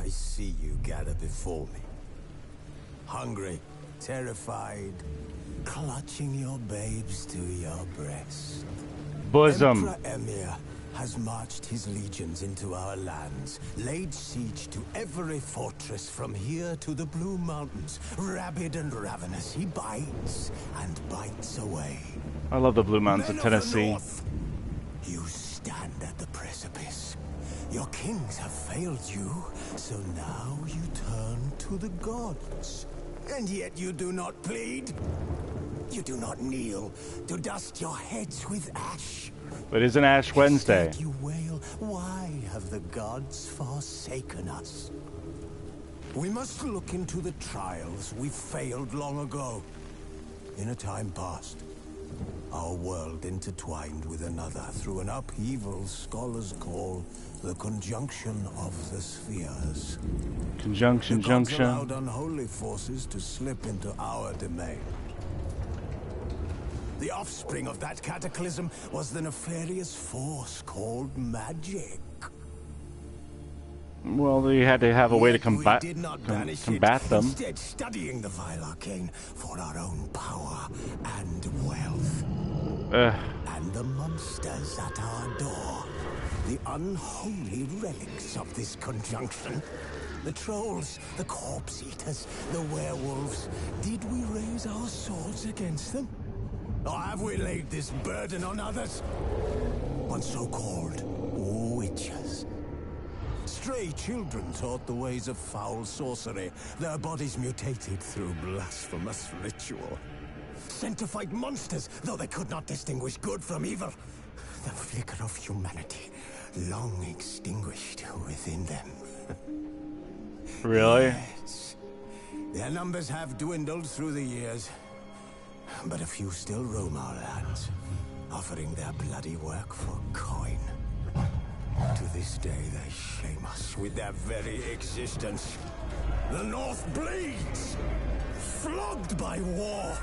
I see you gather before me. Hungry, terrified, clutching your babes to your breast. Bosom. Emperor Emir has marched his legions into our lands, laid siege to every fortress from here to the Blue Mountains. Rabid and ravenous, he bites and bites away. I love the Blue Mountains Men of Tennessee. North, you stand at the precipice. Your kings have failed you, so now you turn to the gods. And yet you do not plead. You do not kneel to dust your heads with ash. But isn't Ash Wednesday? Instead you wail, why have the gods forsaken us? We must look into the trials we failed long ago. In a time past, our world intertwined with another through an upheaval scholars call the conjunction of the spheres. Conjunction, The gods junction. allowed unholy forces to slip into our domain. The offspring of that cataclysm was the nefarious force called magic. Well, they had to have a way to Yet we combat did not banish combat it, them. instead studying the vile arcane for our own power and wealth. And the monsters at our door. The unholy relics of this conjunction. The trolls, the corpse eaters, the werewolves. Did we raise our swords against them? Or have we laid this burden on others? On so-called witches. Stray children taught the ways of foul sorcery, their bodies mutated through blasphemous ritual. Sent to fight monsters, though they could not distinguish good from evil. The flicker of humanity, long extinguished within them. Really? Yes. Their numbers have dwindled through the years, but a few still roam our lands, offering their bloody work for coin. To this day, they shame us with their very existence. The North bleeds, flogged by war.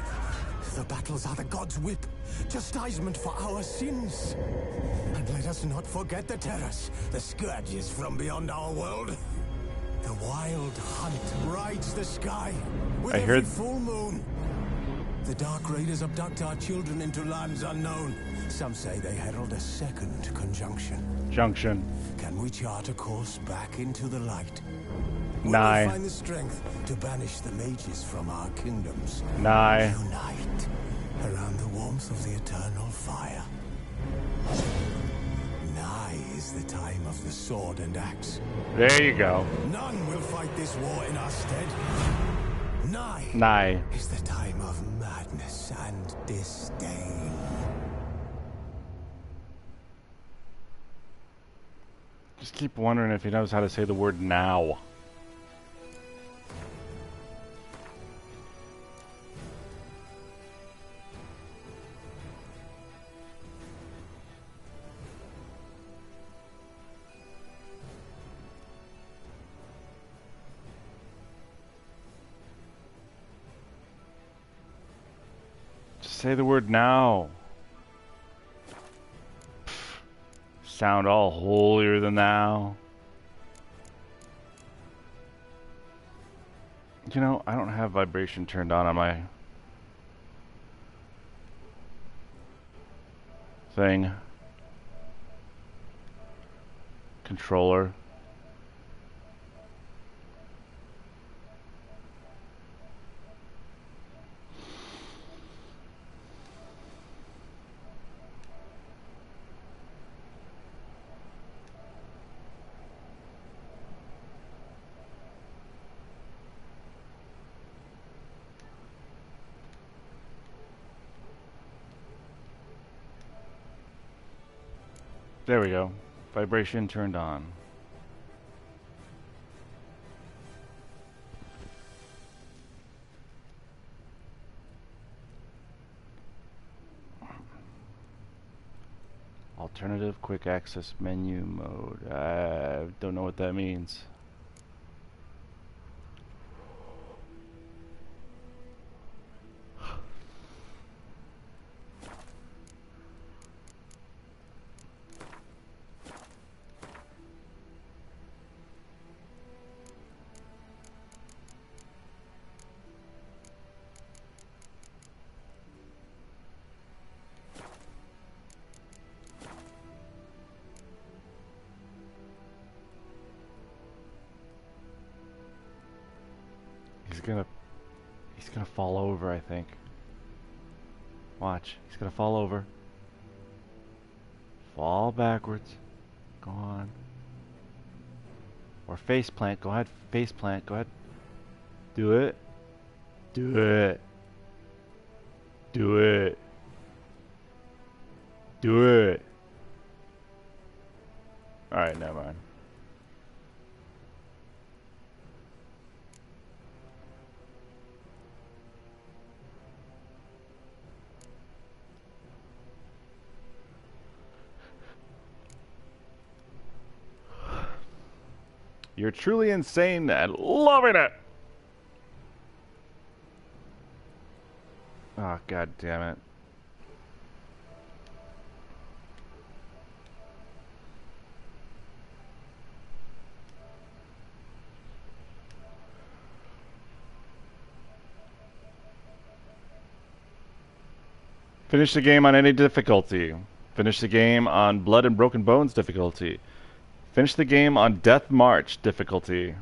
The battles are the gods' whip, chastisement for our sins. And let us not forget the terrors, the scourges from beyond our world. The wild hunt rides the sky with every full moon. The Dark Raiders abduct our children into lands unknown. Some say they herald a second conjunction. Junction. Can we chart a course back into the light? Nigh. Will we find the strength to banish the mages from our kingdoms? Nigh. Unite around the warmth of the eternal fire. Nigh is the time of the sword and axe. There you go. None will fight this war in our stead. Nigh is the time of madness and disdain. Just keep wondering if he knows how to say the word now. Say the word now. Sound all holier than thou. You know, I don't have vibration turned on my thing. Controller. There we go. Vibration turned on. Alternative quick access menu mode. I don't know what that means. He's gonna fall over, I think. Watch. He's gonna fall over. Fall backwards. Go on. Or face plant. Go ahead. Face plant. Go ahead. Do it. Do it. Do it. Do it. Alright, never mind. You're truly insane and loving it! Oh, god damn it. Finish the game on any difficulty. Finish the game on Blood and Broken Bones difficulty. Finish the game on Death March difficulty.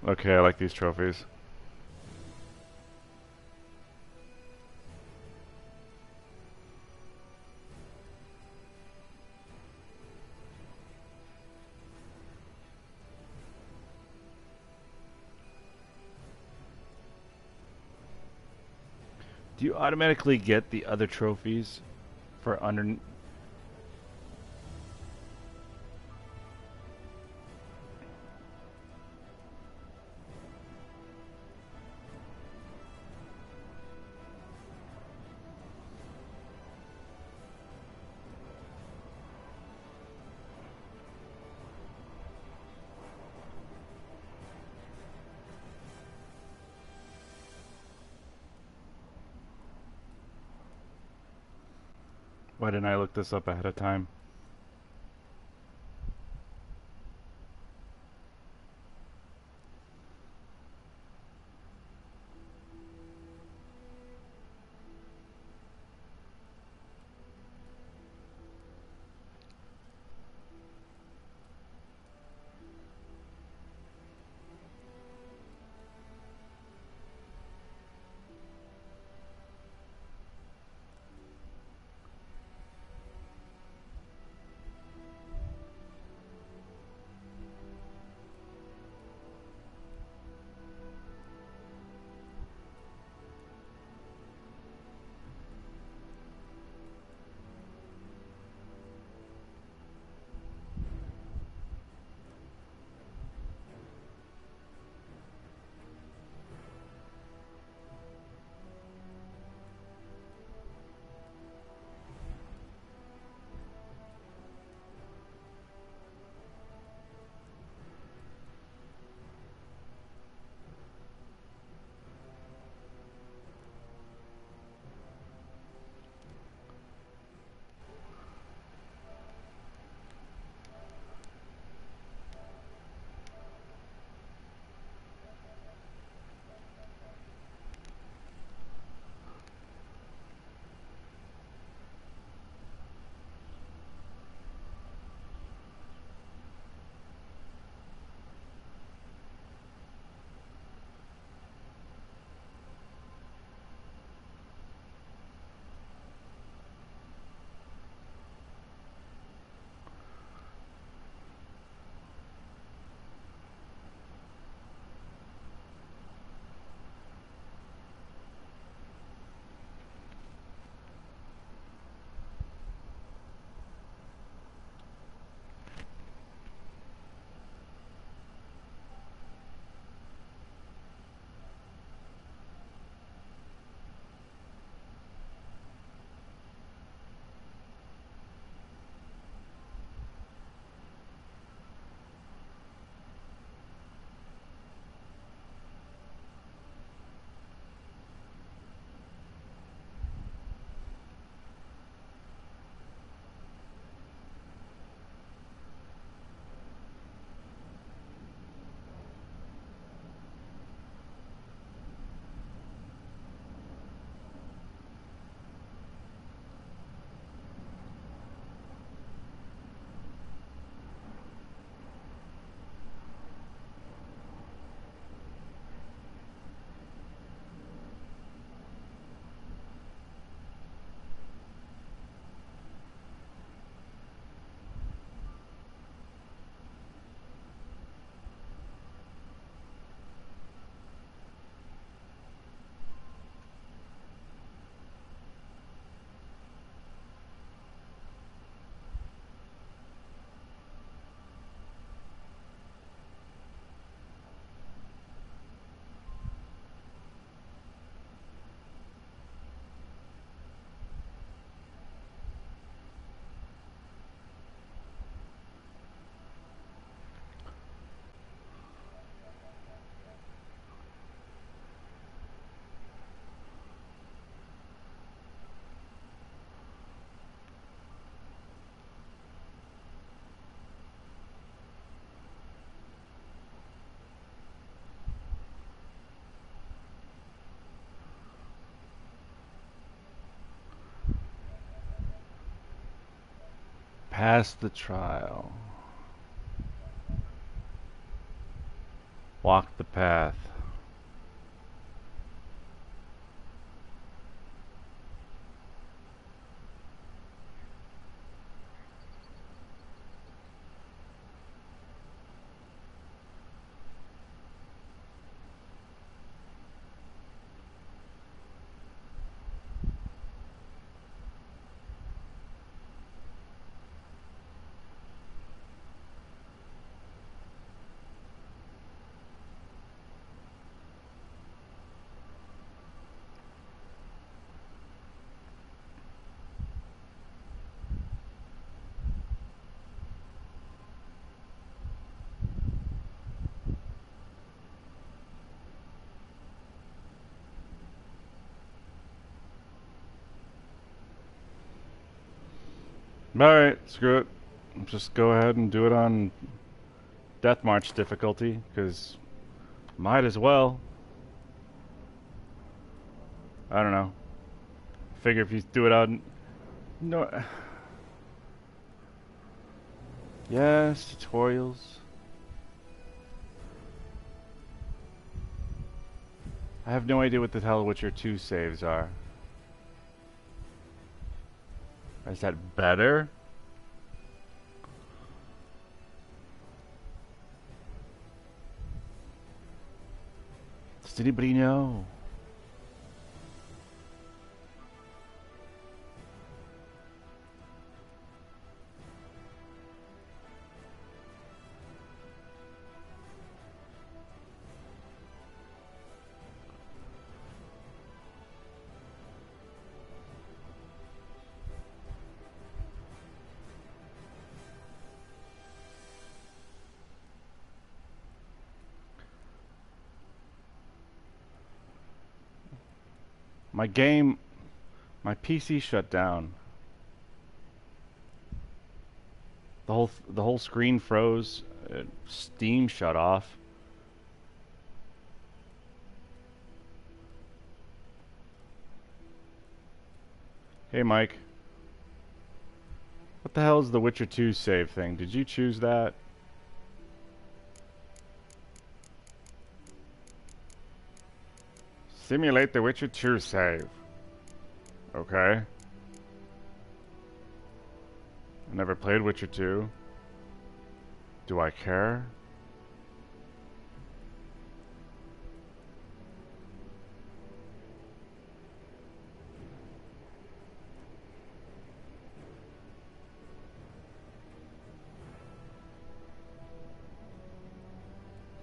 Okay, I like these trophies. Do you automatically get the other trophies for under... Why didn't I look this up ahead of time? Pass the trial. Walk the path. Alright, screw it. Just go ahead and do it on Death March difficulty, because might as well. I don't know. Figure if you do it on... No... Yes, tutorials. I have no idea what the hell Witcher 2 saves are. Is that better? Does anybody know? My PC shut down. The whole screen froze. Steam shut off. Hey Mike. What the hell is the Witcher 2 save thing? Did you choose that? Simulate the Witcher 2 save. Okay. I never played Witcher 2. Do I care?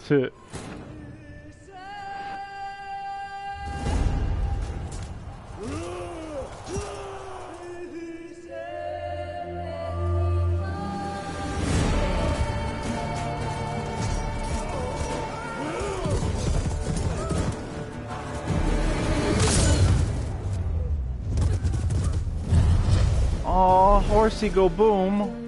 To Aw, horsey go boom.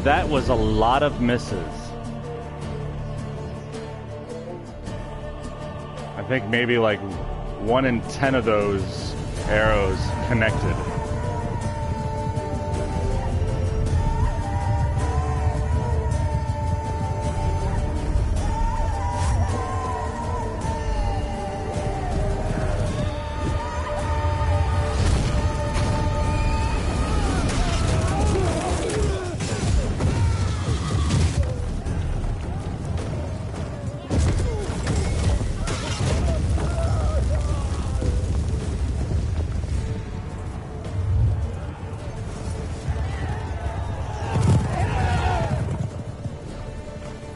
That was a lot of misses. I think maybe like 1 in 10 of those arrows connected.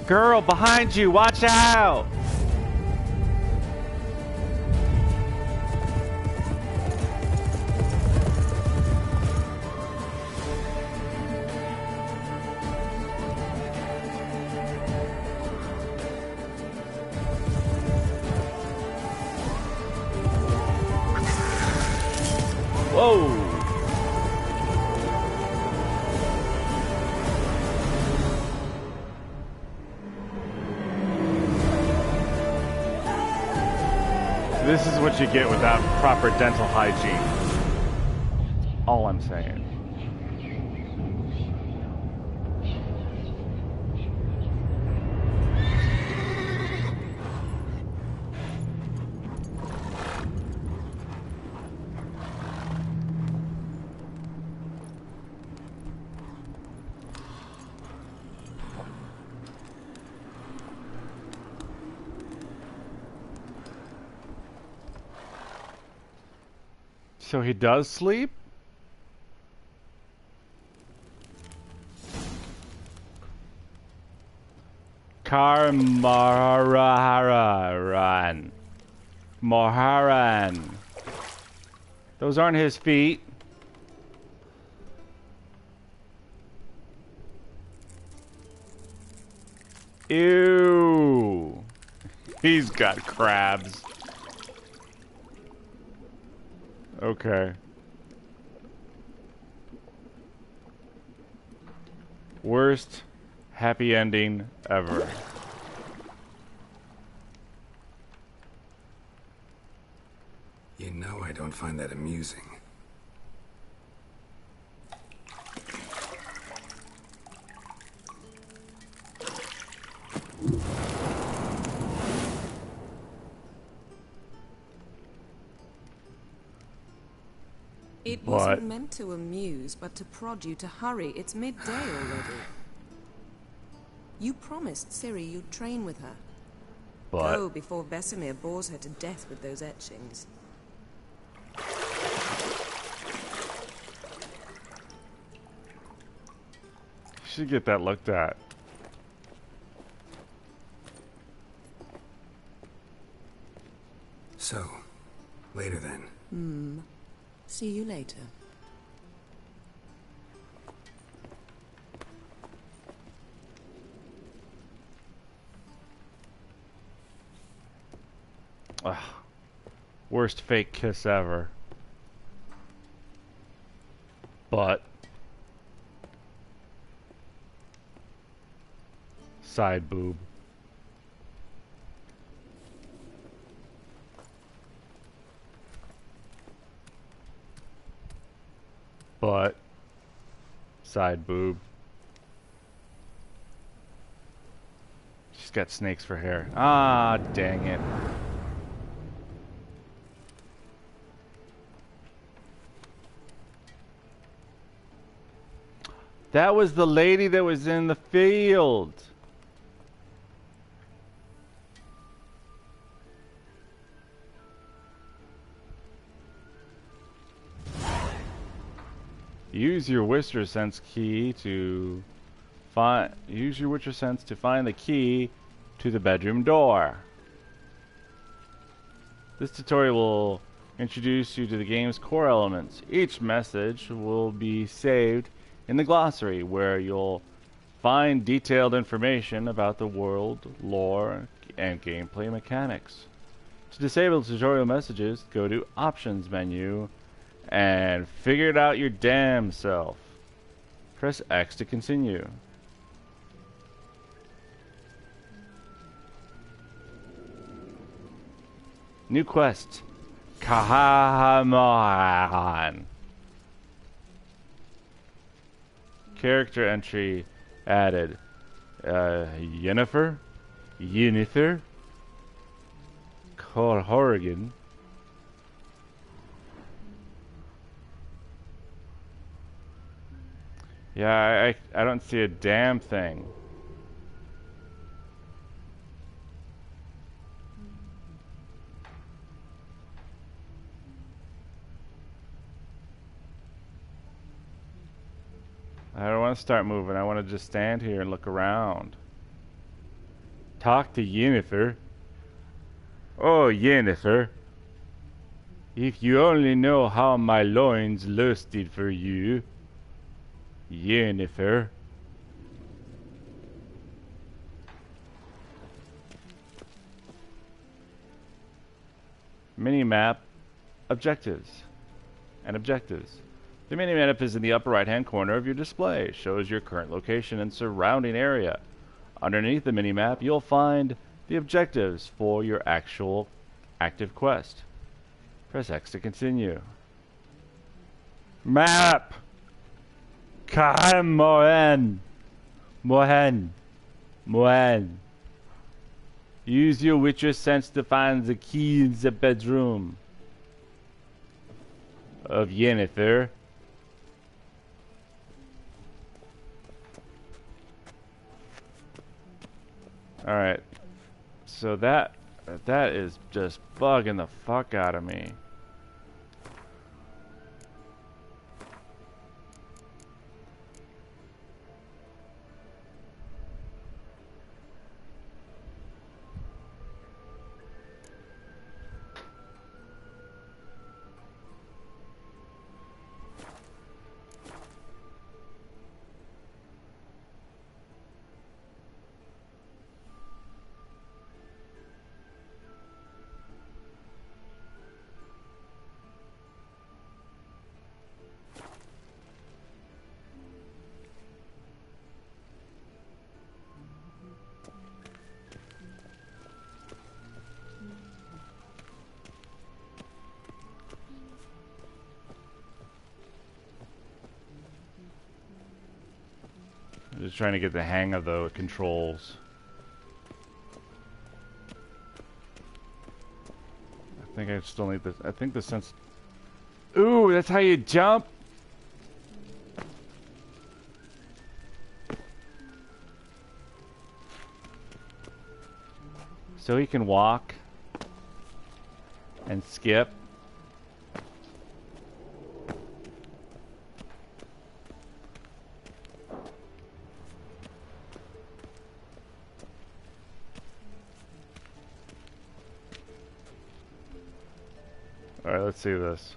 Girl, behind you! Watch out! Whoa! This is what you get without proper dental hygiene. All I'm saying. So he does sleep? Maharan. Maharan. Those aren't his feet. Ew. He's got crabs. Okay. Worst happy ending ever. You know I don't find that amusing. It wasn't meant to amuse, but to prod you to hurry. It's midday already. You promised Ciri you'd train with her. Go before Vesemir bores her to death with those etchings. Should get that looked at. So, later then. See you later. Ugh. Worst fake kiss ever. But side boob. But side boob. She's got snakes for hair. Ah, dang it. That was the lady that was in the field. Use your Witcher Sense key to find. Use your Witcher Sense to find the key to the bedroom door. This tutorial will introduce you to the game's core elements. Each message will be saved in the glossary, where you'll find detailed information about the world, lore, and gameplay mechanics. To disable tutorial messages, go to Options menu and figure it out your damn self. Press X to continue. New quest. Kahamaran. Character entry added. Yennefer. Horrigan. Yeah, I don't see a damn thing. I don't want to start moving. I want to just stand here and look around. Talk to Yennefer. Oh, Yennefer. If you only know how my loins lusted for you. Yennefer. Minimap objectives and objectives. The minimap is in the upper right hand corner of your display. It shows your current location and surrounding area. Underneath the minimap, you'll find the objectives for your actual active quest. Press X to continue. Map! Mohen! Use your Witcher sense to find the key in the bedroom of Yennefer. Alright. So that is just bugging the fuck out of me. Just trying to get the hang of the controls. I think I still need this. I think the sense. Ooh, that's how you jump. So he can walk and skip. Alright, let's see this.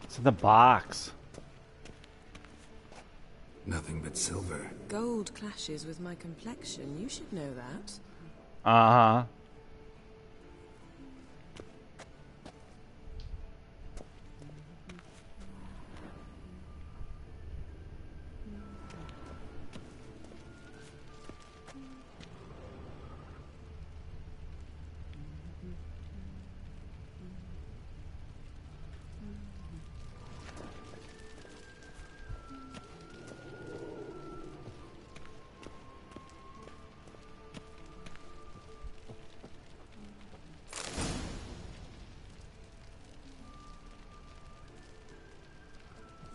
It's in the box. Nothing but silver. Gold clashes with my complexion. You should know that. Uh-huh.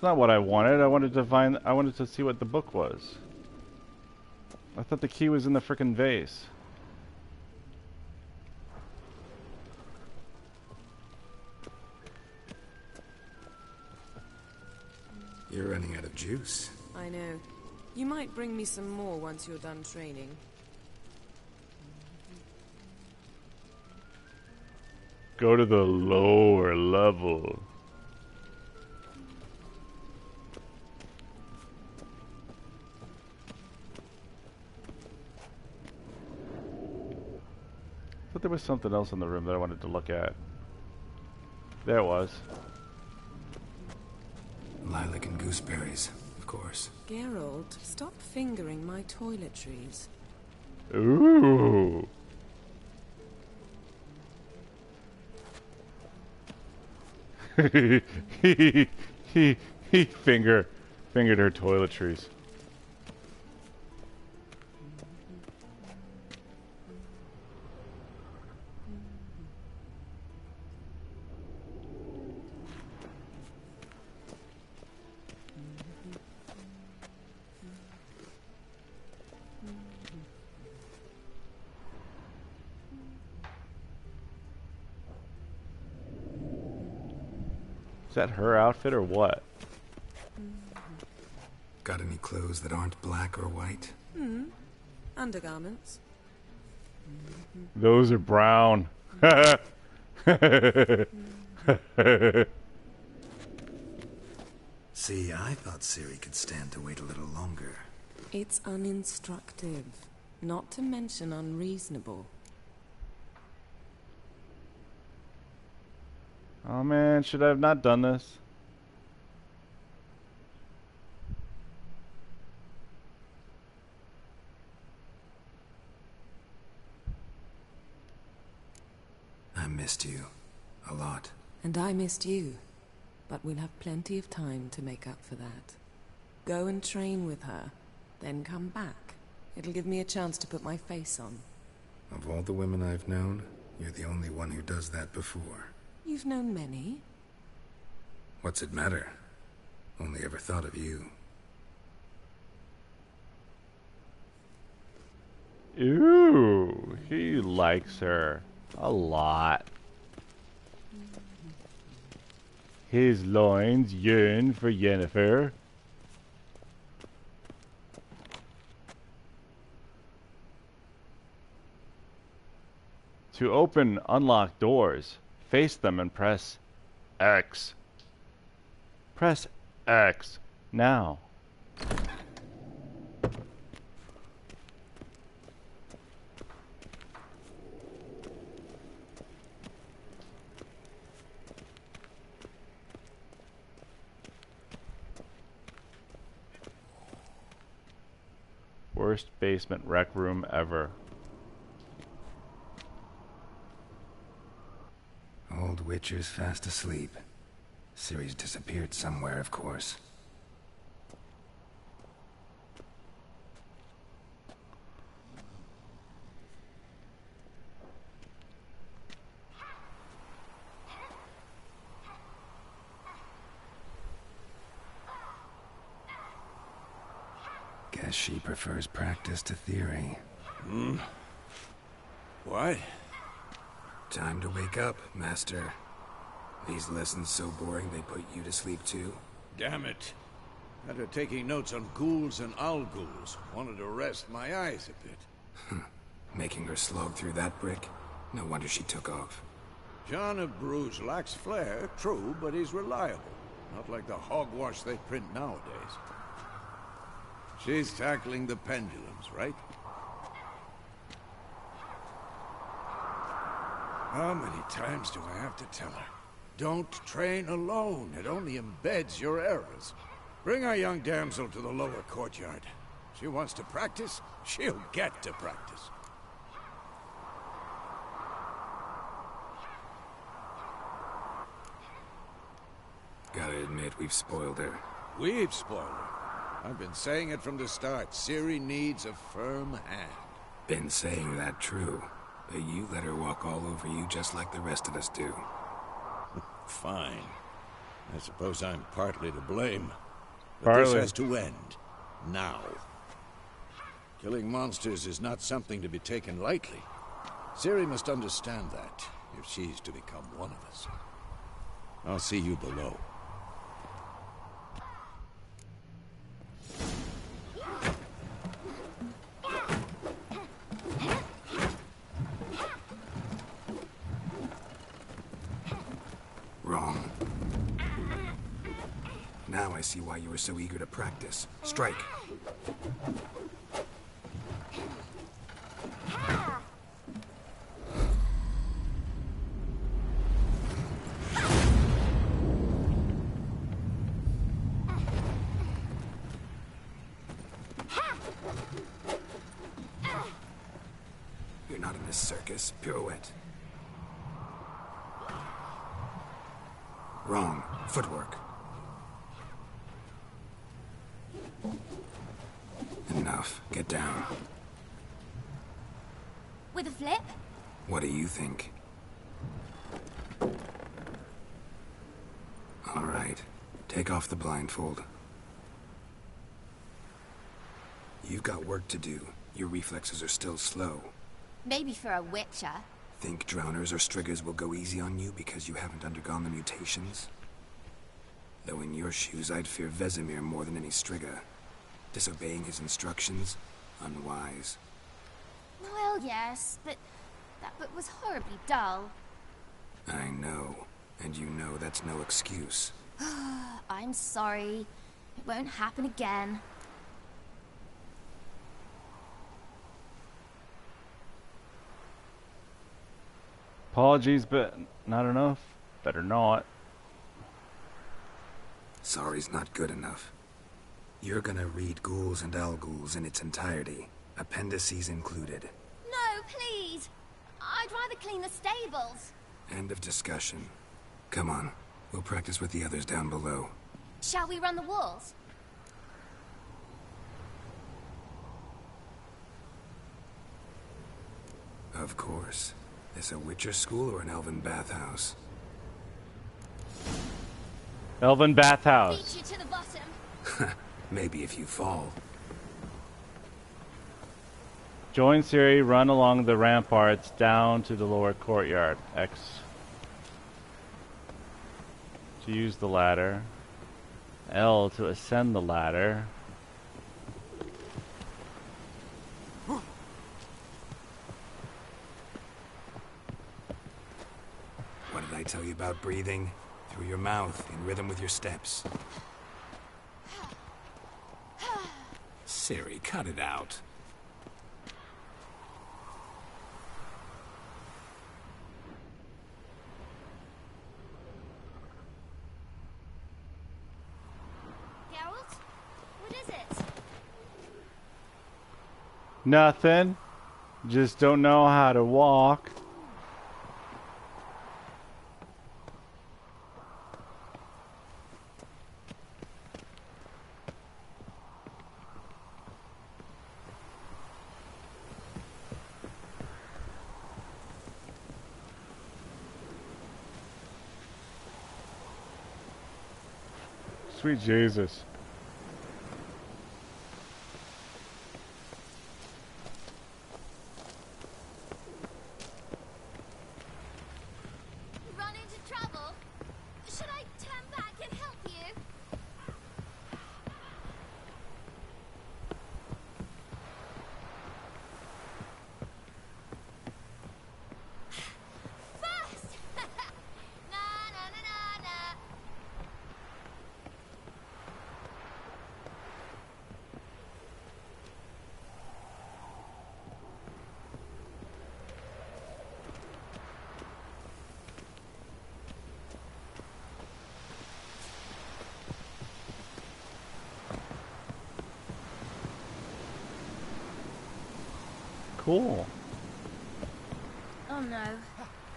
That's not what I wanted. I wanted to see what the book was. I thought the key was in the frickin' vase. You're running out of juice. I know. You might bring me some more once you're done training. Go to the lower level. But there was something else in the room that I wanted to look at. There it was. Lilac and gooseberries, of course. Geralt, stop fingering my toiletries. Ooh. he fingered her toiletries. Is that her outfit or what? Got any clothes that aren't black or white? Undergarments. Those are brown. See, I thought Ciri could stand to wait a little longer. It's uninstructive, not to mention unreasonable. Oh man, should I have not done this? I missed you. A lot. And I missed you. But we'll have plenty of time to make up for that. Go and train with her, then come back. It'll give me a chance to put my face on. Of all the women I've known, you're the only one who does that before. You've known many. What's it matter? Only ever thought of you. Ooh, he likes her a lot. His loins yearn for Yennefer. To open unlocked doors, face them and press X. Press X now. Worst basement rec room ever. Old Witcher's fast asleep. Ciri's disappeared somewhere, of course. Guess she prefers practice to theory. What? Time to wake up, Master. These lessons so boring they put you to sleep too? Damn it. After taking notes on ghouls and owl-ghouls, wanted to rest my eyes a bit. Making her slog through that brick? No wonder she took off. John of Bruges lacks flair, true, but he's reliable. Not like the hogwash they print nowadays. She's tackling the pendulums, right? How many times do I have to tell her? Don't train alone. It only embeds your errors. Bring our young damsel to the lower courtyard. She wants to practice, she'll get to practice. Gotta admit, we've spoiled her. We've spoiled her. I've been saying it from the start. Ciri needs a firm hand. Been saying that true. But you let her walk all over you just like the rest of us do. Fine. I suppose I'm partly to blame. But Partly. this has to end. Now. Killing monsters is not something to be taken lightly. Ciri must understand that, if she's to become one of us. I'll see you below. Wrong. Now I see why you were so eager to practice. Strike. You're not in this circus. Pirouette. Wrong. Footwork. Enough. Get down. With a flip? What do you think? All right. Take off the blindfold. You've got work to do. Your reflexes are still slow. Maybe for a witcher. Think drowners or striggers will go easy on you because you haven't undergone the mutations? Though in your shoes, I'd fear Vesemir more than any strigger. Disobeying his instructions? Unwise. Well, yes, but that book was horribly dull. I know. And you know that's no excuse. I'm sorry. It won't happen again. Apologies, but not enough. Better not. Sorry's not good enough. You're gonna read Ghouls and Al-Ghouls in its entirety, appendices included. No, please! I'd rather clean the stables. End of discussion. Come on, we'll practice with the others down below. Shall we run the walls? Of course. This a Witcher school or an elven bathhouse? Elven bathhouse. Beat you to the bottom. Maybe if you fall. Join Ciri, run along the ramparts down to the lower courtyard. X. To use the ladder. L to ascend the ladder. What did I tell you about breathing? Through your mouth, in rhythm with your steps. Ciri, cut it out. Geralt? What is it? Nothing. Just don't know how to walk. Sweet Jesus. Run into trouble? Should I turn back and help you? First! Na na na na na. Cool. Oh no.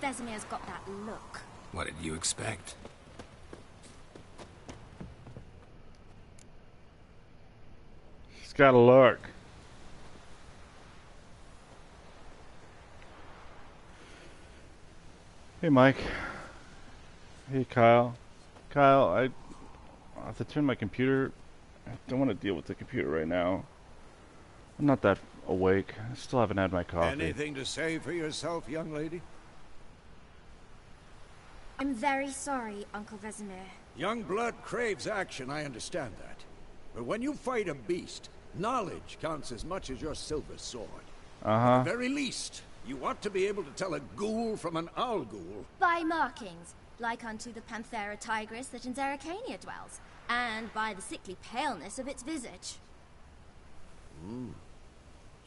Vesemir's got that look. What did you expect? He's got a look. Hey, Mike. Hey, Kyle. Kyle, I have to turn my computer. I don't want to deal with the computer right now. I'm not that awake. I still haven't had my coffee. Anything to say for yourself, young lady? I'm very sorry, Uncle Vesemir. Young blood craves action, I understand that. But when you fight a beast, knowledge counts as much as your silver sword. Uh-huh. At the very least, you ought to be able to tell a ghoul from an Al-Ghul. By markings, like unto the Panthera tigris that in Zerrikania dwells, and by the sickly paleness of its visage.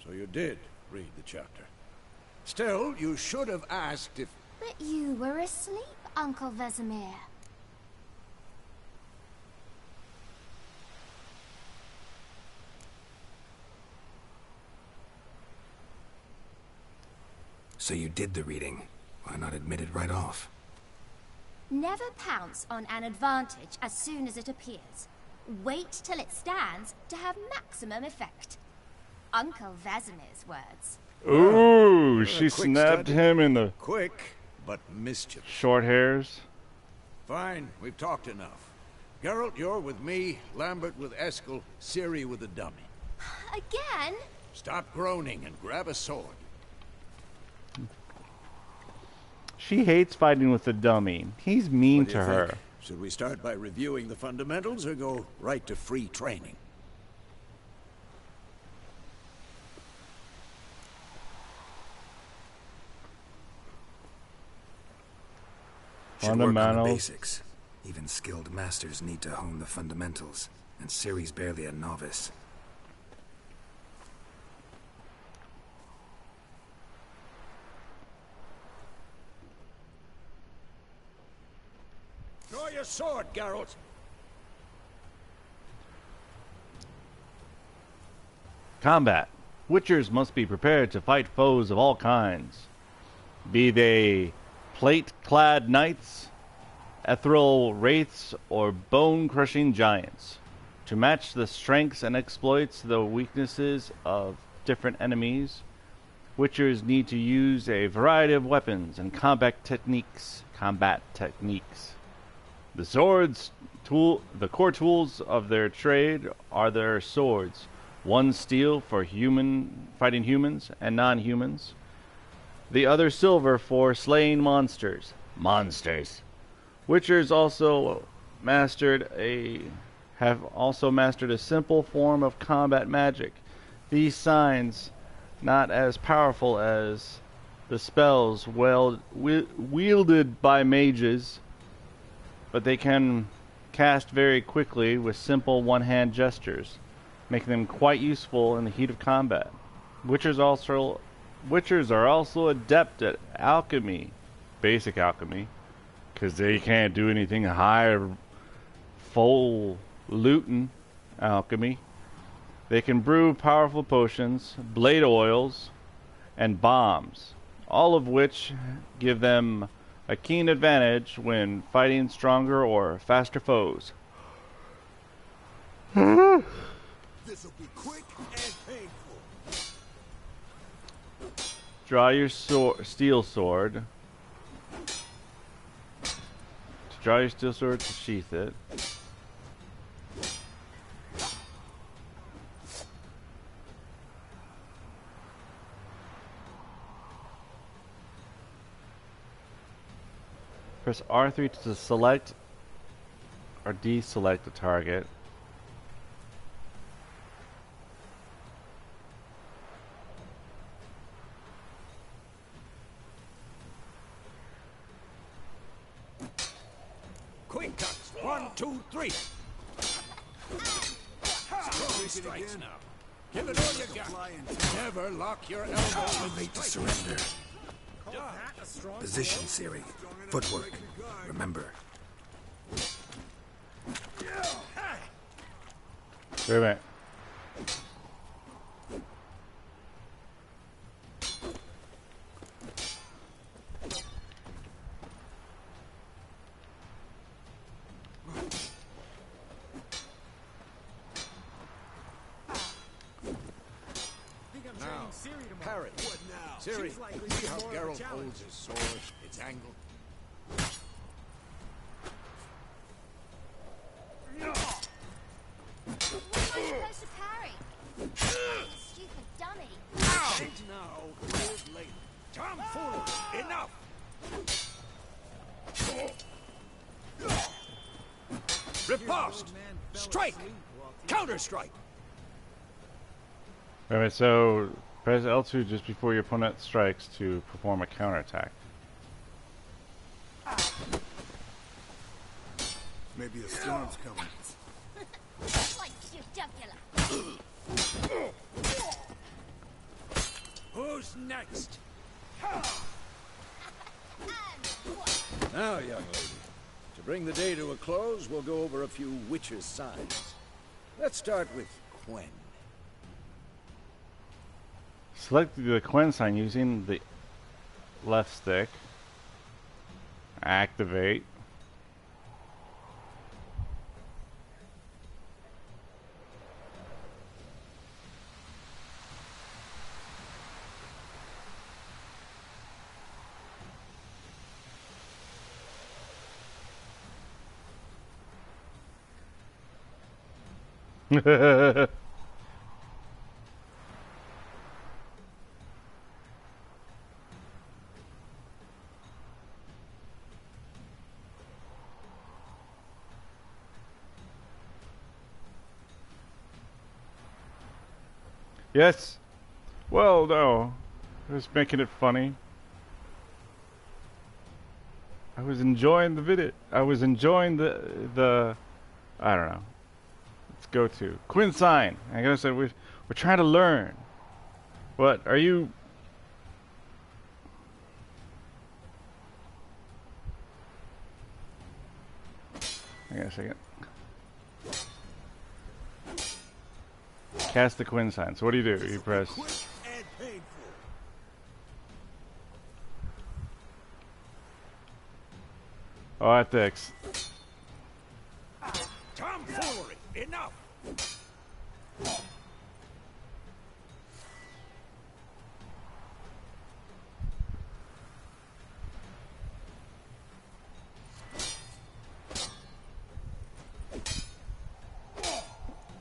So you did read the chapter. Still, you should have asked if... But you were asleep, Uncle Vesemir. So you did the reading. Why not admit it right off? Never pounce on an advantage as soon as it appears. Wait till it stands to have maximum effect. Uncle Vesemir's words. Ooh, she snapped him in the quick, but mischievous. Short hairs. Fine, we've talked enough. Geralt, you're with me, Lambert with Eskel, Ciri with the dummy. Again? Stop groaning and grab a sword. She hates fighting with the dummy. He's mean to her. Think? Should we start by reviewing the fundamentals or go right to free training? Should work on the basics. Even skilled masters need to hone the fundamentals, and Ciri's barely a novice. Draw your sword, Geralt. Combat. Witchers must be prepared to fight foes of all kinds, be they plate-clad knights, ethereal wraiths, or bone-crushing giants. To match the strengths and exploits the weaknesses of different enemies, Witchers need to use a variety of weapons and combat techniques. The core tools of their trade are their swords. One steel for fighting humans and non-humans. The other silver for slaying monsters. Witchers have also mastered a simple form of combat magic. These signs, not as powerful as the spells wielded by mages, but they can cast very quickly with simple one-hand gestures, making them quite useful in the heat of combat. Witchers are also adept at alchemy, basic alchemy, because they can't do anything higher, full looting alchemy. They can brew powerful potions, blade oils, and bombs, all of which give them a keen advantage when fighting stronger or faster foes. This'll be quick and painful. Draw your steel sword. Draw your steel sword to sheath it. Press R3 to select or deselect the target. Quick cuts. 1, 2, 3. Strong strikes now. Give it all you got. Never lock your elbow. Made to surrender. Position, Ciri. Footwork. Remember. Wait a minute. Now, parry. Ciri, see how Geralt holds his sword, its angle. Supposed to parry. Stupid dummy. Think now, live later. Tomfoolery, enough! Riposte! Strike! Counter-strike! Alright, so press L2 just before your opponent strikes to perform a counterattack. Maybe a storm's coming. Like your jugular. Who's next? Now, young lady, to bring the day to a close, we'll go over a few Witcher's signs. Let's start with Quen. Select the Quen sign using the left stick. Activate. Yes. Well, no. I was making it funny. I was enjoying the video. I was enjoying the I don't know. Let's go to Quinn Sign. I gotta say we're trying to learn. What are you? Hang on a second. Cast the Quinn Sign. So what do? You press. Oh, I have to Tomfoolery! Enough!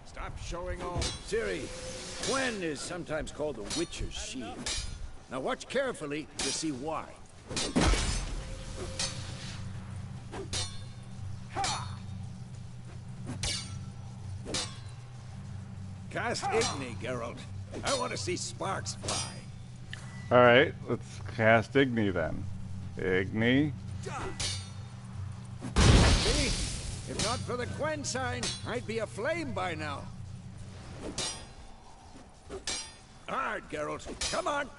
Stop showing off. Ciri, Gwen is sometimes called the Witcher's Shield. Now watch carefully to see why. Cast Igni, Geralt. I want to see sparks fly. Alright, let's cast Igni then. Igni. See? If not for the Gwen sign, I'd be aflame by now. Alright, Geralt. Come on!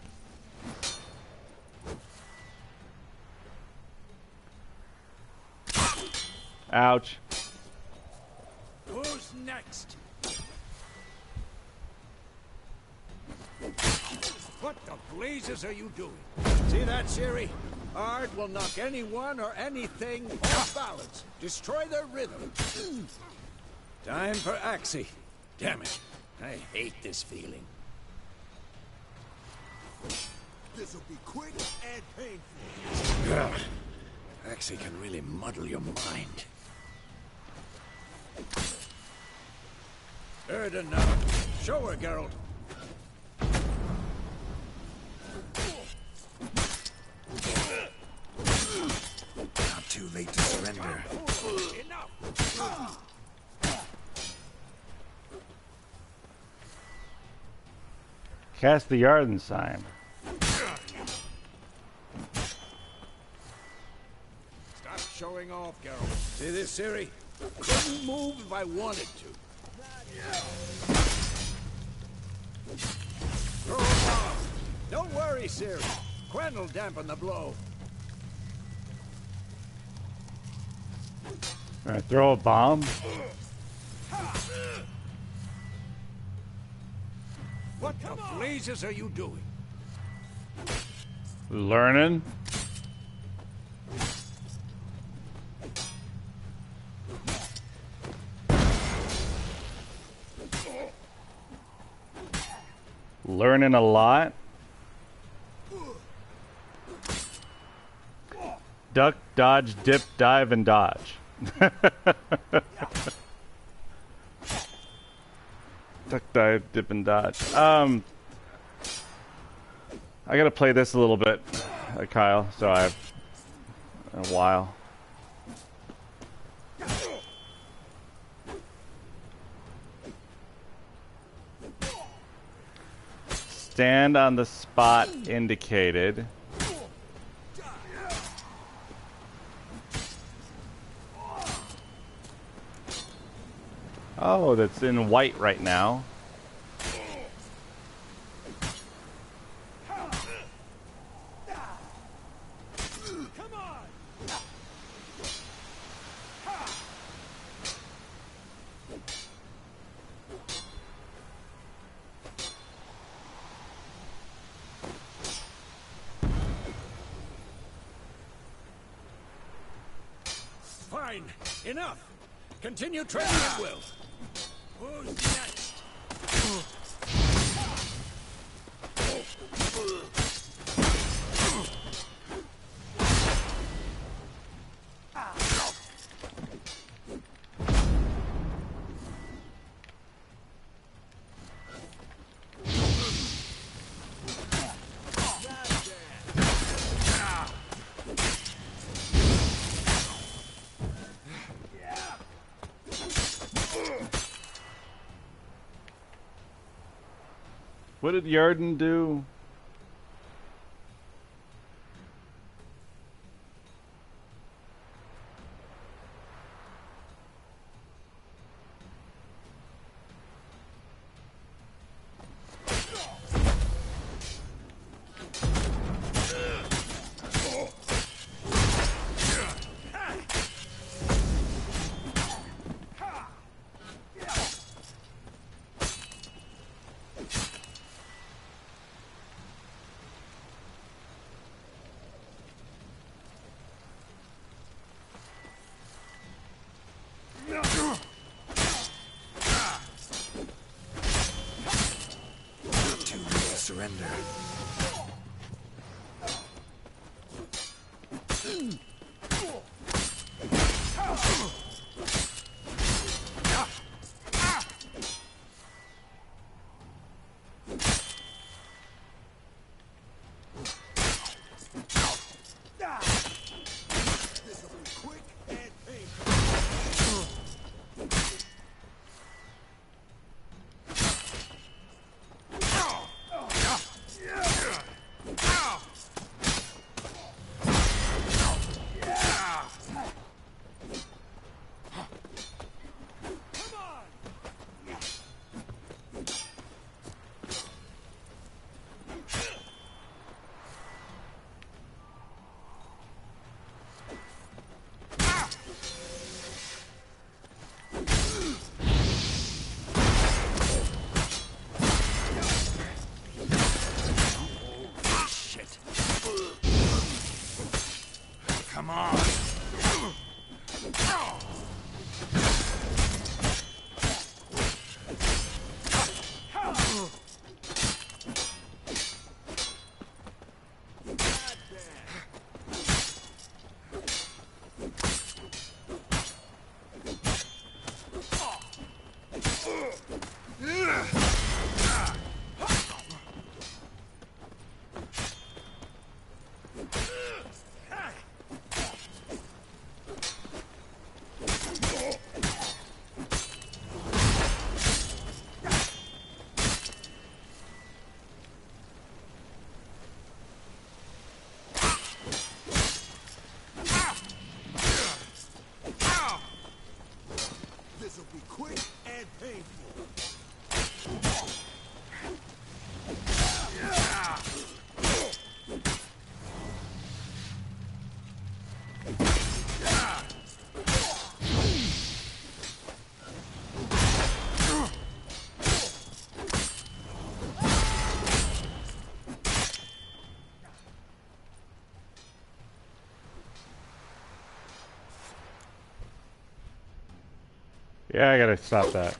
Ouch. Who's next? What the blazes are you doing? See that, Ciri? Ard will knock anyone or anything off balance. Destroy their rhythm. Time for Axii. Damn it. I hate this feeling. This'll be quick and painful. Ugh. Axii can really muddle your mind. Erden now. Show her, Geralt. Not too late to surrender. Enough. Cast the Yarden sign. Stop showing off, Geralt. See this, Ciri? Couldn't move if I wanted to. Throw him off. Don't worry, Ciri. Quen will dampen the blow. Alright, throw a bomb. What the blazes are you doing? Learning. Learning a lot. Duck, dodge, dip, dive, and dodge. Duck, dive, dip, and dodge. I gotta play this a little bit, Kyle, so I have a while. Stand on the spot indicated. Oh, that's in white right now. Come on! Fine. Enough. Continue training at will. Who's next? What did Yarden do? Surrender. Come on. Yeah, I gotta stop that.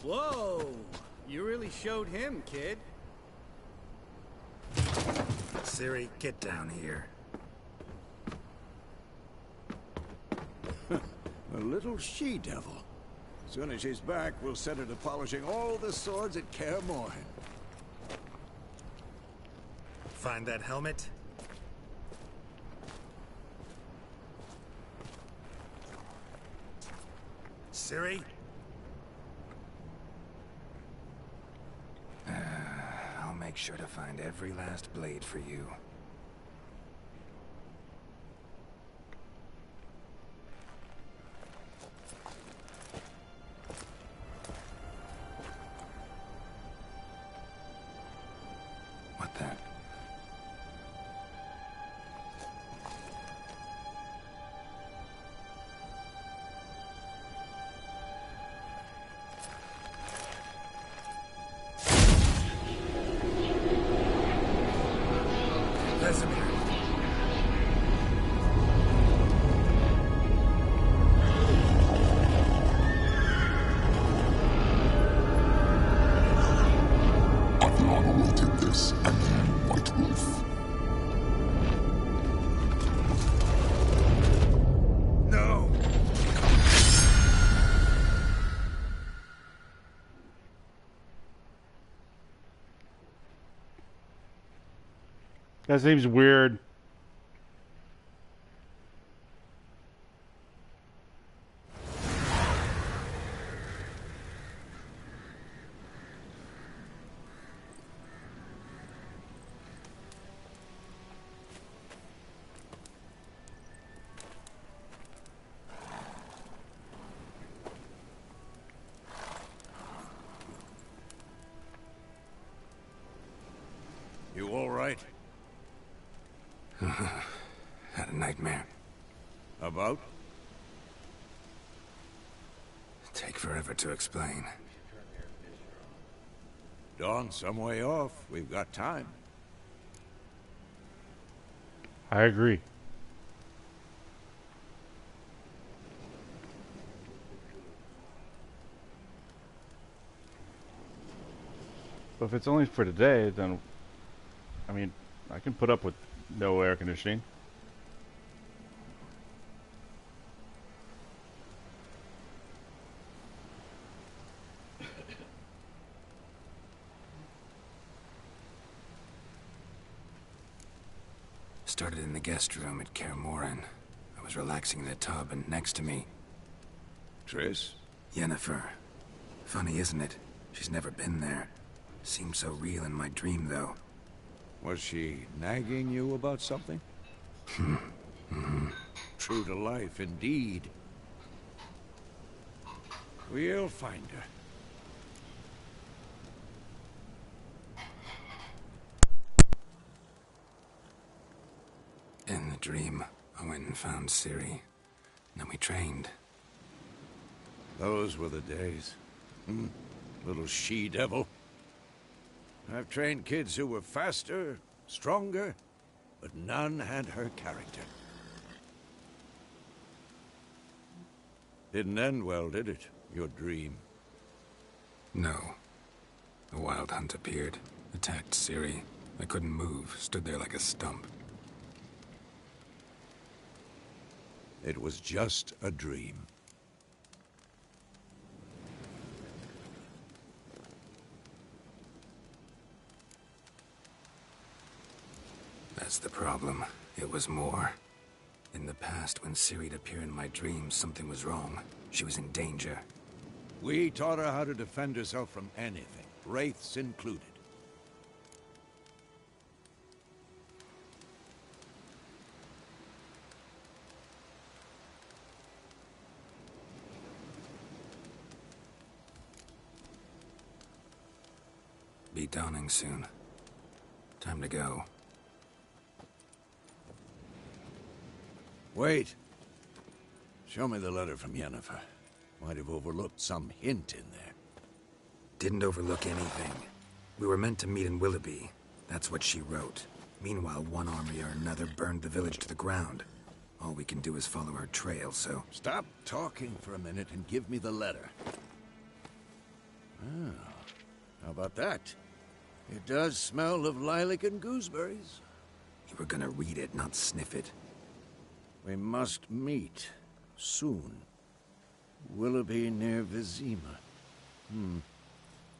Whoa! You really showed him, kid. Ciri, get down here. A little she-devil. As soon as she's back, we'll set her to polishing all the swords at Kaer Morhen. Find that helmet? Ciri? I'll make sure to find every last blade for you. What then? Vesemir. I've long awaited this, and you, White Wolf. No! That seems weird. You all right? Had a nightmare. About? Take forever to explain. Dawn's some way off. We've got time. I agree. But if it's only for today, then, I mean, I can put up with no air conditioning. Started in the guest room at Kaer Morhen. I was relaxing in the tub, and next to me... Triss? Yennefer. Funny, isn't it? She's never been there. Seemed so real in my dream, though. Was she nagging you about something? True to life, indeed. We'll find her. In the dream, I went and found Ciri. Then we trained. Those were the days. Little she-devil. I've trained kids who were faster, stronger, but none had her character. Didn't end well, did it? Your dream? No. The Wild Hunt appeared, attacked Ciri. I couldn't move, stood there like a stump. It was just a dream. That's the problem. It was more. In the past, when Ciri'd appear in my dreams, something was wrong. She was in danger. We taught her how to defend herself from anything, wraiths included. Be dawning soon. Time to go. Wait. Show me the letter from Yennefer. Might have overlooked some hint in there. Didn't overlook anything. We were meant to meet in Willoughby. That's what she wrote. Meanwhile, one army or another burned the village to the ground. All we can do is follow her trail, so... Stop talking for a minute and give me the letter. Oh, how about that? It does smell of lilac and gooseberries. You were gonna read it, not sniff it. We must meet. Soon. Willoughby near Vizima.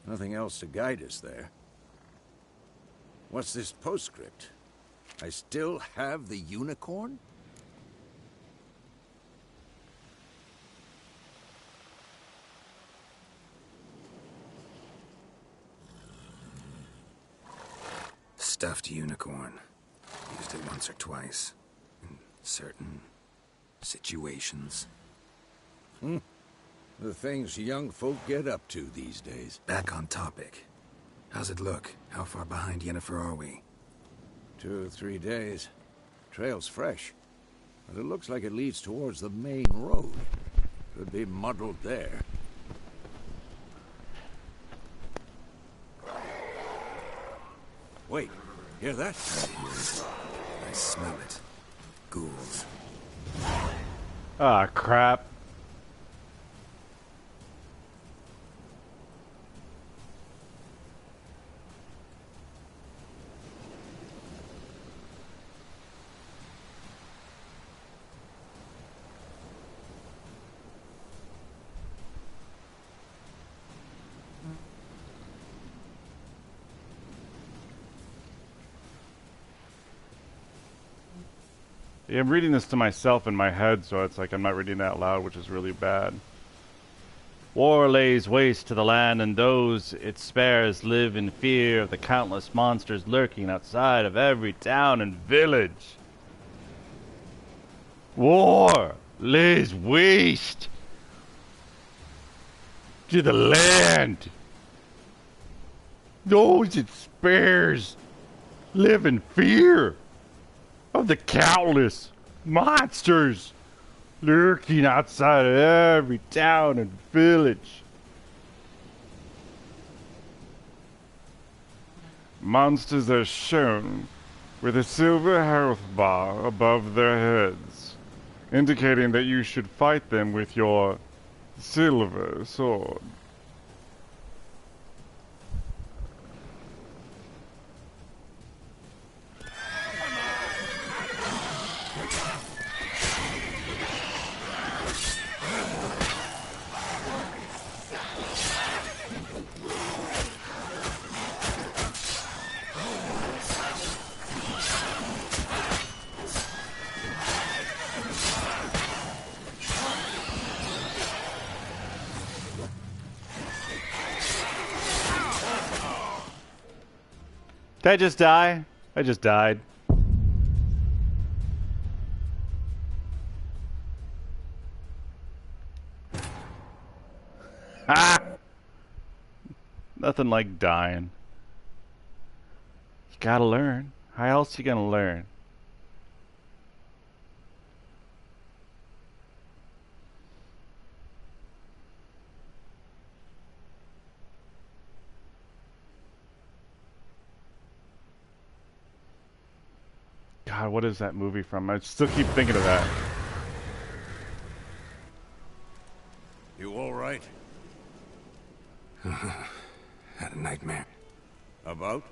Nothing else to guide us there. What's this postscript? I still have the unicorn? Stuffed unicorn. Used it once or twice. In certain situations. The things young folk get up to these days. Back on topic. How's it look? How far behind Yennefer are we? 2 or 3 days. Trail's fresh. But it looks like it leads towards the main road. Could be muddled there. Wait, hear that? I hear it. I smell it. Ghouls. Ah, crap. Yeah, I'm reading this to myself in my head, so it's like I'm not reading it out loud, which is really bad. War lays waste to the land, and those it spares live in fear of the countless monsters lurking outside of every town and village. War lays waste to the land. Those it spares live in fear of the countless monsters lurking outside of every town and village. Monsters are shown with a silver health bar above their heads, indicating that you should fight them with your silver sword. Did I just die? I just died. Ah! Nothing like dying. You gotta learn. How else you gonna learn? God, what is that movie from? I still keep thinking of that. You all right? Had a nightmare. About?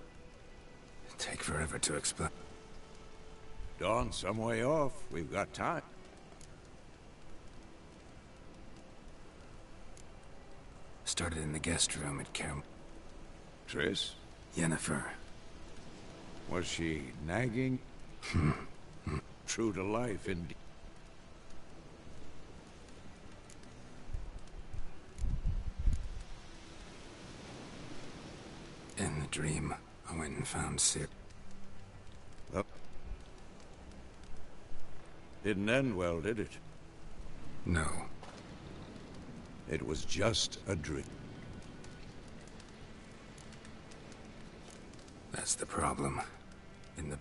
Take forever to explain. Dawn, some way off. We've got time. Started in the guest room at Kerm. Triss? Yennefer. Was she nagging? True to life, indeed. In the dream, I went and found Ciri. Oh. Didn't end well, did it? No. It was just a dream. That's the problem. In the...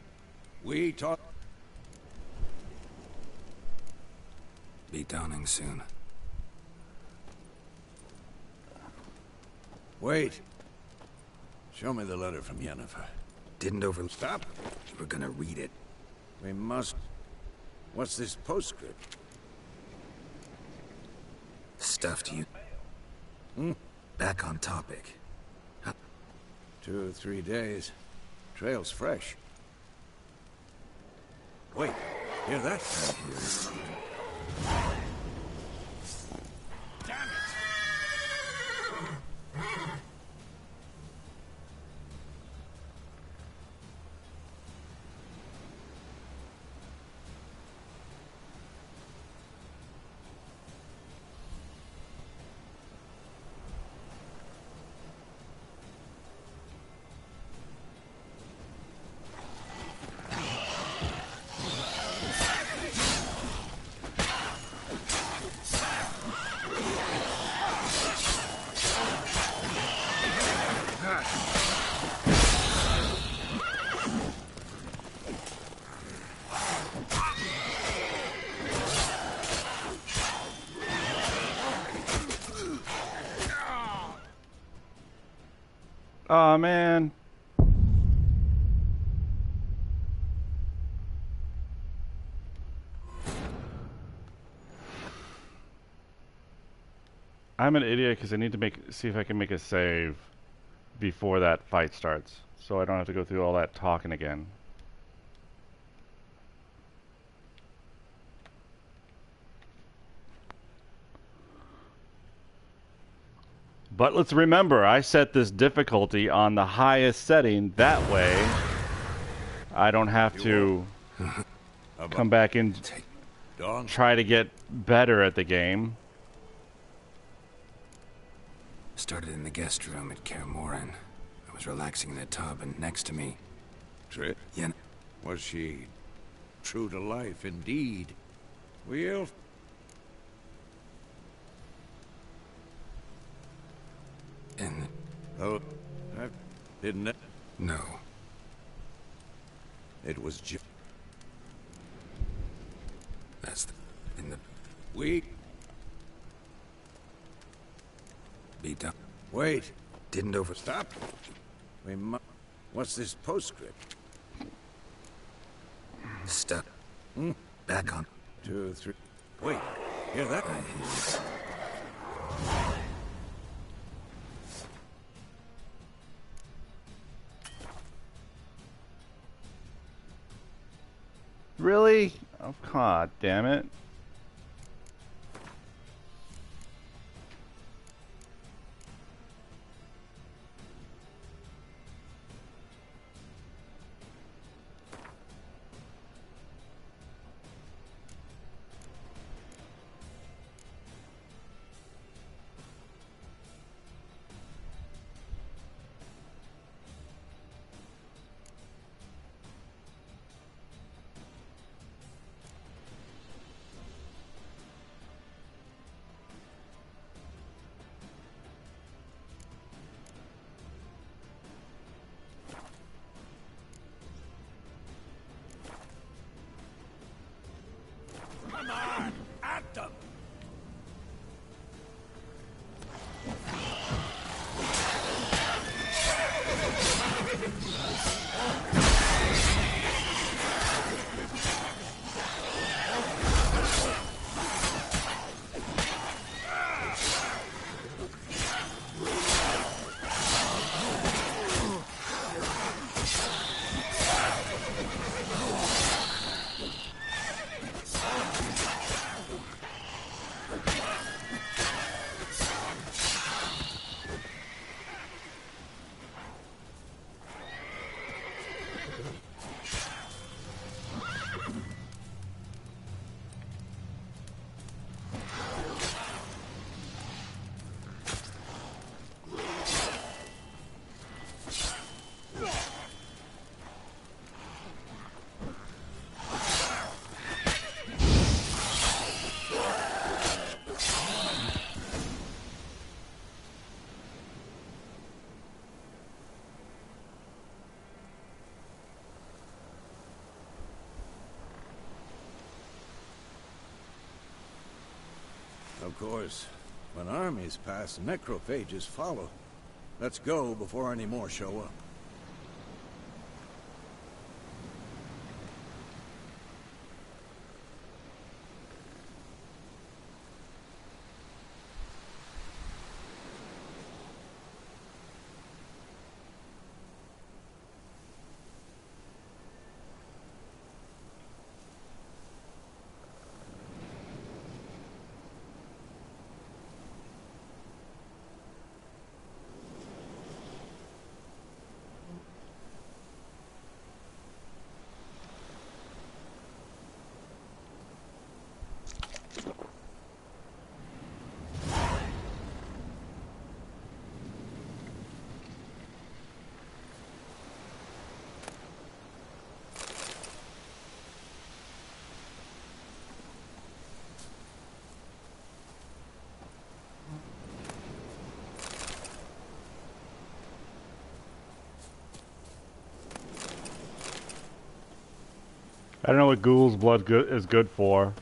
We taught... Be dawning soon. Wait. Show me the letter from Yennefer. Didn't over... Stop! We're gonna read it. We must... What's this postscript? Stuff to you. Back on topic. 2 or 3 days. Trail's fresh. Wait, hear that? Damn it! Aw, man. I'm an idiot because I need to see if I can make a save before that fight starts, so I don't have to go through all that talking again. But let's remember, I set this difficulty on the highest setting. That way, I don't have to come back and try to get better at the game. Started in the guest room at Kaer Morhen. I was relaxing in a tub, and next to me... Triss? Yen... Was she true to life, indeed? We'll... In... Oh, I didn't... No. It was just... That's in the... We... Beat up. Wait. Didn't over... Stop. We mu... What's this postscript? Stuck. Back on. 2, 3... Wait. Hear that? Really? Oh, god damn it. Come on! At them! Of course, when armies pass, necrophages follow. Let's go before any more show up. I don't know what Ghoul's blood is good for.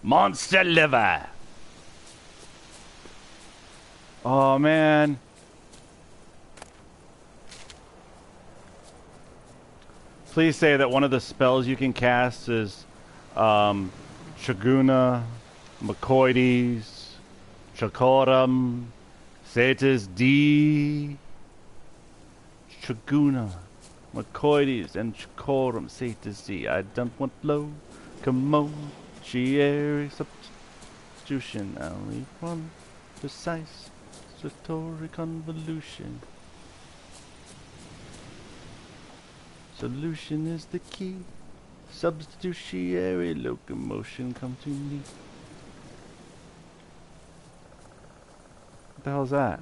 Monster liver. Oh man. Please say that one of the spells you can cast is Shaguna, Macoides, Chakoram, Cetus D, Shaguna, Macoides, and Chakoram, Cetus D. I don't want low, Commodiary substitution. Only one precise Satori convolution. Solution is the key. Substitutionary locomotion come to me. What the hell is that?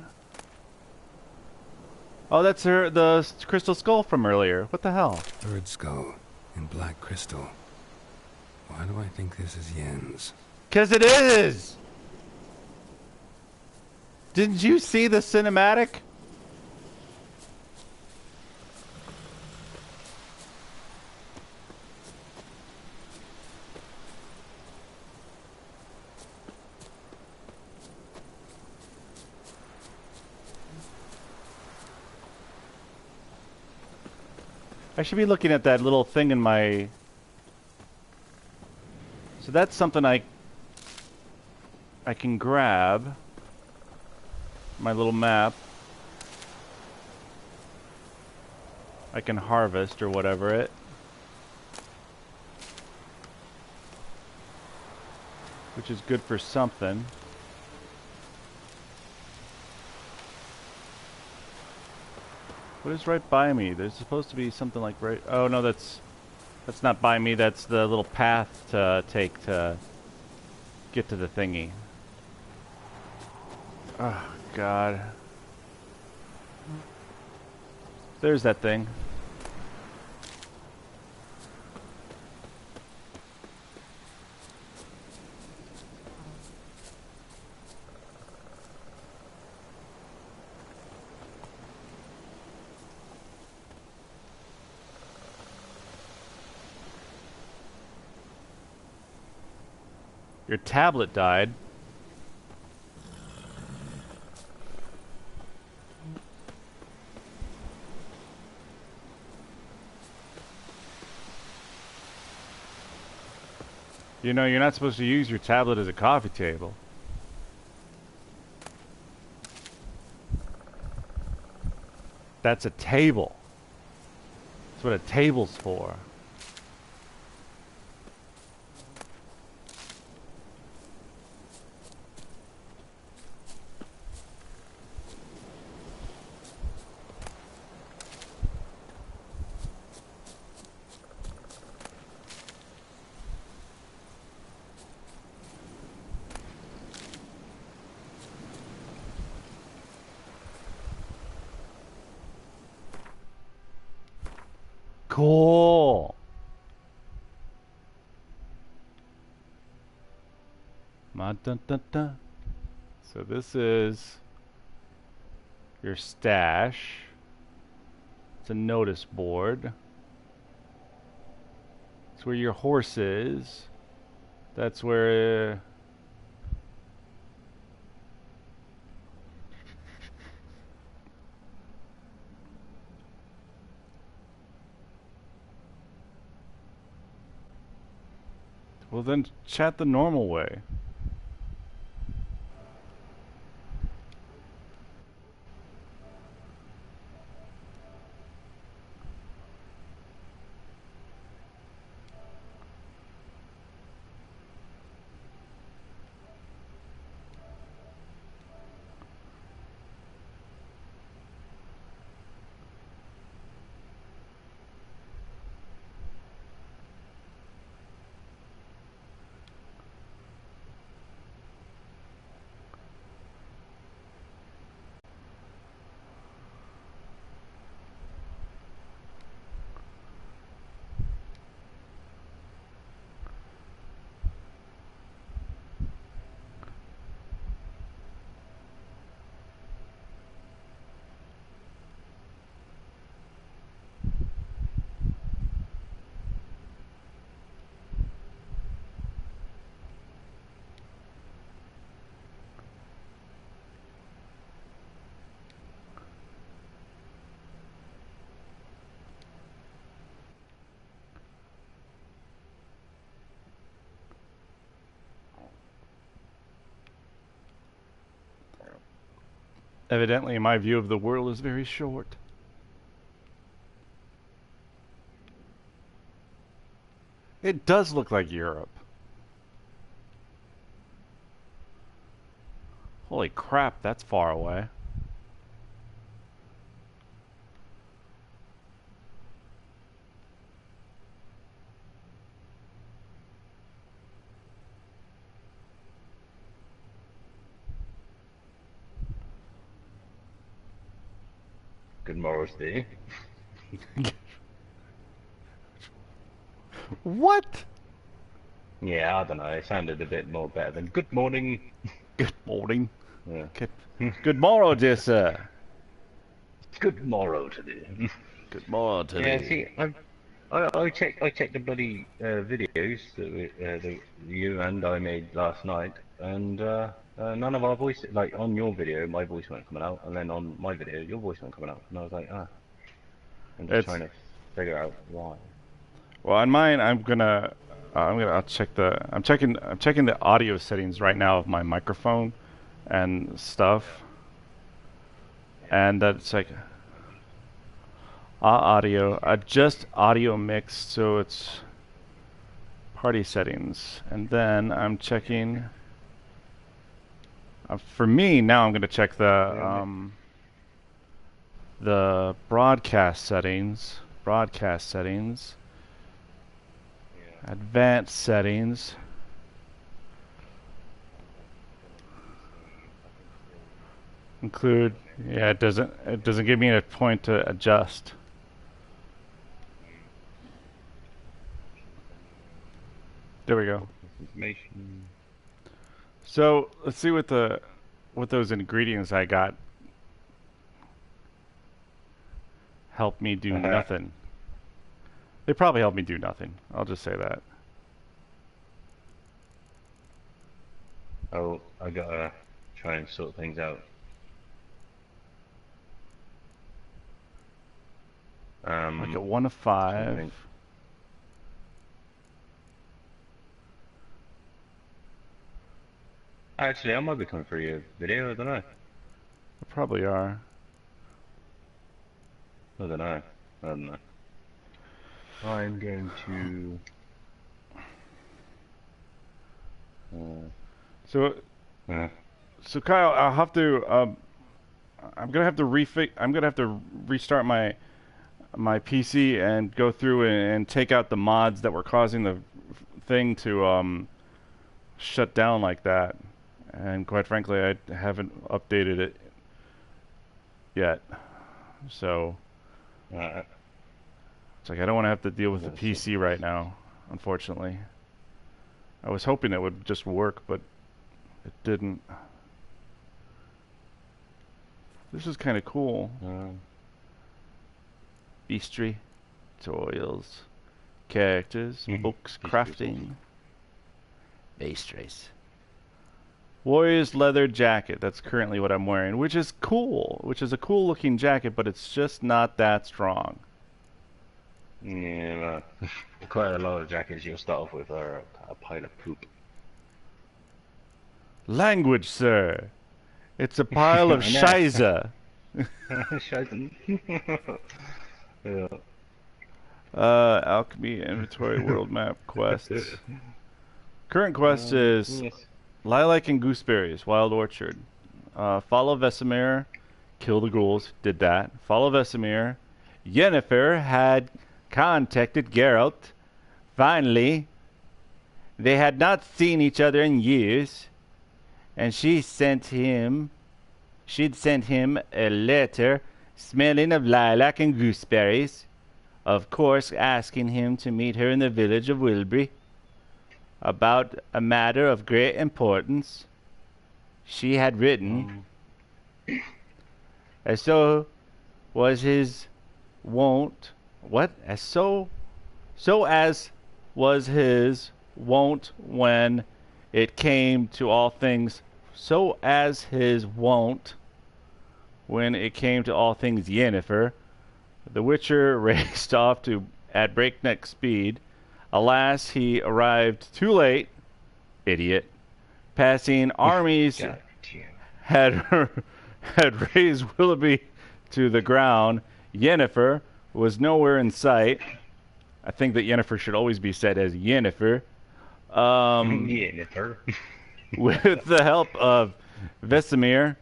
Oh, that's the crystal skull from earlier. What the hell? Bird skull in black crystal. Why do I think this is Yen's? 'Cause it is! Didn't you see the cinematic? I should be looking at that little thing in my... So that's something I can grab. My little map. I can harvest or whatever it. Which is good for something. What is right by me? There's supposed to be something like right... Oh no, that's not by me. That's the little path to take to get to the thingy. Oh God. There's that thing. Your tablet died. You know, you're not supposed to use your tablet as a coffee table. That's a table. That's what a table's for. Cool. So this is your stash. It's a notice board. It's where your horse is. That's where... Well then, chat the normal way. Evidently, my view of the world is very short. It does look like Europe. Holy crap, that's far away. good morrows to you. What? Yeah, I don't know. It sounded a bit more better than good morning. Good morning. Yeah. Good morrow, dear sir. Good morrow to you. Good morrow to Yeah, you. see, I checked the bloody videos that you and I made last night, and none of our voices, like on your video, my voice weren't coming out, and then on my video, your voice weren't coming out, and I was like, I'm just trying to figure out why. Well, on mine, I'm checking the audio settings right now of my microphone and stuff, and that's like audio, adjust audio mix so it's party settings, and then I'm checking. For me now, I'm going to check the broadcast settings. Advanced settings. Include. Yeah, it doesn't give me a point to adjust. There we go. So let's see what those ingredients I got help me do nothing. They probably help me do nothing. I'll just say that. Oh, I gotta try and sort things out. Like a 1 of 5. Actually, I might be coming for your video. I don't know. They probably are. I don't know. I'm going to. So Kyle, I'll have to. I'm gonna have to restart my PC and go through and take out the mods that were causing the thing to shut down like that. And quite frankly, I haven't updated it yet. So it's like I don't want to have to deal with the PC right now, unfortunately. I was hoping it would just work, but it didn't. This is kind of cool. Beastry, tutorials, characters, books, crafting, base race. Warrior's leather jacket. That's currently what I'm wearing, which is cool. Which is a cool looking jacket, but it's just not that strong. Yeah, quite a lot of jackets you'll start off with are a pile of poop. Language, sir. It's a pile of shiza. Yeah. Alchemy, inventory, world map, quests. Current quest is Lilac and Gooseberries, Wild Orchard. Follow Vesemir, kill the ghouls, did that. Follow Vesemir. Yennefer had contacted Geralt. Finally, they had not seen each other in years, and she'd sent him a letter smelling of lilac and gooseberries, of course asking him to meet her in the village of Wilbury about a matter of great importance. She had written, as so was his wont, so as was his wont when it came to all things, Yennefer, the Witcher raced off at breakneck speed. Alas, he arrived too late, idiot. Passing armies had razed Willoughby to the ground. Yennefer was nowhere in sight. I think that Yennefer should always be said as Yennefer. Yennefer. With the help of Vesemir,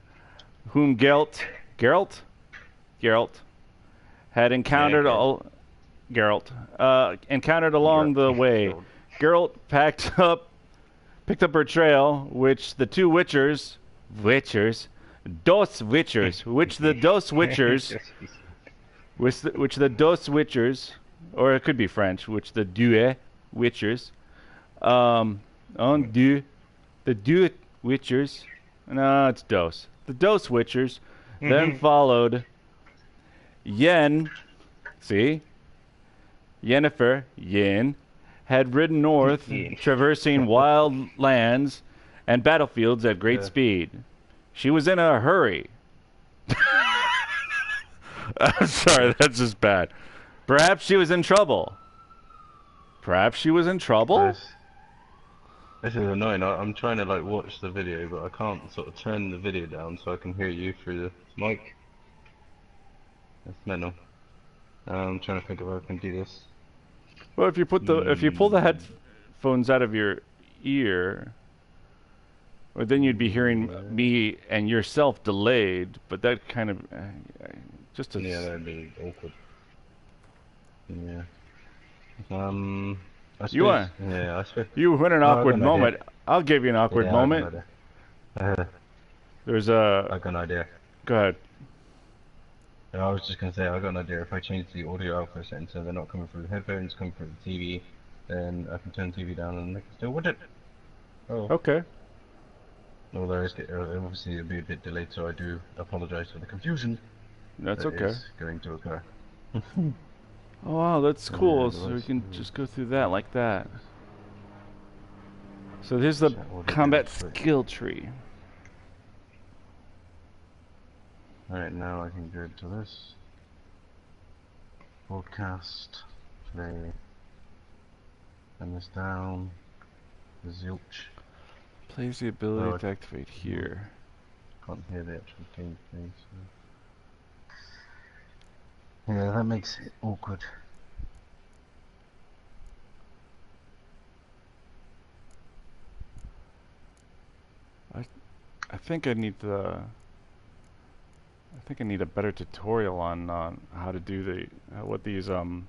whom Geralt had encountered encountered along the way. Geralt picked up her trail, which the dos Witchers which the Dos Witchers, or it could be French, which the Deux Witchers, the Deux Witchers, no, it's Dos. The Dos Witchers then followed Yen, see? Yennefer, Yen, had ridden north, traversing wild lands and battlefields at great speed. She was in a hurry. I'm sorry, that's just bad. Perhaps she was in trouble. Perhaps she was in trouble? This is annoying. I'm trying to like watch the video, but I can't sort of turn the video down so I can hear you through the mic. That's mental. I'm trying to think if I can do this. Well, if you pull the headphones out of your ear, well, then you'd be hearing me and yourself delayed. But that kind of just a yeah, that'd be awkward. Yeah. I suppose, you are. Yeah, I suppose. You were in an awkward moment. I'll give you an awkward moment. There's a. I got an idea. Go ahead. I was just gonna say I got an idea. If I change the audio output setting so they're not coming through the headphones, coming through the TV, then I can turn the TV down and they can still watch it. Oh. Okay. Although obviously it'll be a bit delayed, so I do apologise for the confusion. That's that okay. Is going to occur. Oh wow, that's cool. So we can just go through that like that. So here's the combat skill tree. Alright, now I can go to this. Broadcast. Play. Turn this down. Zilch. Plays the ability to activate here. Can't hear the actual gameplay. So. Yeah, that makes it awkward. I think I need the. I think I need a better tutorial on how to do the what these oh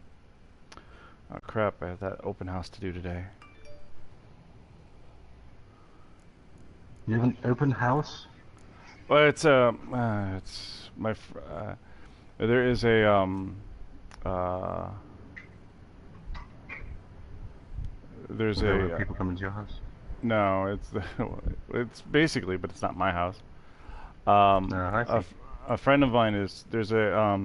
crap! I have that open house to do today. You have an open house? Well, it's my there is a there's a people come into your house. No, it's it's basically, but it's not my house. A friend of mine there's a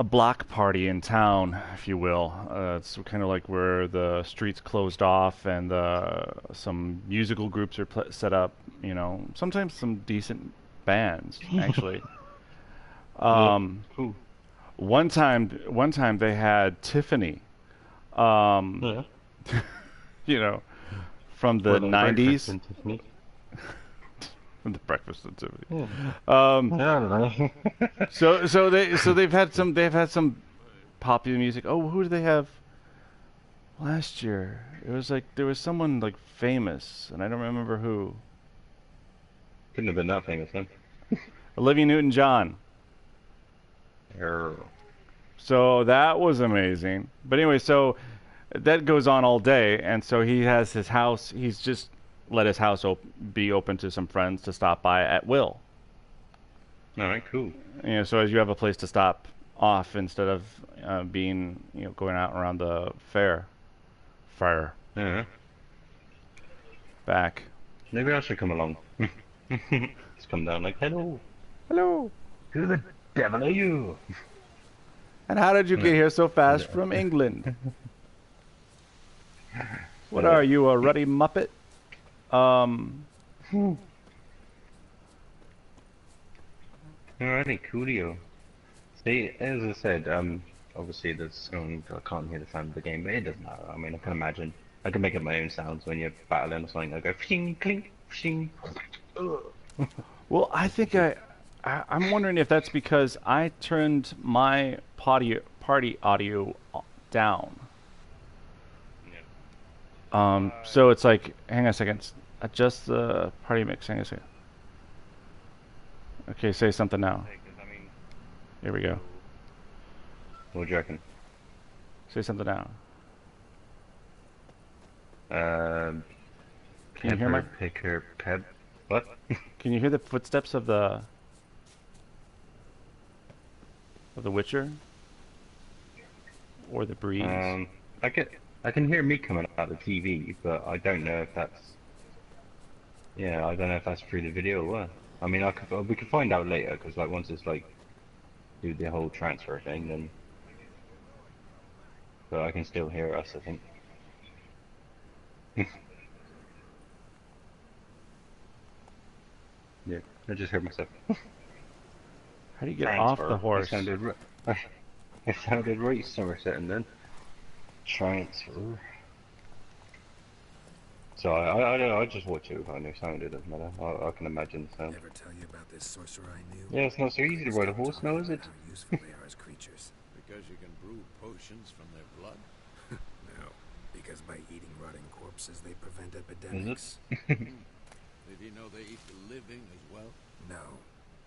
block party in town, if you will. It's kind of like where the streets closed off and some musical groups are set up. You know, sometimes some decent bands actually. Cool. One time they had Tiffany. Yeah. You know, from the 90s. The breakfast and Tiffany. Yeah. I don't know. so they've had some popular music. Oh, who did they have last year? It was like there was someone like famous, and I don't remember who. Couldn't have been that famous then. Olivia Newton-John. So that was amazing. But anyway, so that goes on all day, and so he has his house. He's just let his house be open to some friends to stop by at will. All right, cool. You know, so as you have a place to stop off instead of being, you know, going out around the fair. Yeah. Back. Maybe I should come along. Just come down like, hello. Hello. Who the devil are you? And how did you get here so fast from England? What are you, a ruddy muppet? Alrighty, coolio. See, as I said, obviously there's I can't hear the sound of the game, but it doesn't matter. I mean, I can imagine. I can make up my own sounds when you're battling or something. I go fling, clink, fling. Well, I think I'm wondering if that's because I turned my party audio down. So it's like, hang on a second, adjust the party mix, hang on a second. Okay, say something now. Here we go. What do you reckon? Say something now. Can you hear my... Picker, peb... What? Can you hear the footsteps of the... Of The Witcher? Or The Breeze? I can hear me coming out of the TV, but I don't know if that's... Yeah, I don't know if that's through the video or what. I mean, we could find out later, because like once it's like do the whole transfer thing, then. But I can still hear us, I think. Yeah, I just heard myself. How do you get off the horse? It sounded right, Somerset, then. Transfer. So I don't know, I just watch it if I know sound, it doesn't matter. I can imagine the sound. Ever tell you about this sorcerer I knew? Yeah, it's not so easy to ride a horse now, is it? How useful they are as creatures. Because you can brew potions from their blood? No, because by eating rotting corpses they prevent epidemics. Did he know they eat the living as well? No,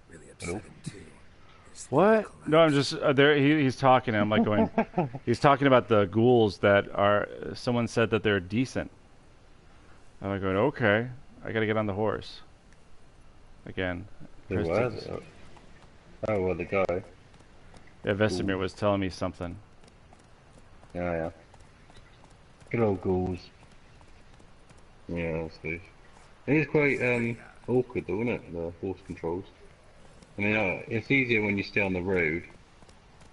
really upsetting too. What? No, I'm just there. He's talking. And I'm like going. He's talking about the ghouls that are. Someone said that they're decent. I'm like going. Okay, I gotta get on the horse. Again. Who was it? Oh, well, the guy. Yeah, Vesemir was telling me something. Yeah, yeah. Good old ghouls. Yeah, that's good. It is quite awkward though, isn't it? The horse controls. I mean, it's easier when you stay on the road.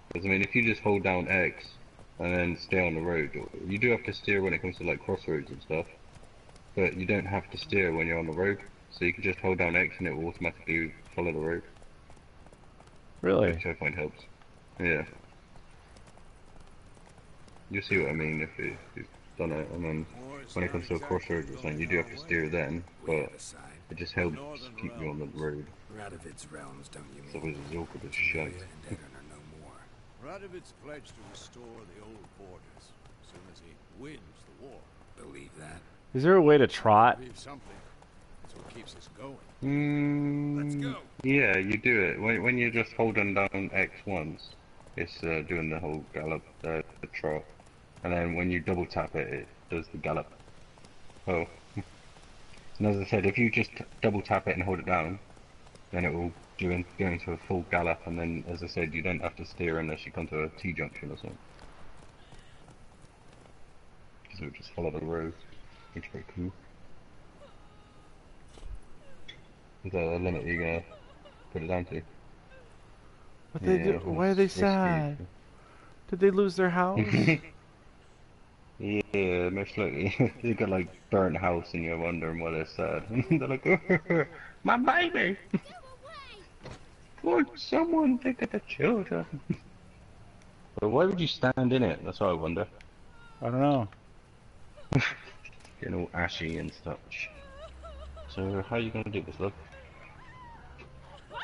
Because, I mean, if you just hold down X and then stay on the road, you do have to steer when it comes to, like, crossroads and stuff. But you don't have to steer when you're on the road. So you can just hold down X and it will automatically follow the road. Really? Which I find helps. Yeah. You'll see what I mean if you've done it. And then when it comes to a crossroads or something, you do have to steer then. But it just helps keep you on the road. Radovid's realms, don't you mean? So it's as awkward as shite. Radovid's pledged to restore the old borders as soon as he wins the war. Believe that? Is there a way to trot? Believe something. That's what keeps us going. Let's go. Yeah, you do it. When you're just holding down X once, it's doing the whole gallop, the trot. And then when you double tap it, it does the gallop. Oh. And as I said, if you just double tap it and hold it down, then it will go into a full gallop, and then, as I said, you don't have to steer unless you come to a T-junction or something. So it just follow the road, which is pretty cool. Is there a limit you're gonna put it down to? What they do? Why are they sad? Did they lose their house? Yeah, most likely. They got like burnt house and you're wondering why they're sad. They're like, my baby! Would someone think of the children? But why would you stand in it? That's what I wonder. I don't know. Getting all ashy and such. So how are you gonna do this, love? Do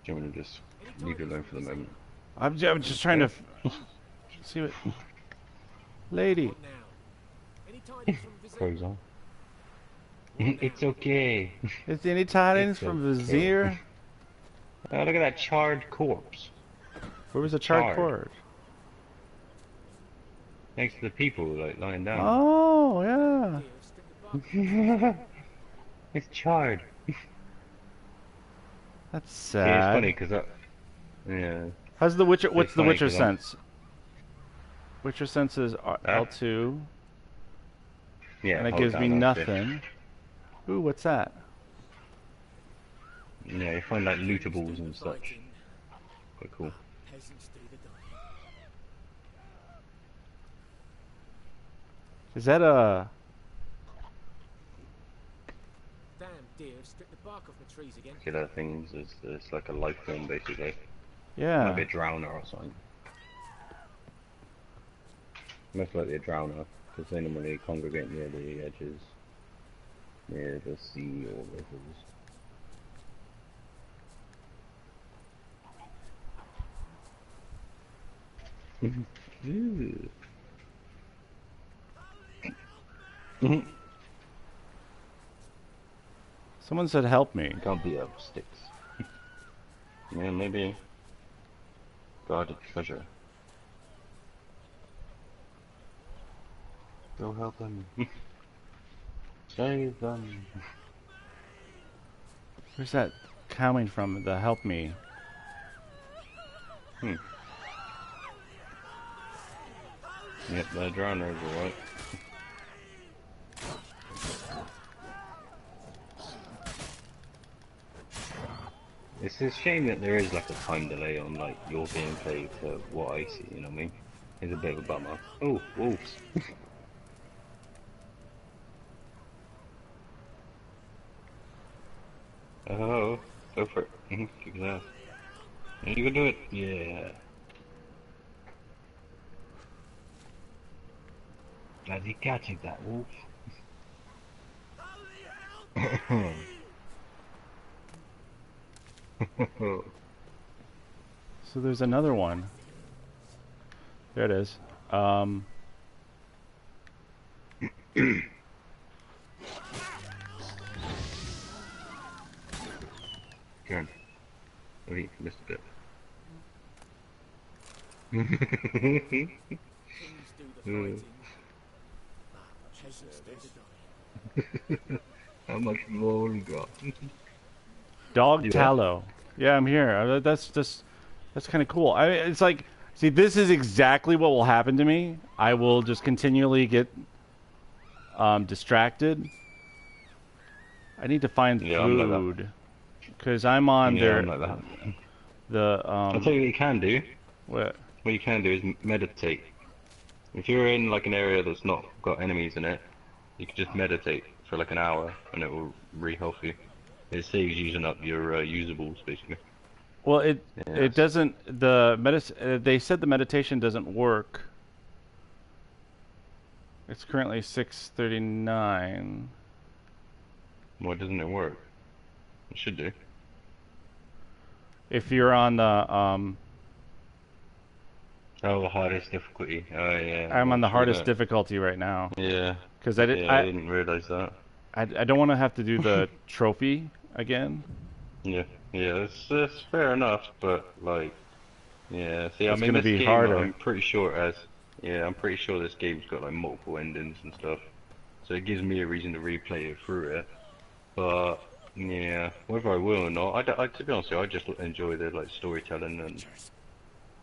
you want me to just leave you alone for the moment? I'm just trying to see what... Lady. Clothes on. It's okay. Is there any tidings from Vizier? Oh, look at that charred corpse. Where was the charred corpse? Next to the people, like, lying down. Oh, yeah. It's charred. That's sad. Yeah, it's funny, because yeah. How's the Witcher, what's the Witcher sense? Witcher sense is L2. Yeah, and it gives me nothing. Ooh, what's that? Yeah, you find like lootables and such. Quite cool. Is that a... Damn deer, stripped the bark off the trees again. Killer things is it's like a life form basically. Yeah. Might be a drowner or something. Most likely a drowner, because they normally congregate near the edges, near the sea or rivers. Someone said help me. Can't be up sticks. Yeah, maybe guarded treasure. Go help them. Save them. Where's that coming from? The help me. Yep, the drowners are right. It's a shame that there is like a time delay on like your gameplay to what I see, you know what I mean? It's a bit of a bummer. Oh, wolves. Oh, go for it. Kick his ass. You can do it. Yeah. Bloody catching that wolf. So there's another one. There it is. Karen. Oh, he missed a bit. Kings do the fighting. Peasants do the dying. How much more we got? Dog tallow. Yeah, I'm here. That's kind of cool. It's like, see, this is exactly what will happen to me. I will just continually get distracted. I need to find food because I'm on there. I'm like that. I'll tell you what you can do. What? What you can do is meditate. If you're in like an area that's not got enemies in it, you can just meditate for like an hour and it will re-health you. It saves using up your usables basically. Well, it doesn't. They said the meditation doesn't work. It's currently 6:39. Why doesn't it work? It should do. If you're on the Oh, the hardest difficulty. Oh yeah. I'm on the hardest difficulty right now. Yeah. Because I didn't realize that. I don't want to have to do the trophy again. Yeah, that's fair enough, but like, yeah. See, It's I mean, gonna this be game, harder. I'm pretty sure I'm pretty sure this game's got like multiple endings and stuff, so it gives me a reason to replay it through it. But yeah, whether I will or not, to be honest with you, I just enjoy the like storytelling and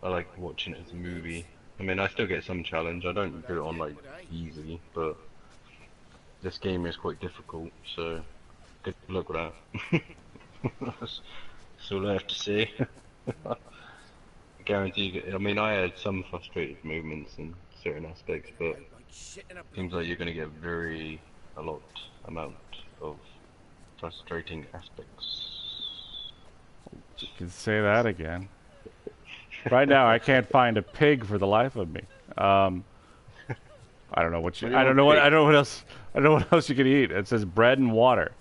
I like watching it as a movie. I mean, I still get some challenge. I don't do it on like easy, but this game is quite difficult, so good luck with that. That's all I have to say. I guarantee you, I mean, I had some frustrated movements in certain aspects, but seems like you're going to get a lot amount of frustrating aspects. You can say that again. Right now, I can't find a pig for the life of me. I don't know what I don't know what else you can eat. It says bread and water.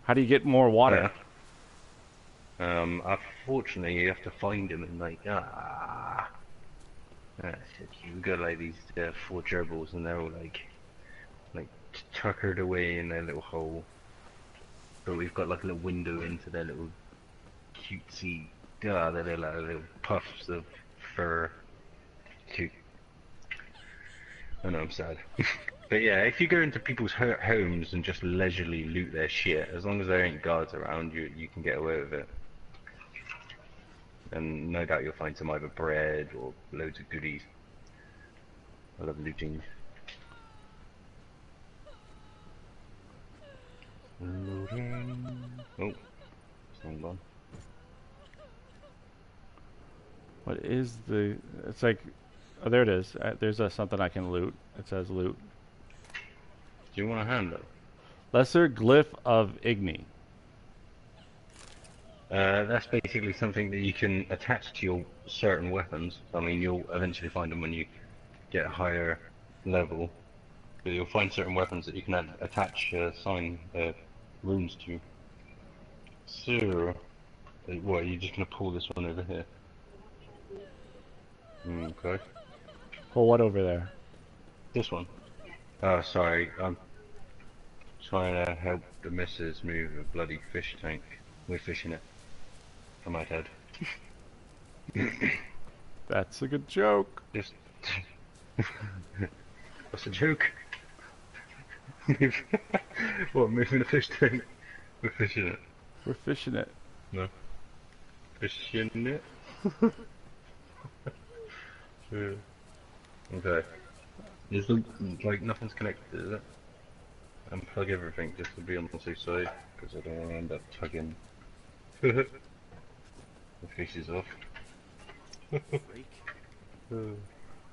How do you get more water? Yeah. Unfortunately, you have to find them and like you've got like these 4 gerbils and they're all like tuckered away in their little hole. But we've got like a little window into their little cutesy, their little puffs of fur. Cute. I know, I'm sad. But yeah, if you go into people's homes and just leisurely loot their shit, as long as there ain't guards around, you can get away with it. And no doubt you'll find some either bread or loads of goodies. I love looting. Looting. Oh, it's not gone. What is the? It's like, oh, there it is. There's something I can loot. It says loot. Do you want a hand up? Lesser glyph of Igni. That's basically something that you can attach to your certain weapons. I mean, you'll eventually find them when you get a higher level. But you'll find certain weapons that you can attach sign runes to. So, what, are you just going to pull this one over here? Okay. Pull what over there? This one. Oh, sorry. I'm trying to help the missus move a bloody fish tank. We're fishing it. I might add. That's a good joke. Just. What's a joke? What, moving a fish tank? We're fishing it. We're fishing it. No. Fishing it? Okay. Is the, like, nothing's connected, is it? Unplug everything just to be on the safe side, because I don't want to end up tugging the faces off.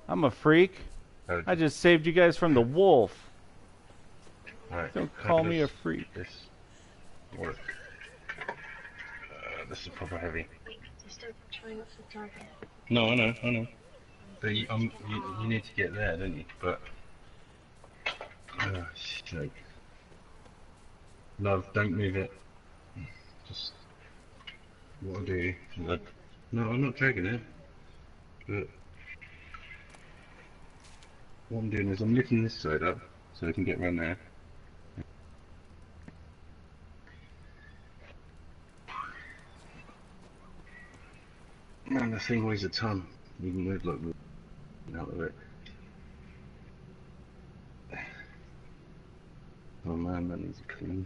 I'm a freak. I just saved you guys from the wolf. Right. Don't call me a freak. This work. This is proper heavy. No, I know. But you need to get there, don't you? But shit. Love, don't move it. Just what I do. No, I'm not dragging it. But what I'm doing is I'm lifting this side up so I can get around there. Man, that thing weighs a ton. You can move like out of it. Oh man, that needs a clean.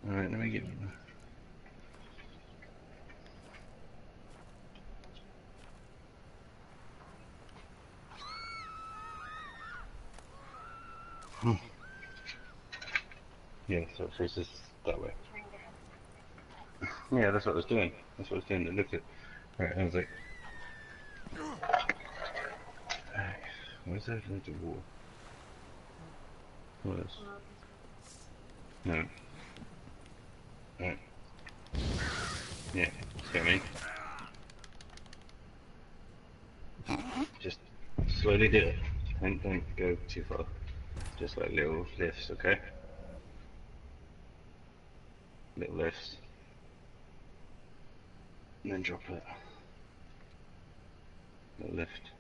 Alright, let me get yeah, so it faces that way. Yeah, that's what I was doing. That's what I was doing. It looked at. Right, I was like, where's that into war? What is? No. Right. Yeah, see what I mean? Just slowly do it. Don't go too far. Just like little lifts, okay? Little lifts. And then drop it. Little lift.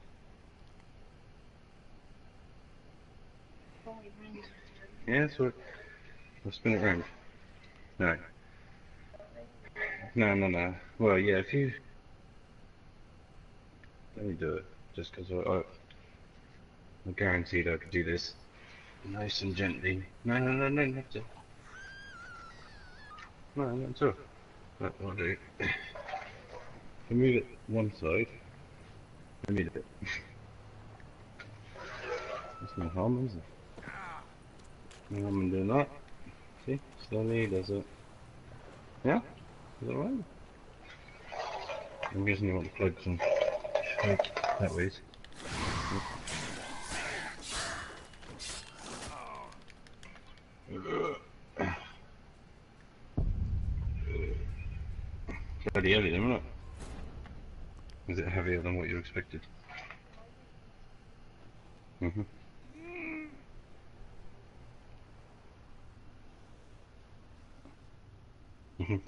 Yeah, that's what. I'll spin it round. No. No. Well, yeah, if you. Let me do it. Just because I guaranteed I could do this nice and gently. No, not to. No, not to. But what I'll do. If I move it one side, I move it. There's no harm, is there? No harm in doing that. See? Slowly does it. Yeah? Is that right? I'm guessing you want the plugs and that way. Bloody heavy then, isn't it? Is it heavier than what you expected?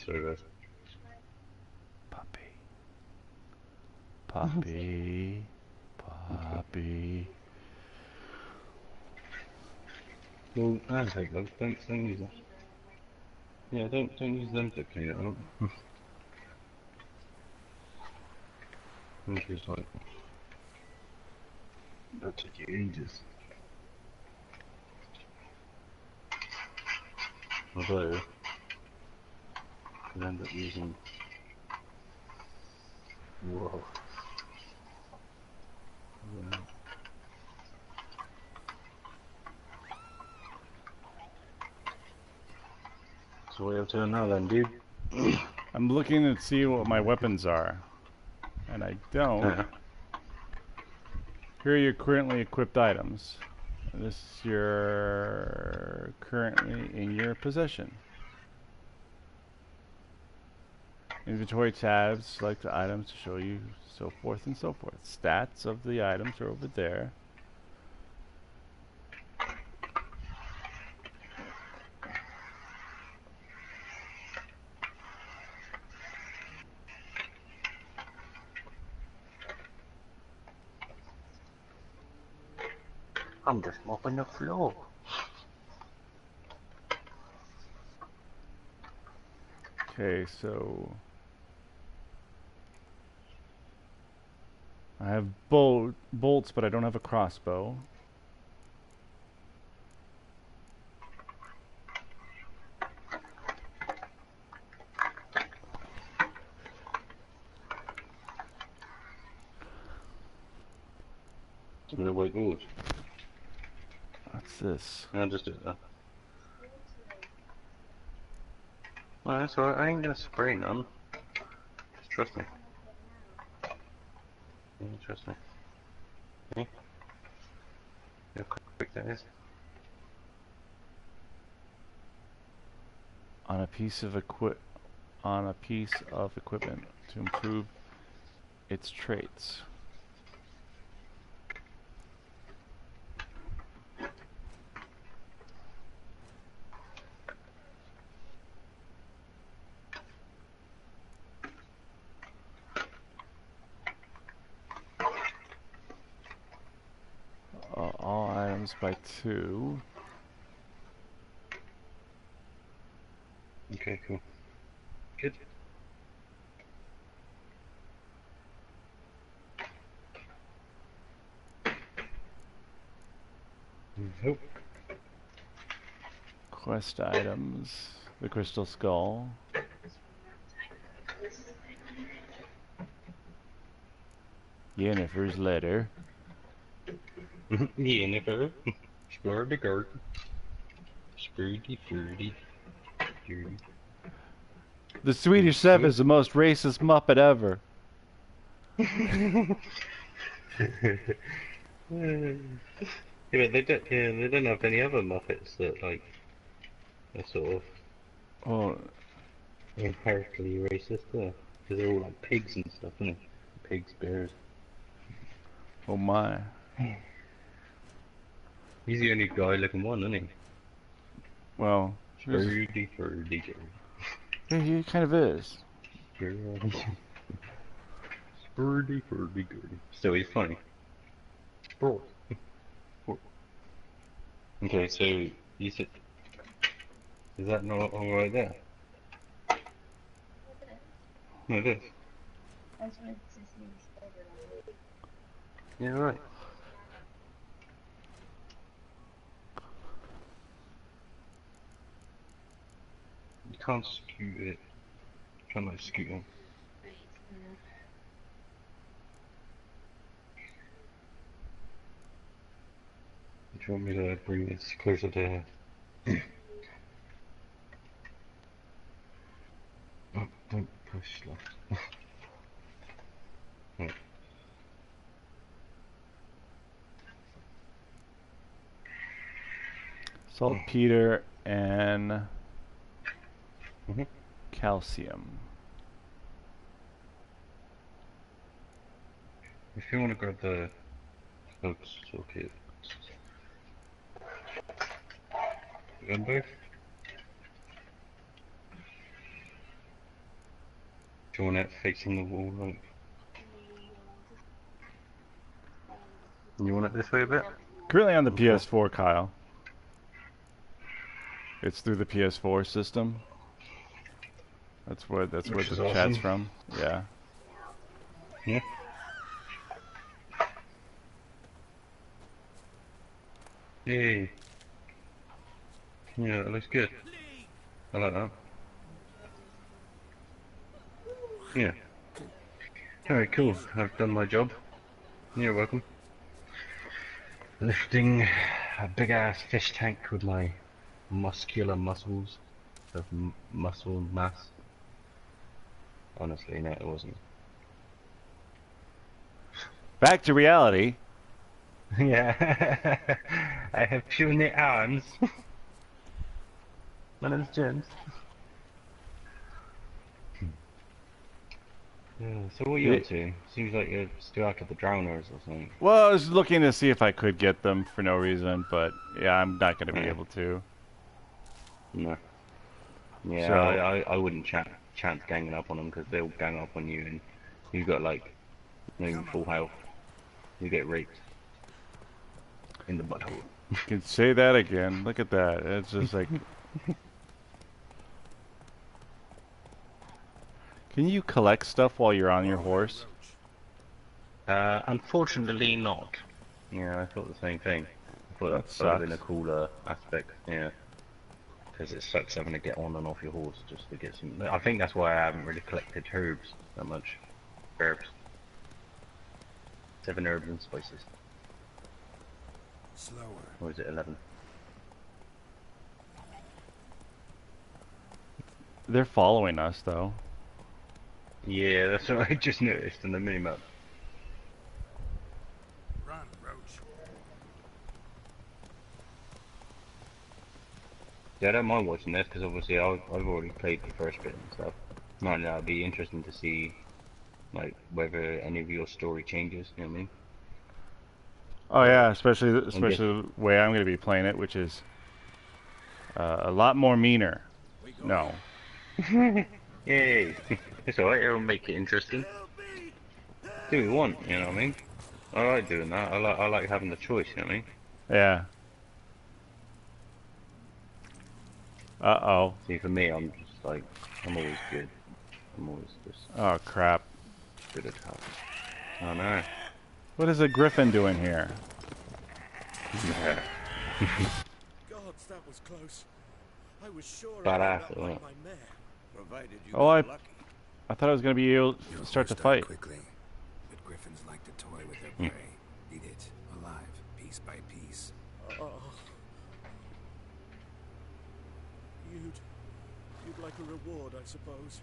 Sorry guys. Puppy. Well, I'll take those. Don't use them. Yeah, don't use them to clean it up. It's just like that'll take you ages. Although you could end up using. Whoa. Yeah. So what are you up to now then, dude? I'm looking to see what my weapons are. And I don't. Here are your currently equipped items. This is your currently in your possession. Inventory tabs, select the items to show you, so forth and so forth. Stats of the items are over there. I'm just mopping the floor. Okay, so I have bolts, but I don't have a crossbow. The white walls. What's this? I'll just do that. Well, that's alright. I ain't gonna spray none. Just trust me. Yeah, trust me. Okay. Look how quick that is. On a piece of equipment to improve its traits. All items by 2. Okay, cool. Good. Nope. Quest items. The crystal skull. Yennefer's letter. Yennefer. Explore the garden. Sprudy, fruity. The Swedish Chef is the most racist Muppet ever. Yeah, but they don't. Yeah, they don't have any other Muppets that like are sort of inherently racist, because they're all like pigs and stuff, aren't they? Pigs, bears. Oh my! He's the only guy-looking one, isn't he? Well, Fruity. Yeah, he kind of is. Spurdy. Still, he's funny. Sport. Okay, so you said, is that not all right there? No, it is. Yeah, right. You can't scoot it. Try not to scoot it. Do you want me to bring this closer to... Oh, don't push left. Right. Saltpeter and calcium. If you want to grab the hooks, okay. You got both? Do you want it facing the wall, like? You want it this way a bit? Currently on the PS4, Kyle. It's through the PS4 system. That's where the chat's from. Yeah. Yeah. Yay. Yeah, that looks good. I like that. Yeah. Alright, cool. I've done my job. You're welcome. Lifting a big ass fish tank with my muscular muscles of muscle mass. Honestly, no, it wasn't. Back to reality. Yeah. I have puny arms. My name's James. Yeah, so what are you up to? Seems like you're still after the drowners or something. Well, I was looking to see if I could get them for no reason, but yeah, I'm not going to be able to. No. Yeah, So, I wouldn't chance ganging up on them, because they'll gang up on you and you've got like not even full health. You get raped in the butthole. You can say that again. Look at that. It's just like... Can you collect stuff while you're on your horse? Unfortunately not. Yeah, I thought the same thing. I thought that would have been a cooler aspect, yeah. Because it sucks having to get on and off your horse just to get some... I think that's why I haven't really collected herbs that much. Herbs. 7 herbs and spices. Slower. Or is it 11? They're following us, though. Yeah, that's what I just noticed on the minimap. Run, Roach. Yeah, I don't mind watching this because obviously I've already played the first bit and stuff. Right now, it'd be interesting to see like whether any of your story changes. You know what I mean? Oh yeah, especially the way I'm going to be playing it, which is a lot more meaner. No. Yay! It's alright. It'll make it interesting. Do what you want. You know what I mean? I like doing that. I like having the choice. You know what I mean? Yeah. Uh-oh. See, for me, I'm just like, I'm always good. I'm always just... Oh, crap. Good at help. Oh, no. What is a griffin doing here? Yeah. Gods, that was close. I was sure Badass, my mare. Provided you Oh, I thought I was going to be able to start the fight. Quickly, but griffins like to toy with their prey. Eat it, alive, piece by piece. Oh. You'd like a reward, I suppose.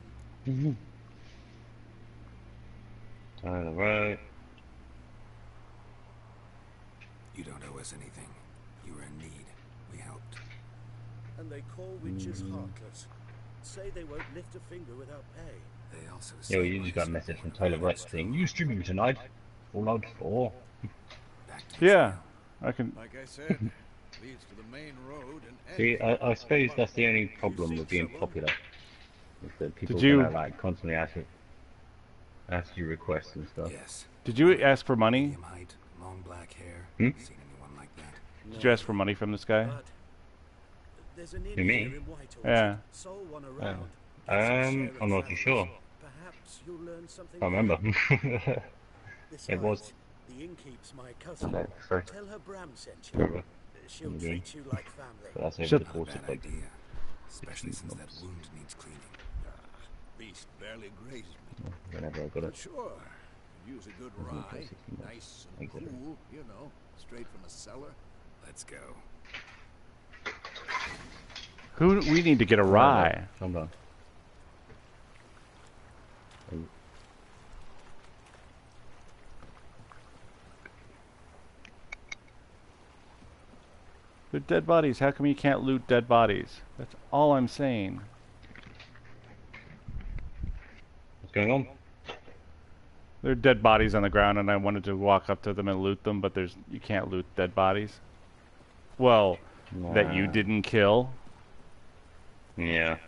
Alright. You don't owe us anything. You were in need. We helped. And they call witches heartless. Say they won't lift a finger without pay. They also Yo, you just got a message from Tyler Wright saying, "You streaming tonight? Fallout 4." Yeah, I can. Like I said, leads to the main road and See, I suppose that's the only problem with being popular. Is that people Did you- gonna, like, constantly ask you requests and stuff. Yes. Did you ask for money? Medium height, long black hair. Hmm? Seen anyone like that? Did you ask for money from this guy? There's an inn You mean? here in Whitehorse. Yeah. Sold one around. I'm not too sure. Perhaps you'll learn something. I remember. Besides, It was. The innkeep's my cousin. No, sorry. Tell her Bram sent you. Remember. She'll I'm treat doing. you like family. But that's over Shut- the course Bad of like idea. Especially since that wound needs cleaning. Beast barely grazed me. whenever I got But it. sure, use a good Wasn't rye, it 16 months? nice and Exactly. cool, you know, straight from a cellar. Let's go. We need to get a rye. Hold on. They're dead bodies. How come you can't loot dead bodies? That's all I'm saying. What's going on? There are dead bodies on the ground, and I wanted to walk up to them and loot them, but you can't loot dead bodies. Well, that you Nah. didn't kill. Yeah.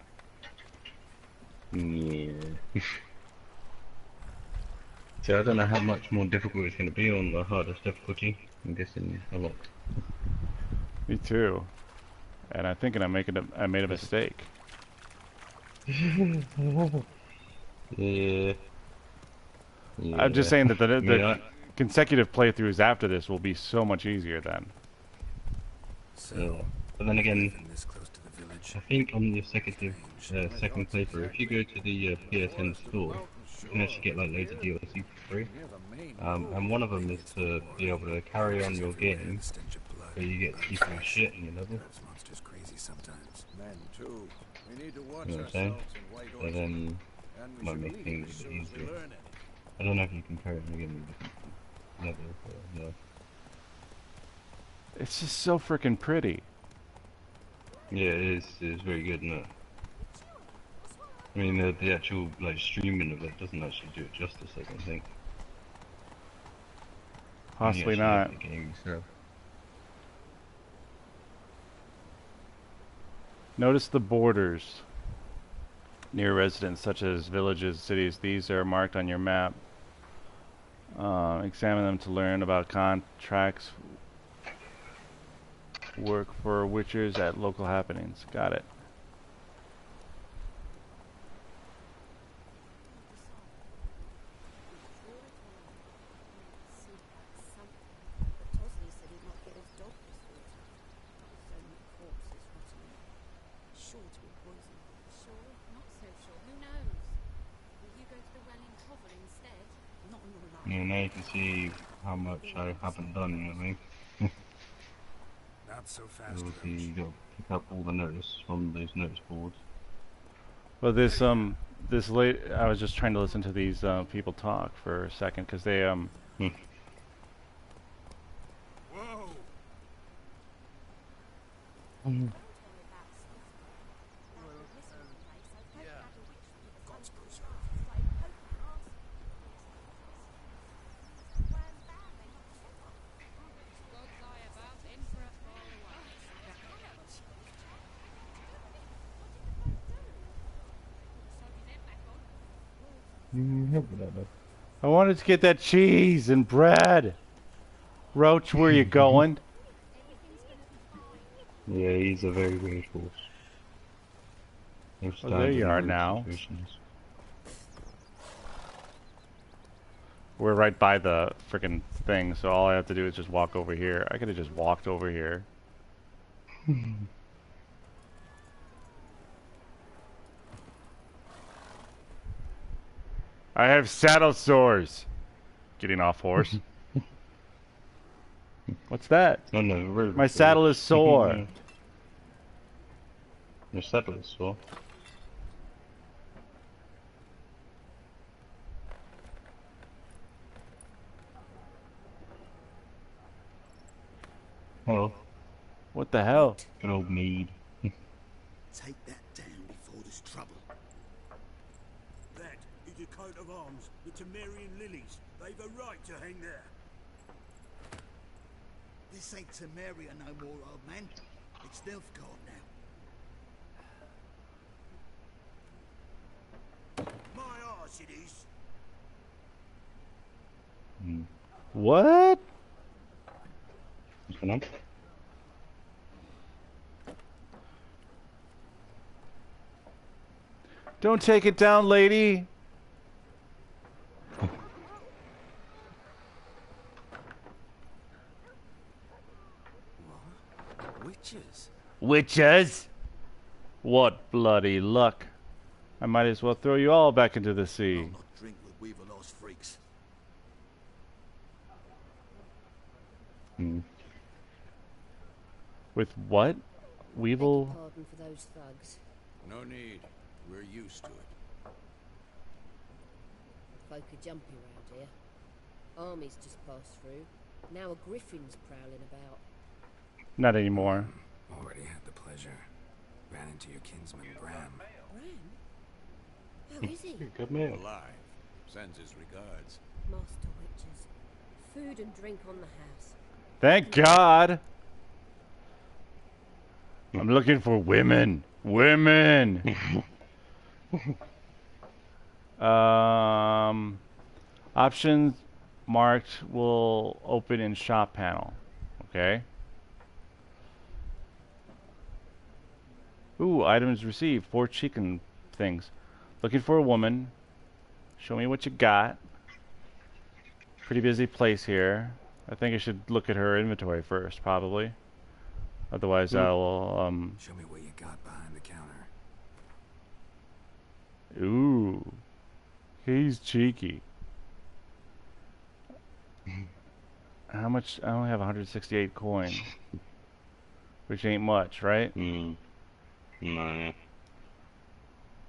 Yeah. So I don't know how much more difficult it's going to be on the hardest difficulty. I'm guessing a lot. Me too. And I'm thinking I made a mistake. Yeah. I'm just saying that the Yeah. consecutive playthroughs after this will be so much easier then. So, Yeah. But then again, living this close to the village. I think on the second playthrough, if you go to the PSN store, you can actually get like loads of DLC for free. And one of them is to be able to carry on your game, so you get cheaper shit in your level. Drives monsters crazy sometimes. Men too. We need to watch You know what I'm saying? ourselves in White But Orchard. then And we might should make leave things as a bit soon as we easier. learn it. I don't know if you can carry on the game with different levels, but no. It's just so freaking pretty. Yeah, it's very good, isn't it? I mean, the actual like streaming of it doesn't actually do it justice, I don't think. Possibly You actually not. love the game yourself. Notice the borders near residents, such as villages, cities. These are marked on your map. Examine them to learn about contracts. Work for witchers at local happenings. Got it. Yeah, now you can see how much I haven't done, you know what I mean? Not so fast. Obviously, you got to pick up all the notice from those notice boards. Well, this late. I was just trying to listen to these people talk for a second because they Whoa. I wanted to get that cheese and bread. Roach, where you going? Yeah, he's a very weird horse. Oh, there you are now. We're right by the frickin' thing, so all I have to do is just walk over here. I could have just walked over here. I have saddle sores. Getting off horse. What's that? Oh, no, my saddle is sore. Your saddle is sore. Hello. What the hell? Good old Mead. Take that down before there's trouble. That is the coat of arms, the Temerian lilies. They've a right to hang there. This ain't Temeria no more, old man. It's Nilfgaard now. My arse it is. What? What's going on? Don't take it down, lady. Witches? Witches? What bloody luck. I might as well throw you all back into the sea. I'll not drink with Weaverlost freaks. With what? Weevil? Pardon for those thugs. No need. We're used to it. Folk are jumpy around here. Armies just passed through. Now a griffin's prowling about. Not anymore. Already had the pleasure. Ran into your kinsman, Bram. Bram? How is he? Good man. Alive. Sends his regards. Master witches. Food and drink on the house. Thank God. I'm looking for women. Women. Options marked will open in shop panel. Okay. Ooh, items received. 4 chicken things. Looking for a woman. Show me what you got. Pretty busy place here. I think I should look at her inventory first, probably. Otherwise, I will, Show me what you got behind the counter. Ooh. He's cheeky. How much? I only have 168 coin. Which ain't much, right? No.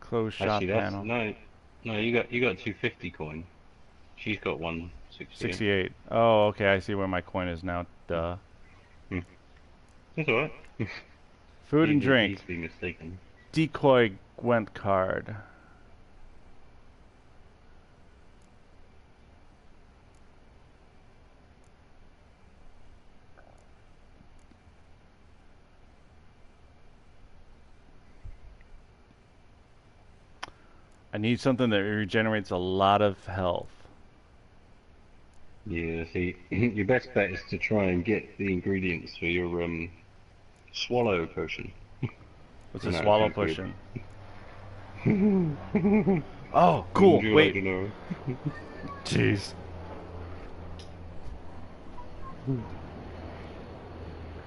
Close shop Actually, that's, panel. No, you got 250 coin. She's got 168. 68. Oh, okay. I see where my coin is now. Duh. That's alright. Food and drink. Be mistaken. Decoy Gwent card. I need something that regenerates a lot of health. Yeah, see, your best bet is to try and get the ingredients for your swallow potion. What's a swallow potion? Oh, cool. Wait. Like to know? Jeez.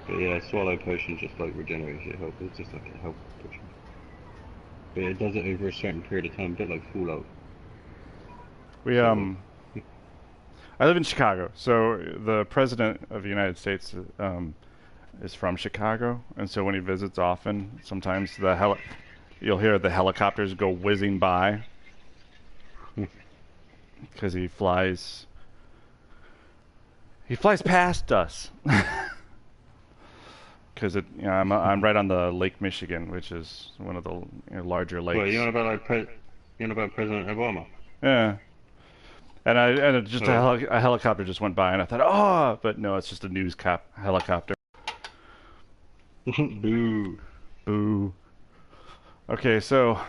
But yeah, swallow potion just like regenerates your health. It's just like a health potion. But it does it over a certain period of time, a bit like Fallout. We I live in Chicago, so the president of the United States is from Chicago, and so when he visits often, sometimes you'll hear the helicopters go whizzing by because he flies past us. Because I'm right on the Lake Michigan, which is one of the larger lakes. Well, you know about President Obama? Yeah. And a helicopter just went by, and I thought, oh, but no, it's just a news helicopter. Boo. Boo. Okay, so.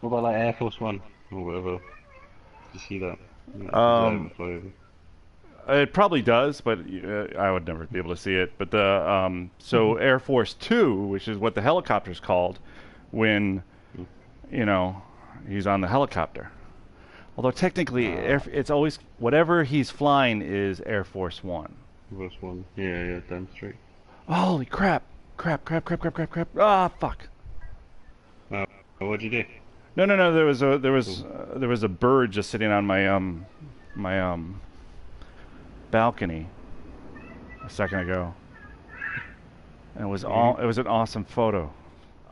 What about like Air Force One or whatever? Did you see that? It probably does, but I would never be able to see it. But so Air Force Two, which is what the helicopter's called, when he's on the helicopter. Although technically, it's always whatever he's flying is Air Force One. Air Force One, yeah, damn straight. Holy crap! Ah, fuck! What'd you do? No. There was a bird just sitting on my balcony a second ago, and it was an awesome photo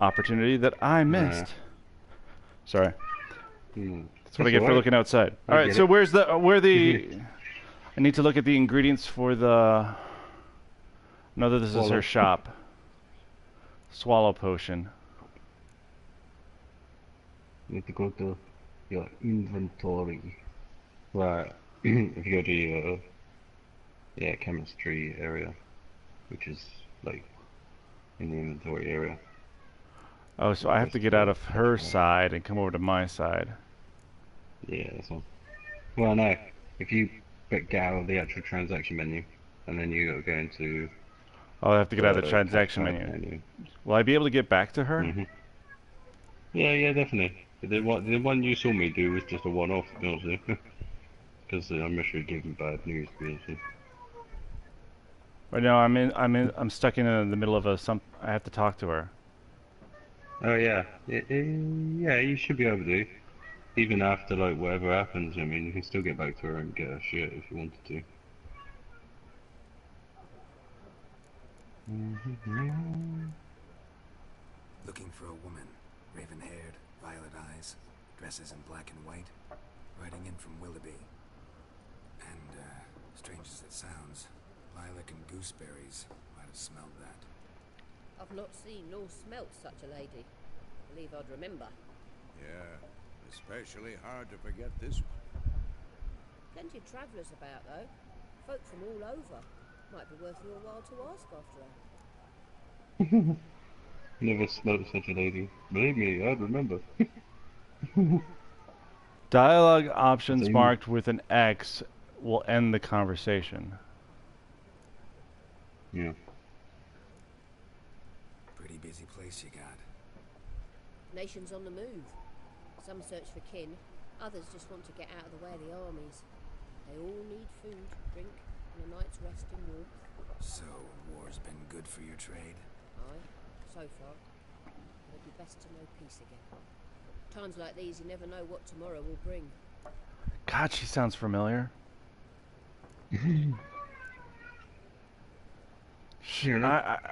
opportunity that I missed. Sorry. That's what I get for looking outside. All right, so where the I need to look at the ingredients for the. No, this is her shop. Swallow potion. You need to go to your inventory. Right. If you go to your chemistry area, which is like in the inventory area. Oh, so I have to get out of her side and come over to my side. Yeah, that's all. Well, no. If you get out of the actual transaction menu, and then you go into. Oh, I have to get out of the transaction menu. Will I be able to get back to her? Mm-hmm. Yeah, definitely. The one you saw me do was just a one-off, to be honest with you. Because I'm not sure giving bad news, basically. Right now, I'm stuck in the middle of I have to talk to her. Oh yeah, yeah. You should be able to. Even after like whatever happens, I mean, you can still get back to her and get her shit if you wanted to. Looking for a woman, raven-haired, violet eyes, dresses in black and white, riding in from Willoughby. And, strange as it sounds, lilac and gooseberries might have smelled that. I've not seen nor smelt such a lady. Believe I'd remember. Yeah, especially hard to forget this one. Plenty of travellers about, though. Folk from all over. Might be worth your while to ask after her. Never smelt such a lady. Believe me, I'd remember. Dialogue options marked with an X will end the conversation. Yeah. Pretty busy place you got. Nations on the move. Some search for kin, others just want to get out of the way of the armies. They all need food, drink, and a night's rest and warmth. So, war's been good for your trade? Aye, so far. It'd be best to know peace again. Times like these, you never know what tomorrow will bring. God, she sounds familiar. I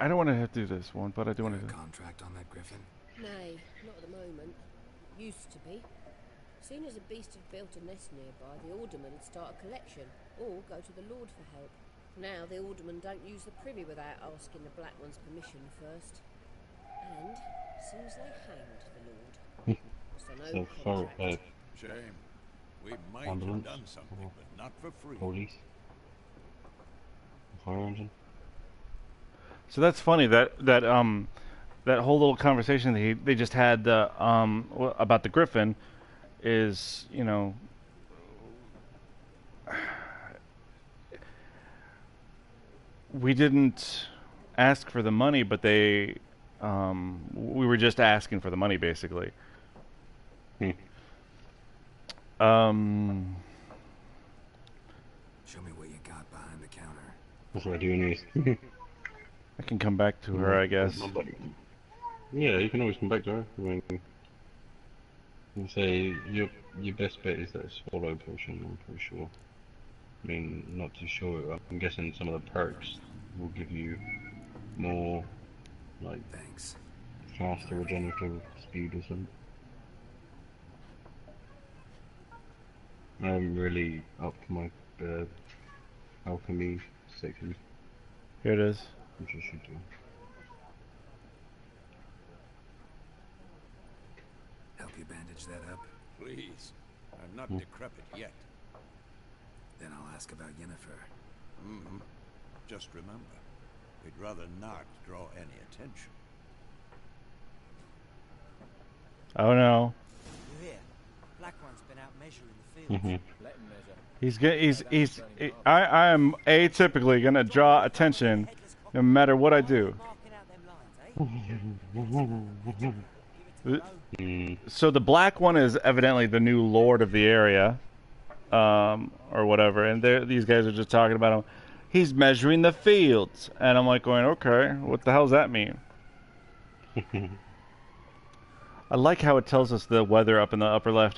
don't want to have to do this one, but I do want to do contract on that griffin? Nay, not at the moment. Used to be. Soon as a beast had built a nest nearby, the alderman would start a collection, or go to the Lord for help. Now the aldermen don't use the privy without asking the Black One's permission first. And seems they hanged the Lord. So no contract. Shame. We might have done something, but not for free. Police. Fire engine. So that's funny that whole little conversation that they just had about the Griffin is, you know, we didn't ask for the money, but we were just asking for the money, basically. Show me what you got behind the counter. That's what I do news. I can come back to her, I guess. Yeah, you can always come back to her. I mean, you say your best bet is that swallow potion. I'm pretty sure. I mean, not too sure. I'm guessing some of the perks will give you more, like, Thanks. faster regenerative speed or something. I'm really up to my alchemy section. Here it is. Which I should do. Help you bandage that up? Please. I'm not decrepit yet. Then I'll ask about Yennefer. Mm-hmm. Just remember, we'd rather not draw any attention. Oh no. You hear? Black One's been out measuring the fields. Let him measure. I am atypically gonna draw attention no matter what I do. So the Black One is evidently the new lord of the area, or whatever, and these guys are just talking about him. He's measuring the fields, and I'm like going, okay, what the hell does that mean? I like how it tells us the weather up in the upper right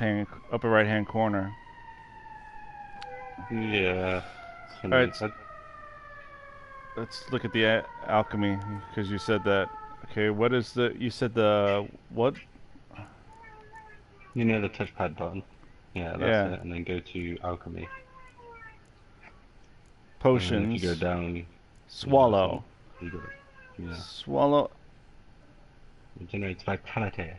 hand corner. Yeah. All right. Let's look at the alchemy, because you said that. Okay, what is you said the, what? You know the touchpad button? Yeah, that's it, and then go to alchemy. Potions. If you go down. Swallow. Yeah. Swallow. It generates vitality.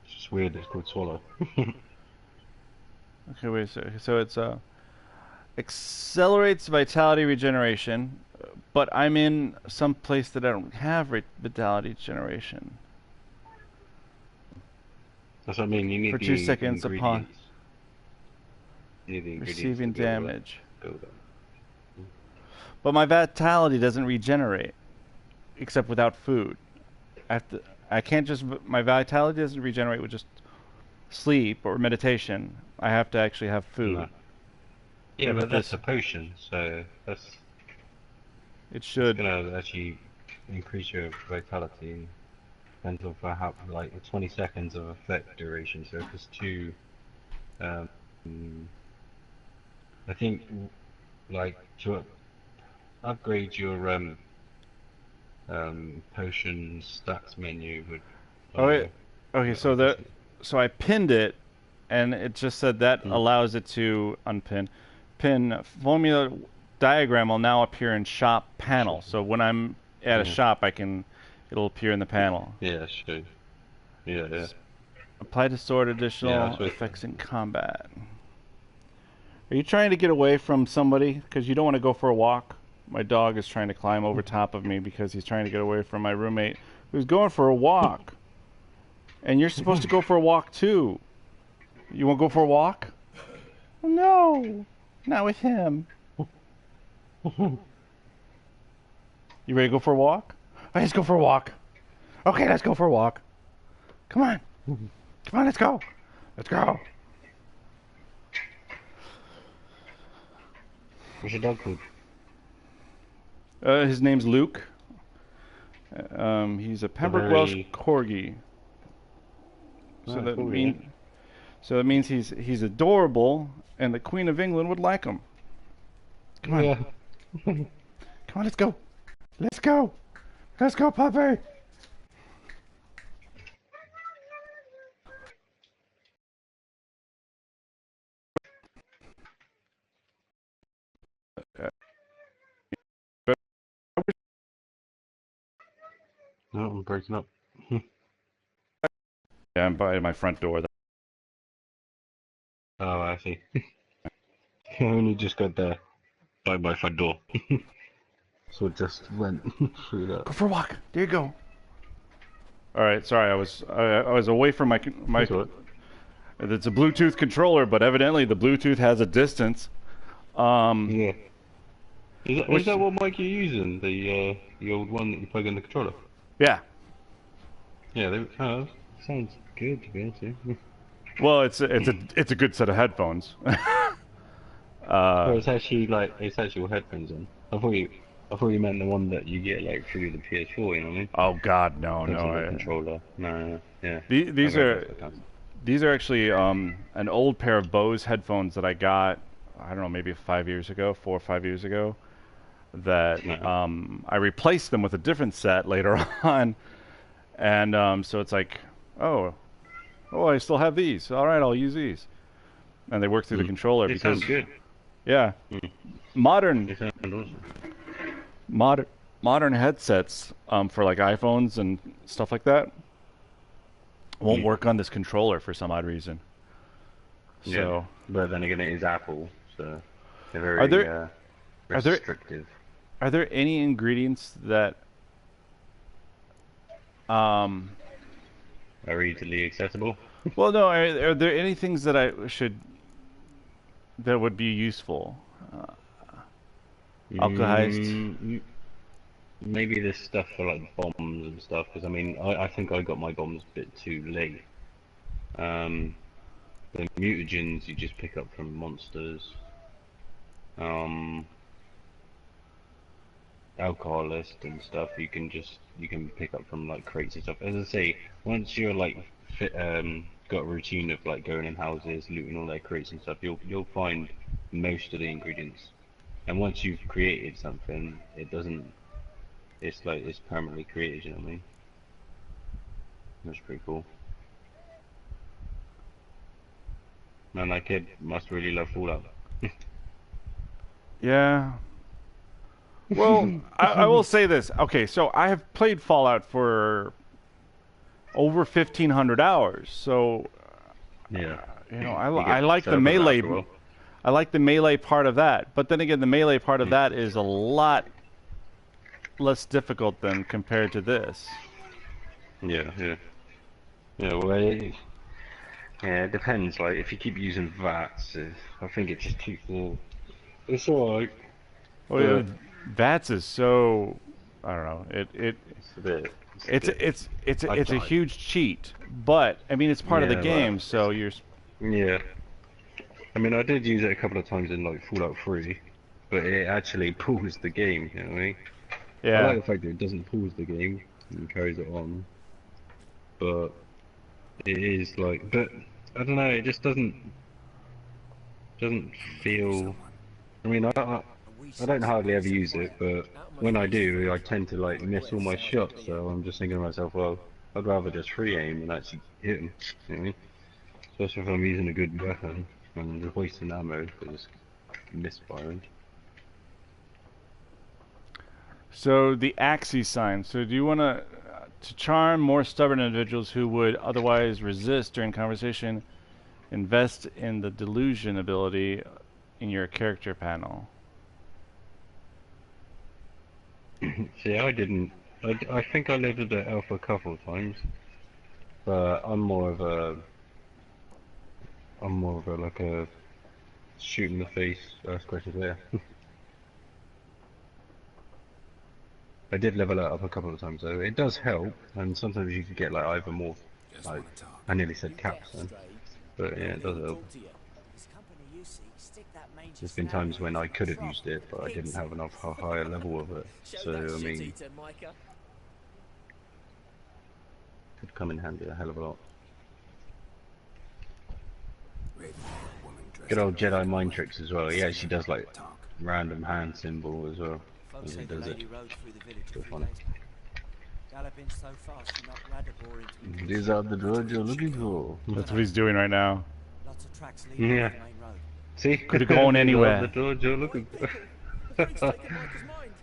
It's just weird, it's called swallow. Okay, wait, so it's accelerates vitality regeneration, but I'm in some place that I don't have vitality generation. That's what I mean, you need for 2 seconds upon receiving damage. But my vitality doesn't regenerate, except without food. I can't just, my vitality doesn't regenerate with just sleep or meditation. I have to actually have food. No. Yeah, but that's a potion, so that's... It should... It's gonna actually increase your vitality. Depends on how, like, 20 seconds of effect duration, so if it's too... I think, like, to upgrade your potion stats menu would... Okay, so I pinned it, and it just said that allows it to unpin. Pin formula diagram will now appear in shop panel. So when I'm at a shop, it'll appear in the panel. Yeah, sure. Yeah. Apply to sword additional effects in combat. Are you trying to get away from somebody because you don't want to go for a walk? My dog is trying to climb over top of me because he's trying to get away from my roommate who's going for a walk. And you're supposed to go for a walk too. You want to go for a walk? No, not with him. You ready to go for a walk? Right, let's go for a walk. Okay, let's go for a walk. Come on. Come on, let's go. Let's go. What's your dog called? His name's Luke. He's a Pembroke Welsh Corgi. So that means he's adorable, and the Queen of England would like him. Come on. Yeah. Come on, let's go. Let's go. Let's go, puppy. No, I'm breaking up. Yeah, I'm by my front door. Oh, I see. I only just got there by my front door. So it just went through that. Go for a walk. There you go. All right, sorry, I was away from my. It's a Bluetooth controller, but evidently the Bluetooth has a distance. Yeah. Is that what mic you're using? The old one that you plug in the controller? Yeah. Yeah, sounds good to be honest. Yeah. Well, it's a good set of headphones. So it's actual headphones on. I thought you meant the one that you get like through the PS4. You know what I mean? Oh God, no. Controller. No. Yeah. These are actually an old pair of Bose headphones that I got. I don't know, maybe 4 or 5 years ago. that I replaced them with a different set later on, and so it's like, oh, I still have these. All right, I'll use these, and they work through the controller It because sounds good. yeah, modern headsets for like iPhones and stuff like that won't work on this controller for some odd reason. So, yeah, but then again, it is Apple, so they're very restrictive. Are there any ingredients that are easily accessible? Well, no. Are there any things that that would be useful? Alkahized? Maybe this stuff for like bombs and stuff, because I mean, I think I got my bombs a bit too late. The mutagens you just pick up from monsters. Alcoholist and stuff you can pick up from like crates and stuff. As I say, once you're like got a routine of like going in houses, looting all their crates and stuff, you'll find most of the ingredients. And once you've created something, it's like it's permanently created. You know what I mean? That's pretty cool. Man, that kid must really love Fallout. Yeah. Well, I will say this. Okay, so I have played Fallout for over 1,500 hours. So, yeah, I like the melee. I like the melee part of that. But then again, the melee part of that is a lot less difficult than compared to this. Yeah. Well, it depends. Like, if you keep using VATS, I think it just keeps the. It's alright. Oh yeah. VATS is so, I don't know. It's a huge cheat, but I mean it's part of the game, so you're. Yeah. I mean, I did use it a couple of times in like Fallout 3, but it actually pulls the game. You know what I mean? Yeah. I like the fact that it doesn't pause the game and carries it on, but it is like, but I don't know. It just doesn't feel. I mean, I don't hardly ever use it, but when I do, I tend to like miss all my shots. So I'm just thinking to myself, well, I'd rather just free aim and actually hit him. You know what I mean? Especially if I'm using a good weapon and just wasting ammo for just misfiring. So the Axis sign. So do you want to charm more stubborn individuals who would otherwise resist during conversation? Invest in the delusion ability in your character panel. See, I didn't. I think I leveled it alpha a couple of times, but I'm more of a like a shoot in the face, ask questions there. I did level it up a couple of times though. It does help, and sometimes you can get like either more. Like, I nearly said caps then, but yeah, it does help. There's been times when I could have used it, but I didn't have enough higher level of it. So I mean, could come in handy a hell of a lot. Good old Jedi mind tricks as well. He actually does like random hand symbol as well. As he does it. So fun. These are the roads you're looking for. That's what he's doing right now. Yeah. See? Could have gone anywhere. The roads you're looking for.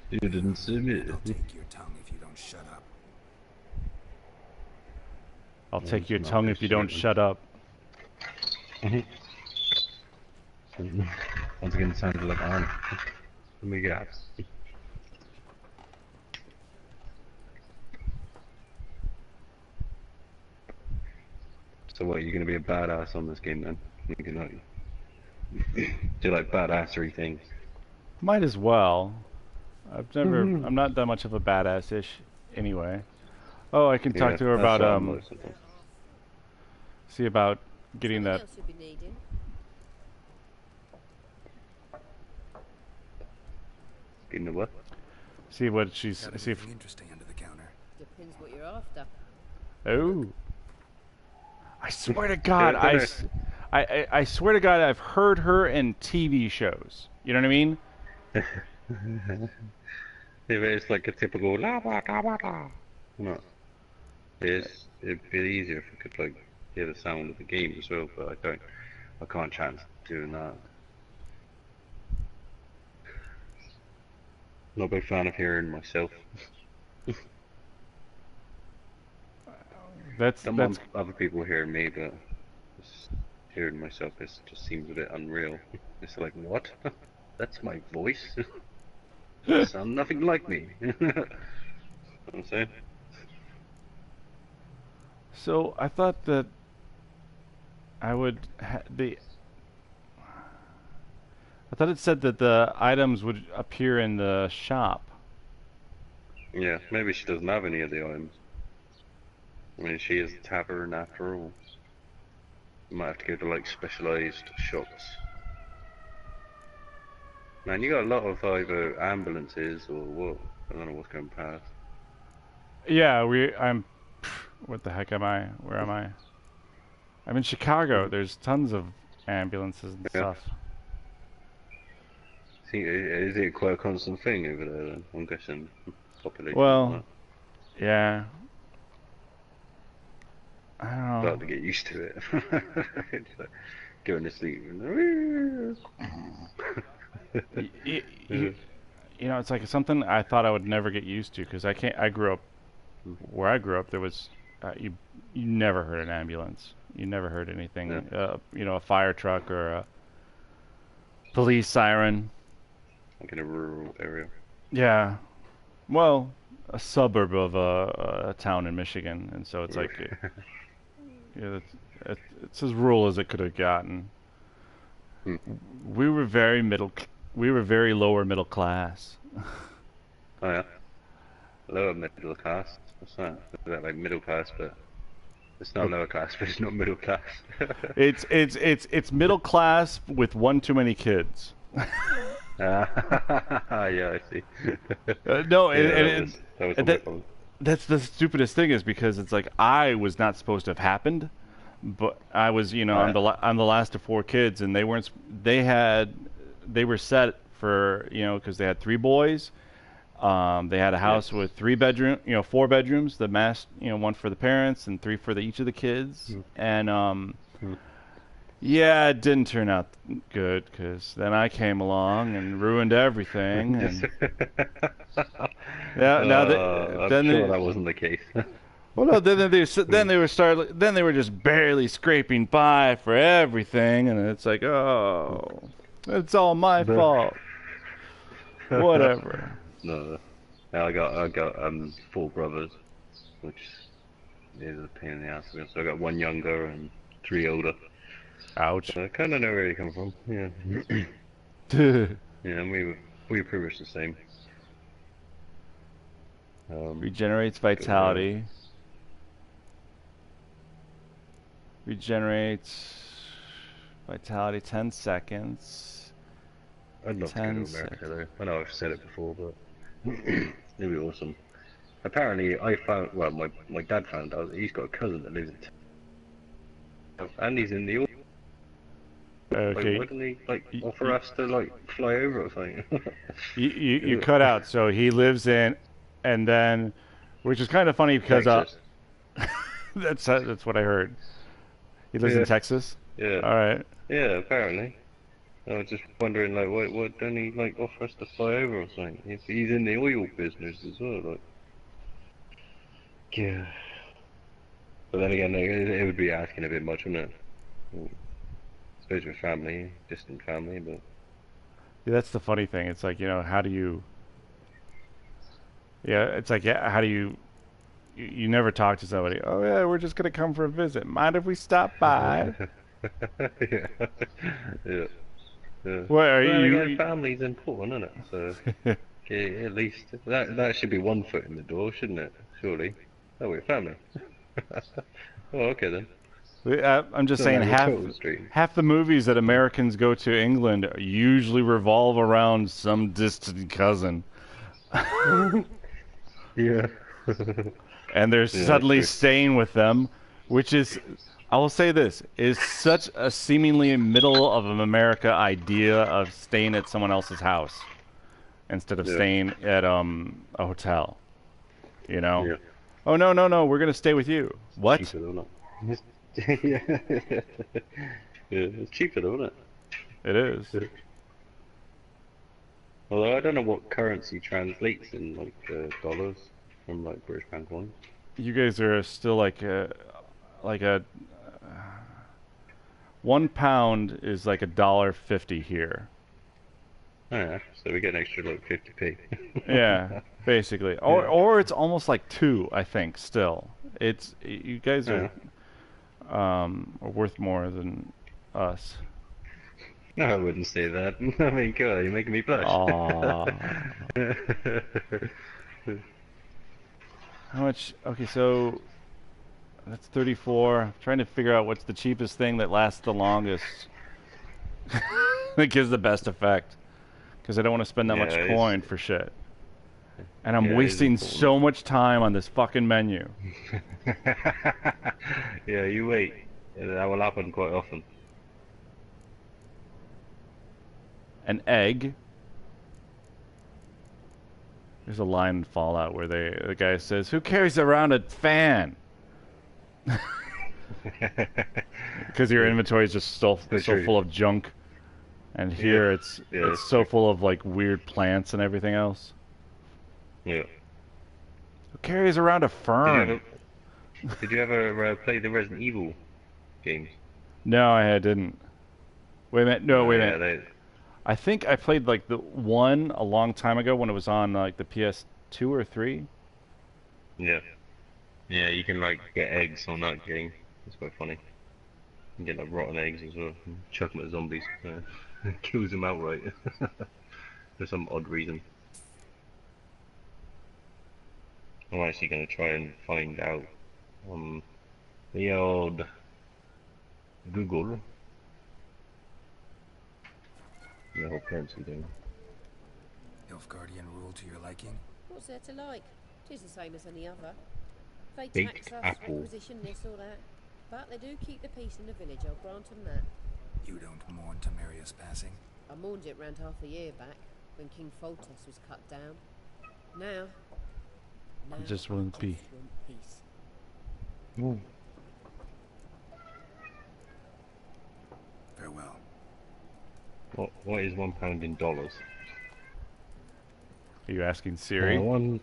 You didn't see me. I'll take your tongue if you don't shut up. I'll take your tongue if you don't shut up. Once again, it sounded like Arn. Let me gaps. So what, you're gonna be a badass on this game then? You can like do like badassery things. Might as well. I'm not that much of a badass-ish anyway. Oh, I can talk to her about see about getting that. Getting the what? See what she's. See if. Interesting under the counter. Depends what you're after. Oh. I swear to God, I swear to God, I've heard her in TV shows. You know what I mean? If it's like a typical la ba da ba da. No. It'd be easier if I could like hear the sound of the game as well, but I can't chance doing that. Not a big fan of hearing myself. That's other people hearing me, but just hearing myself just seems a bit unreal. It's like, what? That's my voice? You sound nothing like me. You know what I'm saying? So I thought that I thought it said that the items would appear in the shop. Yeah, maybe she doesn't have any of the items. I mean, she is a tavern after all. You might have to go to like specialized shops. Man, you got a lot of either ambulances or what? I don't know what's going past. Yeah, what the heck am I? Where am I? I'm in Chicago. There's tons of ambulances and stuff. See, is it quite a constant thing over there then? I'm guessing population. Well, yeah. I don't know. Start to get used to it. It's like going to sleep. You know, it's like something I thought I would never get used to because I grew up where I grew up. There was you never heard an ambulance. You never heard anything. You know, a fire truck or a police siren. Like in a rural area. Yeah. Well, a suburb of a town in Michigan, and so it's like, it's as rural as it could have gotten. We were very lower middle class. Oh yeah, lower middle class. What's that? Is that like middle class, but it's not lower class, but it's not middle class. It's middle class with one too many kids. Yeah, I see. No, that's the stupidest thing is because it's like I was not supposed to have happened, but I was, you know, I'm the last of 4 kids, and they were set for, you know, because they had 3 boys. They had a house with 4 bedrooms, the mass, you know, 1 for the parents and 3 for each of the kids, and yeah, it didn't turn out good because then I came along and ruined everything. And yeah, I'm sure that wasn't the case. Well, no, then they were just barely scraping by for everything, and it's like, oh, it's all my fault. Whatever. No, I got 4 brothers, which is a pain in the ass. So I got 1 younger and 3 older. Ouch. So I kind of know where you come from. Yeah. Yeah, we were pretty much the same. Regenerates vitality. Regenerates vitality 10 seconds. I'd love to go to America though. I know I've said it before, but it'd be awesome. Apparently, my dad found out that he's got a cousin that lives in and he's in the audio. Okay. Like, why didn't he offer us to fly over or something? you cut out. So he lives in, and then, which is kind of funny because that's what I heard. He lives in Texas. Yeah. All right. Yeah, apparently. I was just wondering, why don't he offer us to fly over or something? If he's in the oil business as well, Yeah. But then again, it would be asking a bit much, wouldn't it? I suppose with family, distant family, but... Yeah, that's the funny thing. It's like, you know, how do you... Yeah, it's like, how do you... You never talk to somebody, oh yeah, we're just going to come for a visit. Mind if we stop by? Yeah. What are you... Again, family's important, isn't it? So, yeah, at least, that should be 1 foot in the door, shouldn't it? Surely. Oh, we're family. Oh, okay then. I'm just saying half the movies that Americans go to England usually revolve around some distant cousin. Yeah. And they're suddenly staying with them, which is, I will say this, is such a seemingly middle of America idea of staying at someone else's house. instead of staying at a hotel. You know? Yeah. Oh no, we're gonna stay with you. What? Cheaper, though, isn't it? Yeah, it's cheaper though, isn't it? It is. Although I don't know what currency translates in like dollars from like British pound coins. You guys are still like a 1 pound is like $1.50 here. Oh yeah, so we get an extra like 50p. Yeah, basically, or it's almost like 2, I think. Still, it's you guys are worth more than us. No, I wouldn't say that. I mean, God, you're making me blush. How much? Okay, so that's 34. I'm trying to figure out what's the cheapest thing that lasts the longest. That gives the best effect. Because I don't want to spend that much coin for shit. And I'm wasting so much time on this fucking menu. Yeah, you wait. That will happen quite often. An egg. There's a line in Fallout where the guy says, "Who carries around a fan?" Because your inventory is just so full of junk. And here it's so full of like weird plants and everything else. Yeah. Who carries around a fern? Did you ever play the Resident Evil games? No, I didn't. Wait a minute. No, wait a minute. I think I played like the one a long time ago when it was on like the PS2 or 3. Yeah. Yeah, you can like get eggs on that game. It's quite funny. You can get like rotten eggs as well. Chuck them at zombies. Kills them outright. For some odd reason. I'm actually going to try and find out on the old Google. The whole currency thing. Nilfgaardian rule to your liking? What's there to like? 'Tis the same as any other. They Big tax us, apple. requisition this or that. But they do keep the peace in the village, I'll grant them that. You don't mourn Temeria's passing? I mourned it round half a year back, when King Foltest was cut down. Now I just want peace. Ooh. Farewell. What is £1 in dollars? Are you asking Siri? Well,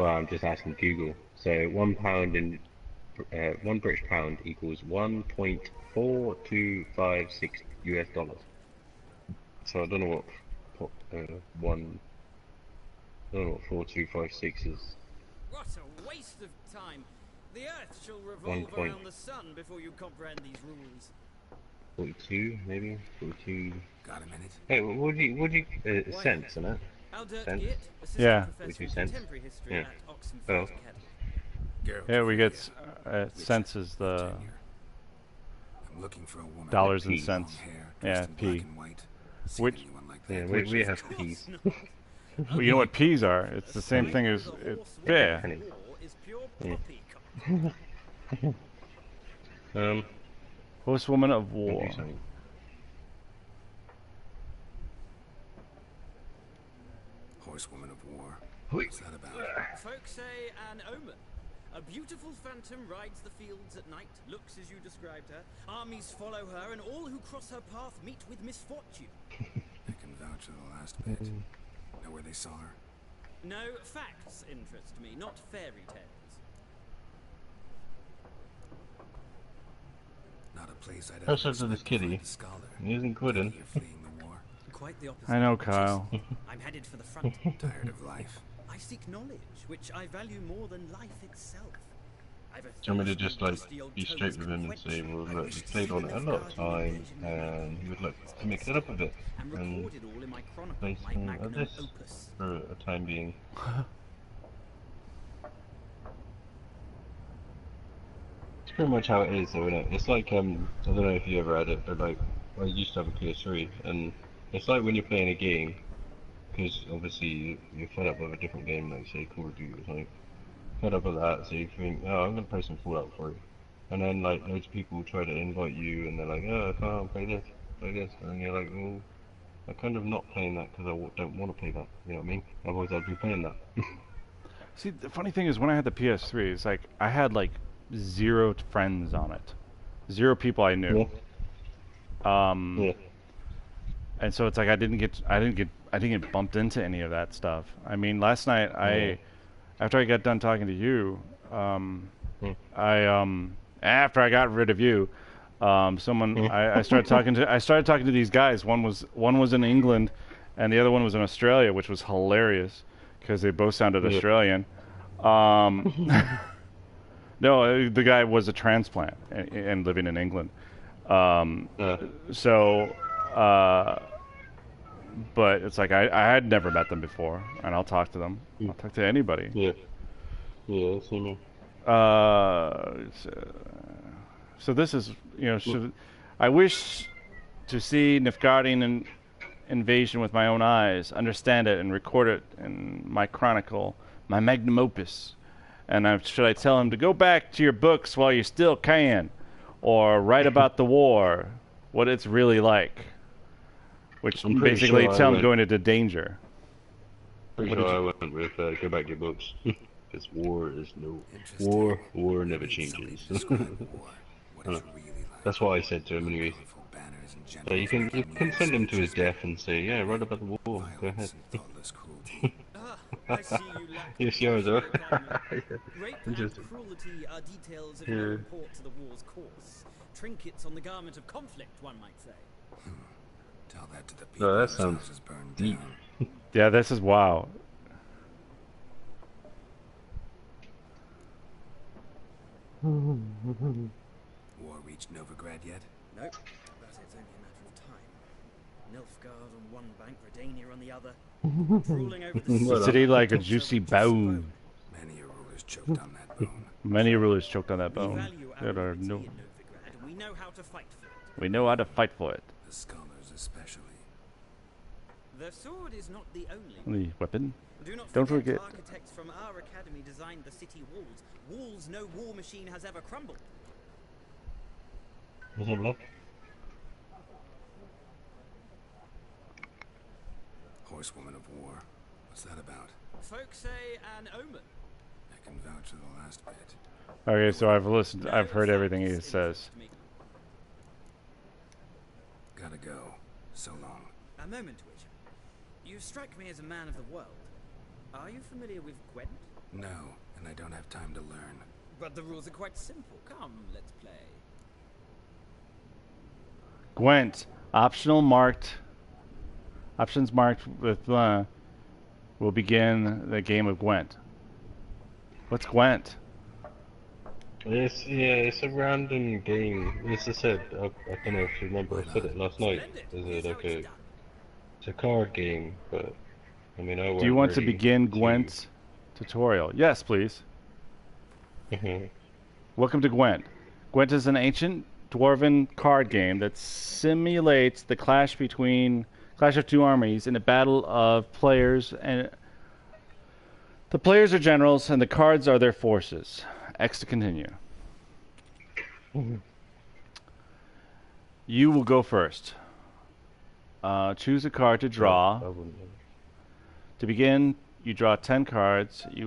I'm just asking Google. So £1 in one British pound equals 1.4256 US dollars. So I don't know what 4256 is. What a waste of time! The Earth shall revolve around the sun before you comprehend these rules. 42, maybe 42. Got a minute? Hey, what do you cents in it? Cents? Yeah. 42 cents. Yeah. Oh. Yeah, we get cents is the I'm looking for a woman dollars and cents. Yeah, P. Which? Yeah, we have P's. Well, you know what P's are? It's the same thing as yeah. Horsewoman of War. Horsewoman of War. What's that about? Folks say an omen. A beautiful phantom rides the fields at night, looks as you described her. Armies follow her, and all who cross her path meet with misfortune. I can vouch for the last bit. Know where they saw her? No, facts interest me, not fairy tales. Not a place I'd ever to this kitty. He isn't quitting. Quite the opposite. I know, Kyle. I'm headed for the front. Tired of life. I seek knowledge, which I value more than life itself. Do you want me to just like be straight with him and say, well look, we played on it a lot of time and he would like to mix it up a bit and play some of this for a time being. It's pretty much how it is though, isn't it? It's like, I don't know if you ever had it, but like, I used to have a PS3 and it's like when you're playing a game, because obviously you're fed up with a different game, like say Call of Duty or something. Fed up with that, so you think, oh, I'm gonna play some Fallout for you. And then like loads of people try to invite you and they're like, oh, I can't play this, and then you're like, well, I'm kind of not playing that because I don't want to play that. You know what I mean? Otherwise, I'd be playing that. See, the funny thing is, when I had the PS3, it's like I had like 0 friends on it, 0 people I knew. Yeah. And so it's like I didn't get bumped into any of that stuff. I mean, last night after I got done talking to you, after I got rid of you, I started talking to these guys. One was in England, and the other one was in Australia, which was hilarious because they both sounded Australian. No, the guy was a transplant and living in England. But it's like I had never met them before, and I'll talk to them. I'll talk to anybody. Yeah, same here. So this is, I wish to see Nilfgaardian invasion with my own eyes, understand it, and record it in my chronicle, my magnum opus. And should I tell him to go back to your books while you still can, or write about the war, what it's really like, which basically tell him going into danger. Pretty sure I went with go back to your books. Because war is war never changes. That's what I said to him anyway. So you can send him to his death and say, yeah, write about the war. Go ahead. Yes, yours are. Interesting. Cruelty are details of your report to the war's course. Trinkets on the garment of conflict, one might say. Tell that to the people. No, that sounds deep. Yeah, this is wow. War reached Novigrad yet? Nope, but it's only a matter of time. Nilfgaard on one bank, Redania on the other, drooling over the city like a juicy bone. Many rulers choked on that bone. Many rulers choked on that bone. There are no. We know how to fight for it. We know how to fight for it. The scholars especially. The sword is not the only weapon. Don't forget. Architects from our academy designed the city walls. Walls no war machine has ever crumbled. Horsewoman of war. What's that about? Folks say an omen. I can vouch for the last bit. Okay, so I've heard everything he says. Gotta go. So long. A moment, Witcher. You strike me as a man of the world. Are you familiar with Gwent? No, and I don't have time to learn. But the rules are quite simple. Come, let's play. Gwent. Options marked with will begin the game of Gwent. What's Gwent? It's a random game. As I said, I don't know if you remember, I said it last night. It's a card game, but I mean, do you want to begin Gwent's tutorial? Yes, please. Welcome to Gwent. Gwent is an ancient dwarven card game that simulates the clash of two armies in a battle of players, and the players are generals and the cards are their forces. X to continue. You will go first. Choose a card to draw. To begin, you draw 10 cards. This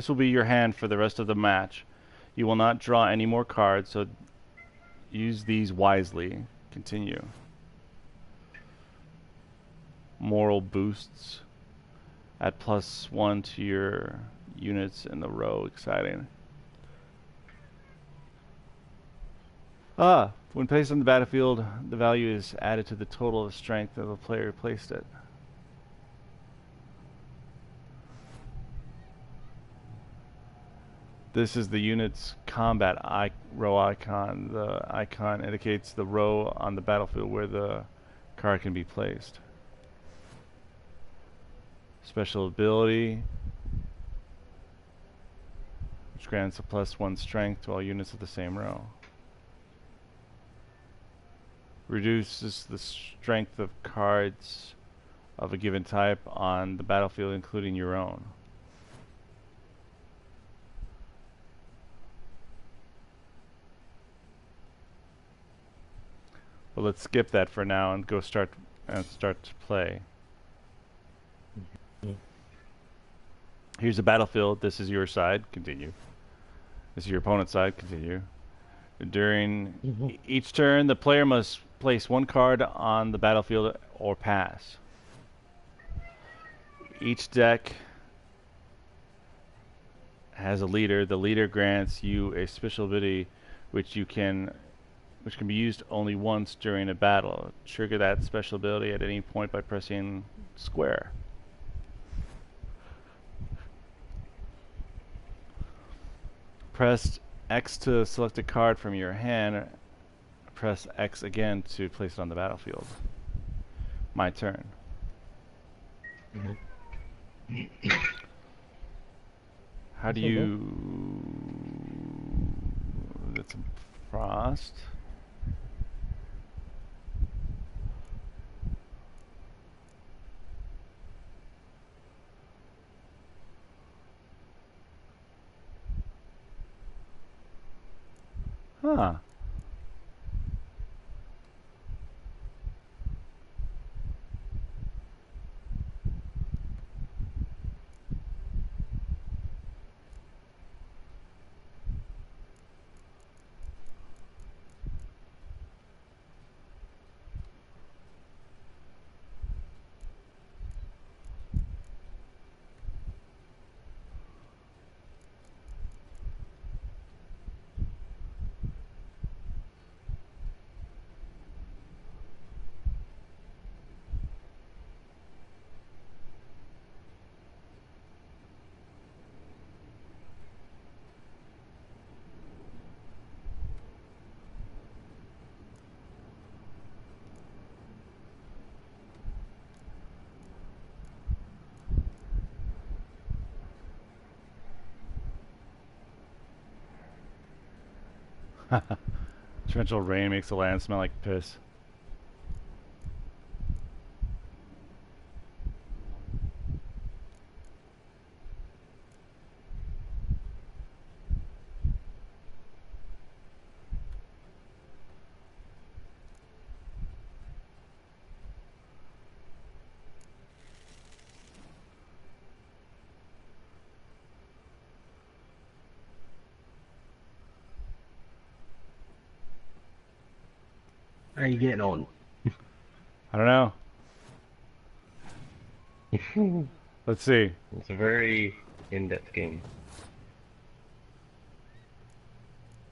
will be your hand for the rest of the match. You will not draw any more cards, so use these wisely. Continue. Moral boosts. Add +1 to your units in the row. Exciting. When placed on the battlefield, the value is added to the total of strength of the player who placed it. This is the unit's combat row icon. The icon indicates the row on the battlefield where the card can be placed. Special ability, which grants a +1 strength to all units of the same row. Reduces the strength of cards of a given type on the battlefield, including your own. But let's skip that for now and go start to play. Here's the battlefield. This is your side. Continue. This is your opponent's side. Continue. During each turn, the player must place one card on the battlefield or pass. Each deck has a leader. The leader grants you a special ability which can be used only once during a battle. Trigger that special ability at any point by pressing square. Press X to select a card from your hand. Press X again to place it on the battlefield. My turn. How do you... That's a frost. Huh. Torrential rain makes the land smell like piss. How are you getting on? I don't know. Let's see. It's a very in-depth game.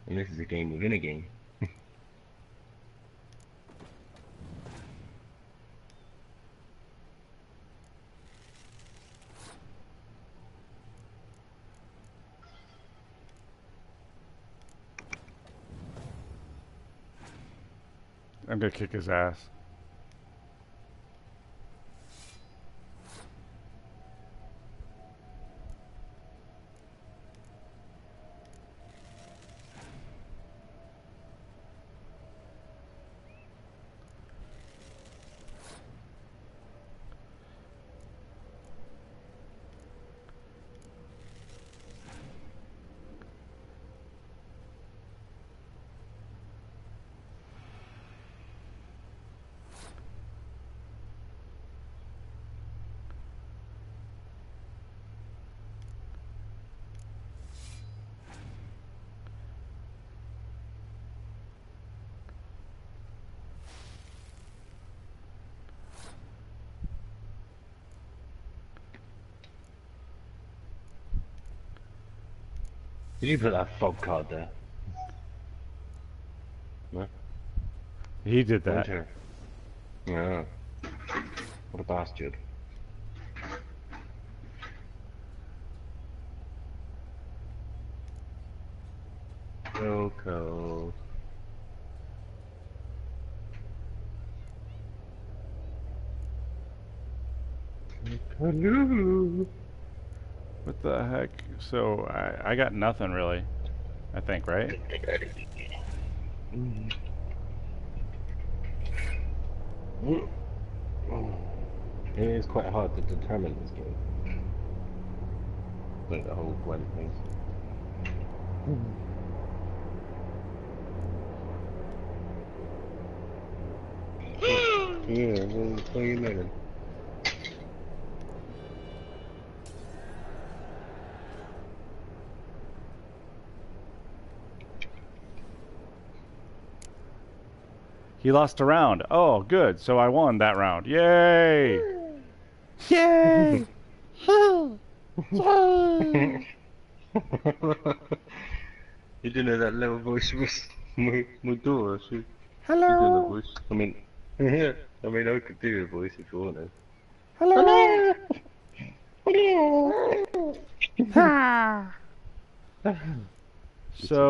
And this is a game within a game. I'm gonna kick his ass. Did you put that fog card there? No? He did that. Winter. Yeah. What a bastard. Coco. Hello. What the heck? So I got nothing really. I think, right? It is quite hard to determine this game. Like the whole Gwen thing. Yeah, well, what are you doing? He lost a round. Oh, good. So I won that round. Yay! Yay! You didn't know that little voice was my daughter. Hello. She did a voice. I mean, yeah. I mean, I could do a voice if you wanted. Hello. Hello. Ha. So.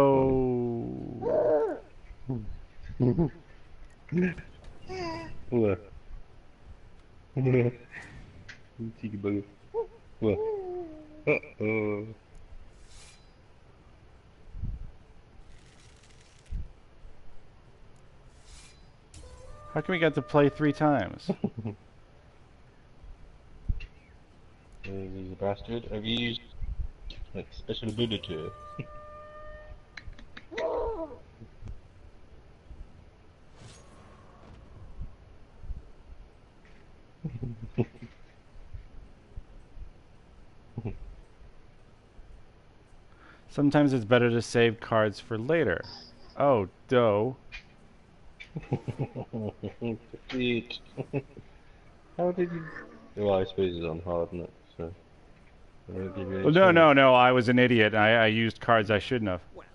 What? Cheeky bugger. What? Uh-oh. How can we get to play 3 times? He's a bastard. Have you used like special ability? Sometimes it's better to save cards for later. Oh, dough. Sweet. How did you... Well, I suppose it's on hard, isn't it? So... Well, no, I was an idiot. I used cards I shouldn't have. Well,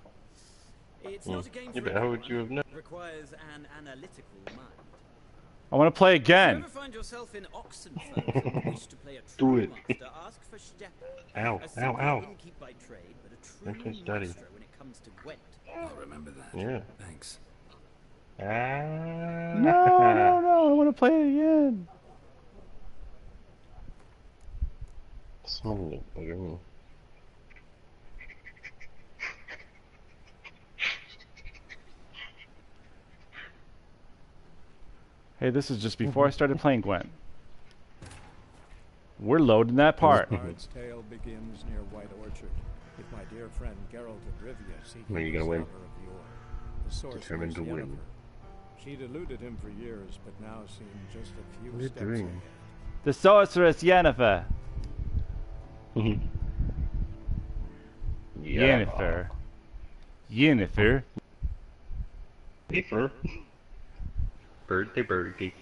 it's not a game yeah, but how would you have known? Requires an analytical mind. I want to play again. If you ever find yourself in Oxenfurt and wish to play a Do true it. master, ask for Stepan. Ow, A ow, ow. innkeep by trade, but a true Okay, Daddy. maestro when it comes to Gwent. I'll remember that. Yeah. Thanks. No, I want to play it again. Smelling it, bugger. Hey, this is just before I started playing Gwent. We're loading that part. Bard's tale begins near White Orchard, with my dear friend Geralt of Rivia seeking Are you gonna the win? Silver of Yore, the sorceress Determined to win. Yennefer. She'd eluded him for years, but now seemed just a few What are you steps doing? ahead. The sorceress Yennefer. Yennefer. Yennefer. Yennefer. Birdie.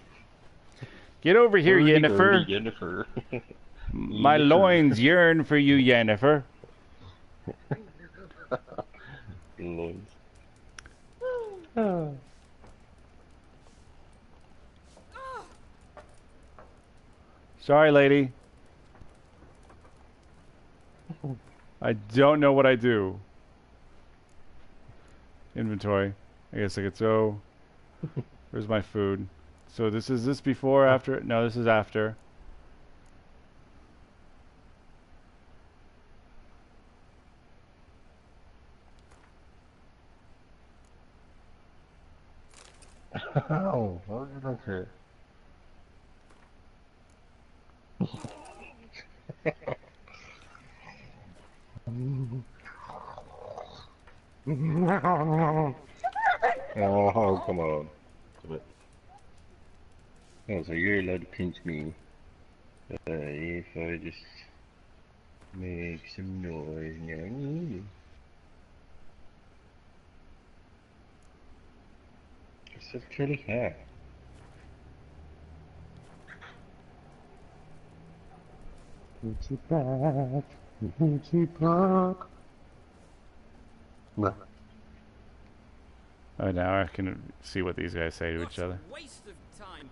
Get over here, Birdie, Yennefer. birdie, Yennefer. My loins yearn for you, Yennefer. Loins. Sorry, lady. I don't know what I do. Inventory. I guess I could so. Where's my food? So this is this before, after? No, this is after. Oh, what did I say? Oh, come on. Oh, so you're allowed to pinch me if I just make some noise now. It's a curly hair. Put you back, put you back. No. Oh, now I can see what these guys say to each other. Waste of time.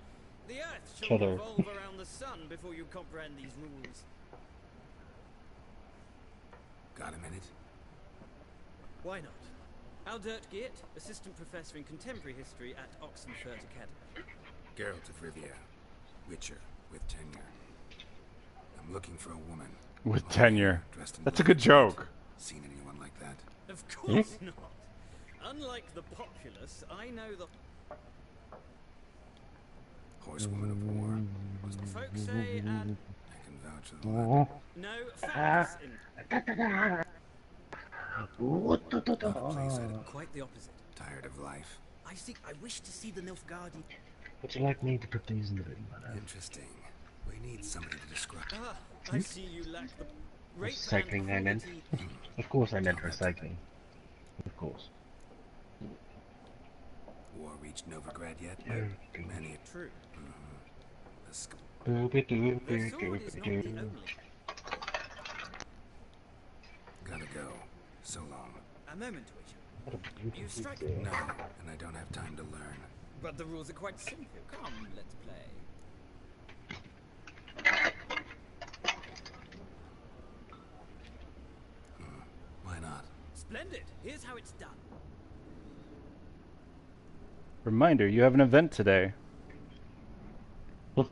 The Earth shall revolve around the sun before you comprehend these rules. Got a minute? Why not? Aldert Geert, assistant professor in contemporary history at Oxenfurt Academy. Geralt of Rivia, Witcher with tenure. I'm looking for a woman. With tenure. That's a good joke. Seen anyone like that? Of course not. Unlike the populace, I know the Horsewoman of War. Was the folks say and I can vouch for the latter. no facts in Place quite the opposite. Tired of life. I wish to see the Nilfgaardi. Would you like me to put these in the bin? Interesting. We need somebody to describe. I see you lack the recycling I meant. Of course I meant recycling. Of course. War reached Novigrad yet? Many true. Gotta go. So long. A moment, Witcher. You strike me. No, and I don't have time to learn. But the rules are quite simple. Come, let's play. Why not? Splendid. Here's how it's done. Reminder, you have an event today. What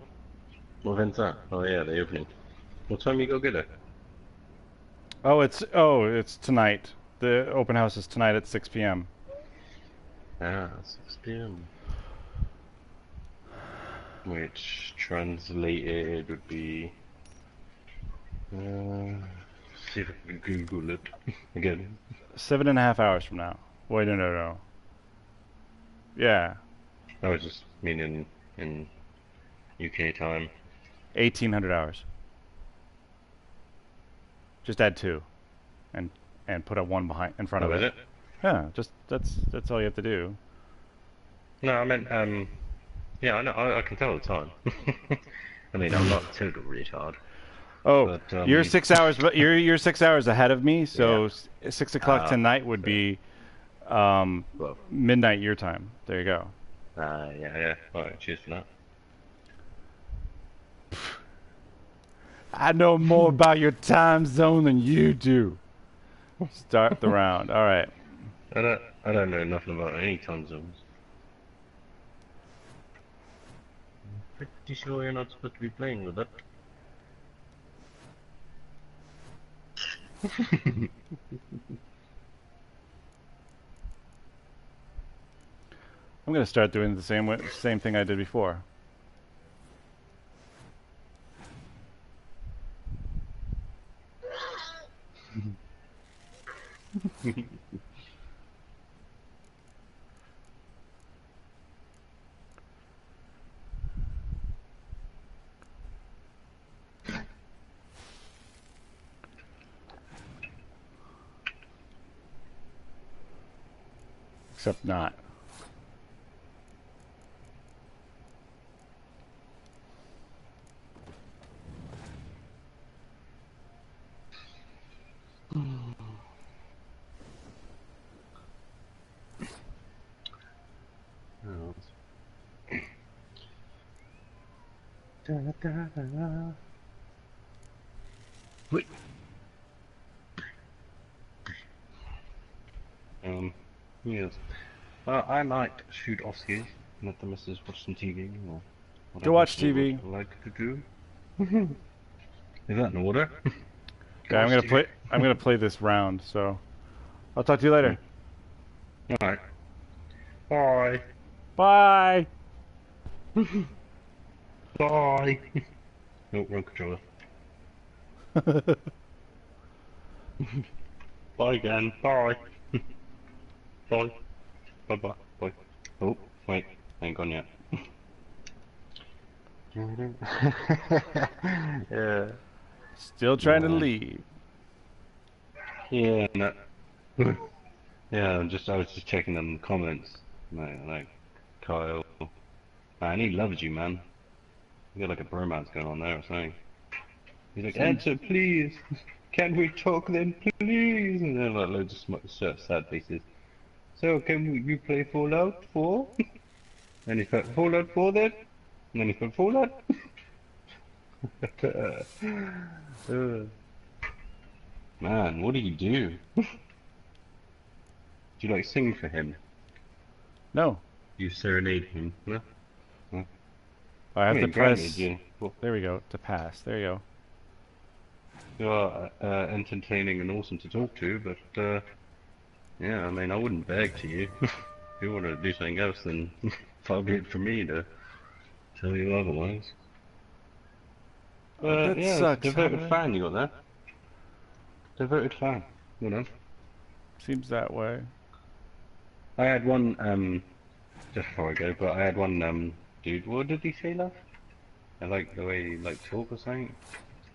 event's that? Oh yeah, the opening. What time you go get it? Oh, it's tonight. The open house is tonight at 6 p.m. Ah, 6 p.m. Which translated would be. See if I can Google it again. 7.5 hours from now. Wait, no. Yeah. I was just meaning in UK time. 1,800 hours. Just add 2, and put a 1 in front of it. Is it? Yeah, just that's all you have to do. No, I meant yeah, I know. I can tell the time. I mean, I'm not a total retard. Oh, but, you're 6 hours, but you're 6 hours ahead of me. So yeah. 6 o'clock tonight would be midnight your time. There you go. Yeah. All right, cheers for that. I know more about your time zone than you do. Start the round. All right. I don't know nothing about any time zones. I'm pretty sure you're not supposed to be playing with it. I'm gonna start doing the same thing I did before. Except not. Wait. Yes. I might shoot off skis, let the missus watch some TV or whatever. Go watch TV. I like to do. Is that in order? Okay, I'm gonna play this round, so I'll talk to you later. Alright. Bye. Bye. Bye. Nope, wrong controller. Bye again. Bye. Bye. Bye. Bye. Oh, wait. I ain't gone yet. Yeah. Still trying to leave. Yeah, no. Yeah, I was just checking them comments. Like Kyle. Man, he loves you, man. You got like a bromance going on there or something. He's like, answer, please. Can we talk then, please? And then like loads of sad faces. So, can you play Fallout 4? And he put Fallout 4 then? And then he put Fallout? Man, what do you do? Do you like sing for him? No. You serenade him? No? No. I have to press. There we go. To pass. There you go. You are entertaining and awesome to talk to, but yeah, I mean, I wouldn't beg to you. If you want to do something else, then far be it for me to tell you otherwise. That yeah, sucks, devoted fan you got there. Devoted fan. Well done. Seems that way. I had one, just before I go, but I had one dude. What did he say, love? I like the way he like talk or something.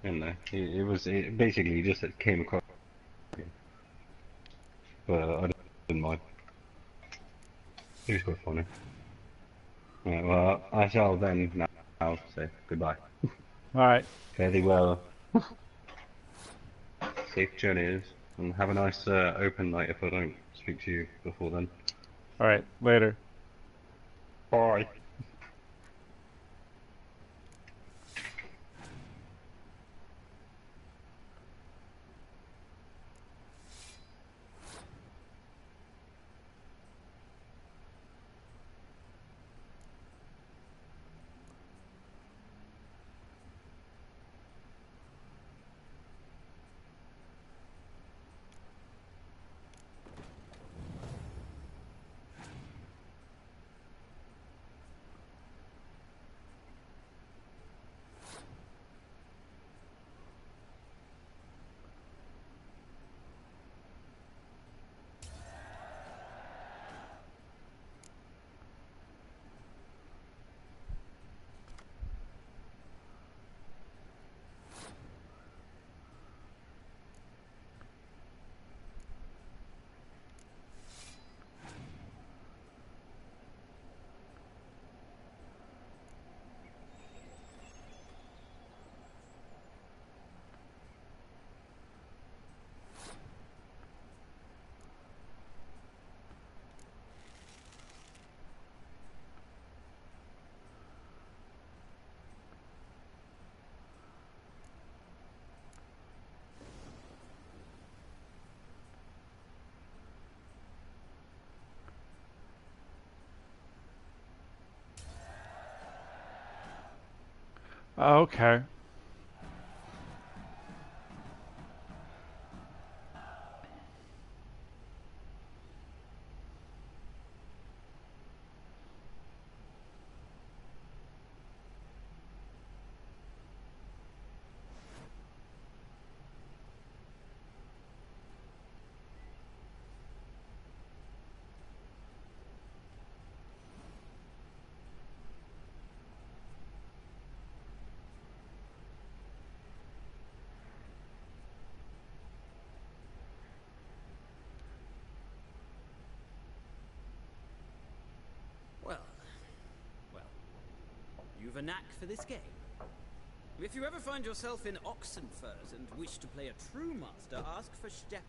I don't know. It basically he just came across. But I didn't mind. It was quite funny. Right, well, I shall then now say goodbye. Alright. Fare thee well. Safe journeys, and have a nice open night if I don't speak to you before then. Alright, later. Bye. Okay. You've a knack for this game. If you ever find yourself in Oxenfurt and wish to play a true master, ask for Stepan.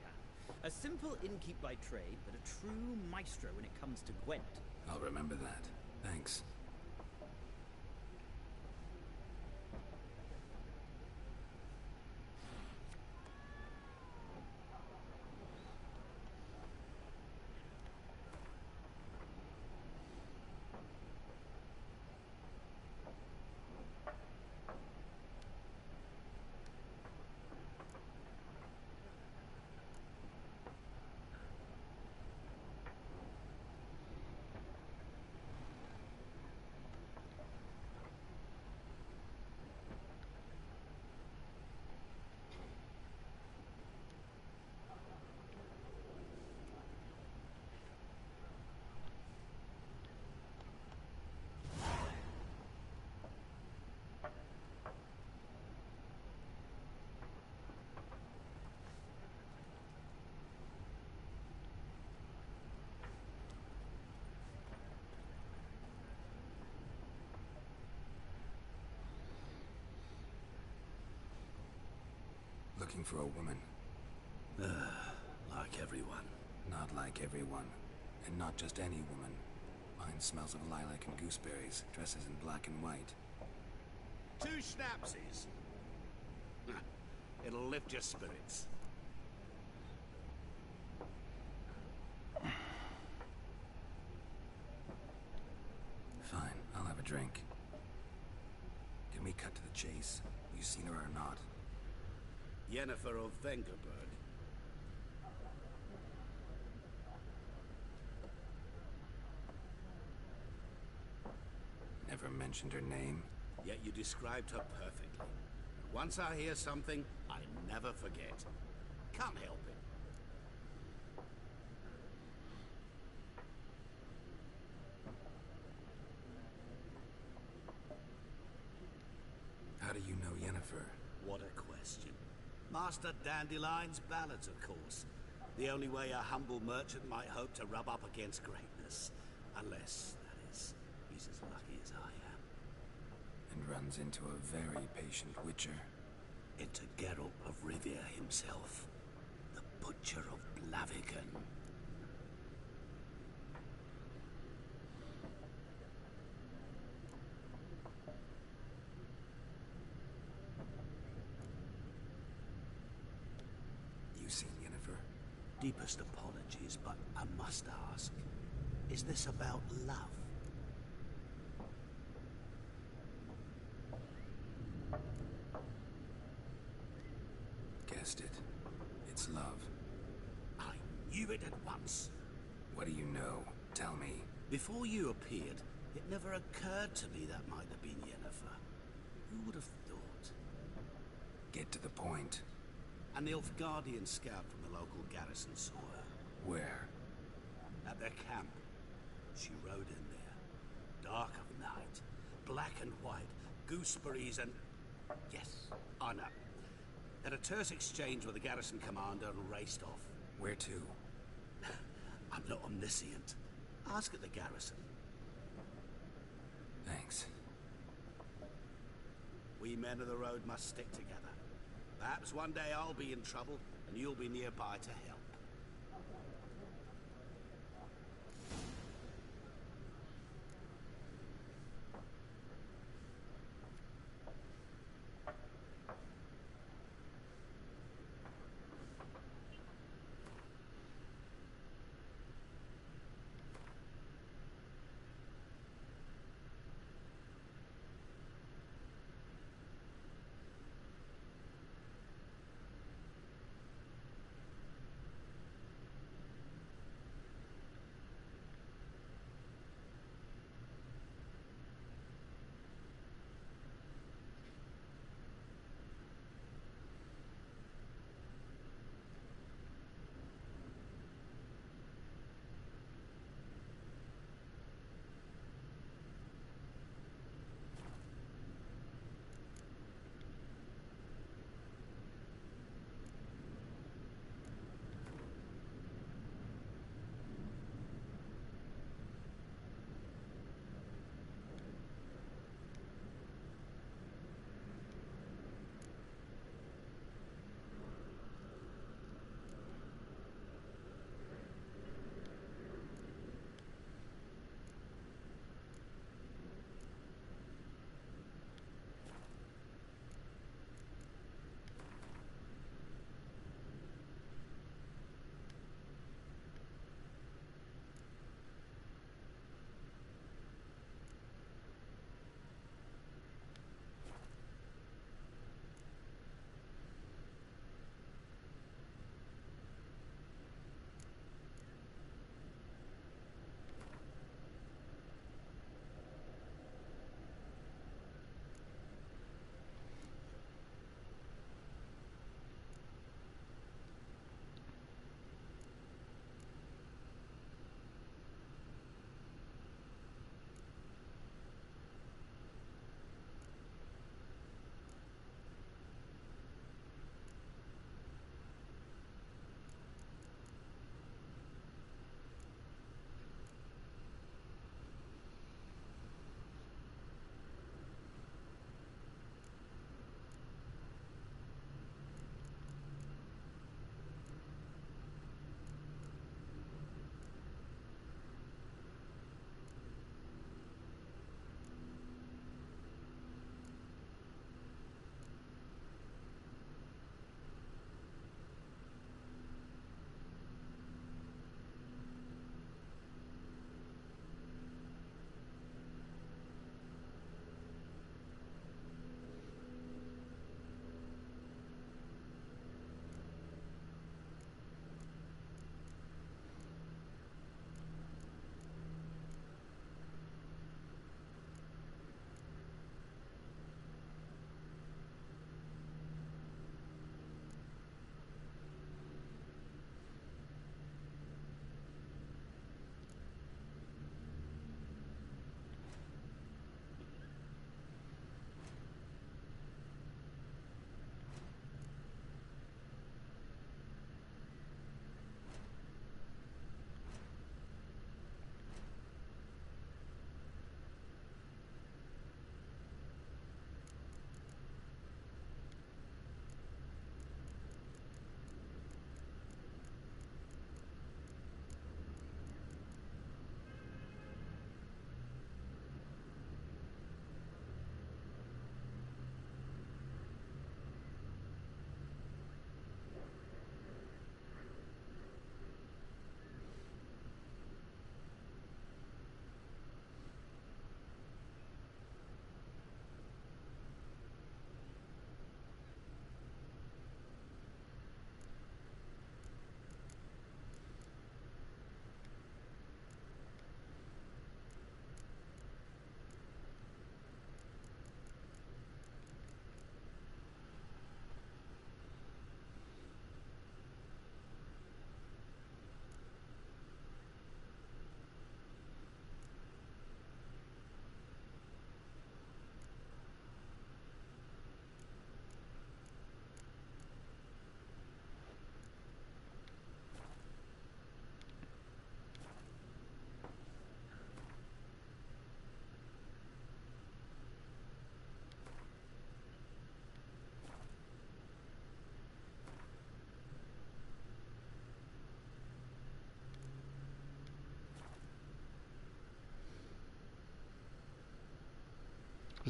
A simple innkeep by trade, but a true maestro when it comes to Gwent. I'll remember that. Thanks. Looking for a woman. Like everyone. Not like everyone. And not just any woman. Mine smells of lilac and gooseberries, dresses in black and white. 2 schnapsies. It'll lift your spirits. Fine, I'll have a drink. Can we cut to the chase? You seen her or not? Yennefer of Vengerberg. Never mentioned her name. Yet you described her perfectly. Once I hear something, I never forget. Can't help it. Yennefer? What a question. Master Dandelion's ballads, of course. The only way a humble merchant might hope to rub up against greatness. Unless, that is, he's as lucky as I am. And runs into a very patient witcher. Into Geralt of Rivia himself. The Butcher of Blaviken. You seen Yennefer? Deepest apologies, but I must ask. Is this about love? Guessed it. It's love. I knew it at once. What do you know? Tell me. Before you appeared, it never occurred to me that might have been Yennefer. Who would have thought? Get to the point. An Nilfgaardian scout from the local garrison saw her. Where? At their camp. She rode in there. Dark of night. Black and white. Gooseberries and... Yes, I know. Had a terse exchange with the garrison commander and raced off. Where to? I'm not omniscient. Ask at the garrison. Thanks. We men of the road must stick together. Perhaps one day I'll be in trouble, and you'll be nearby to help.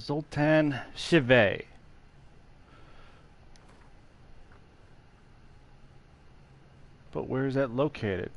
Zoltan Shive. But where is that located?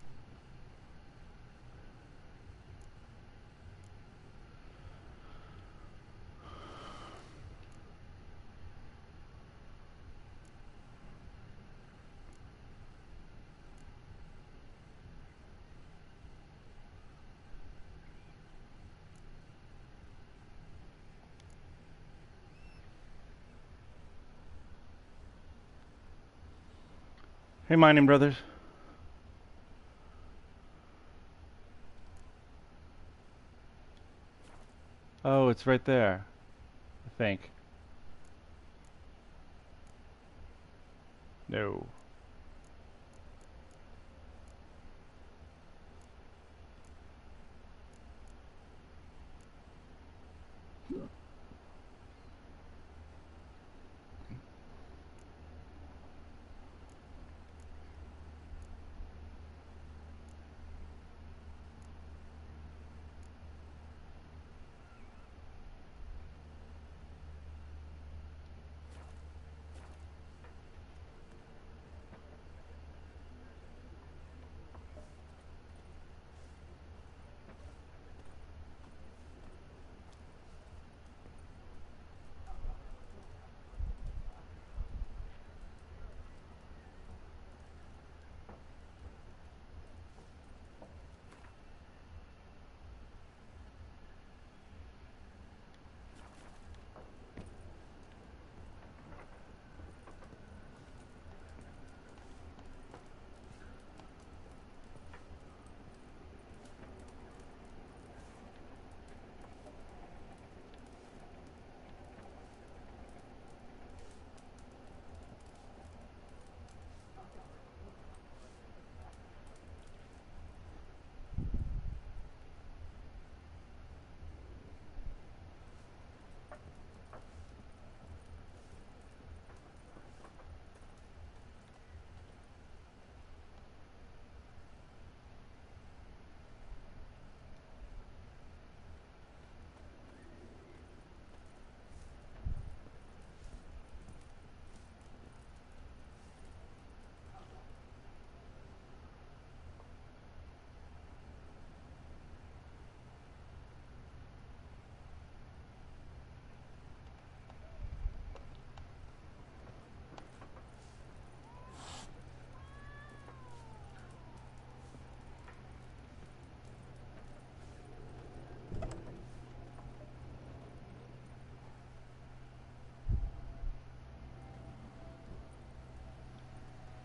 Hey, mining brothers. Oh, it's right there, I think. No.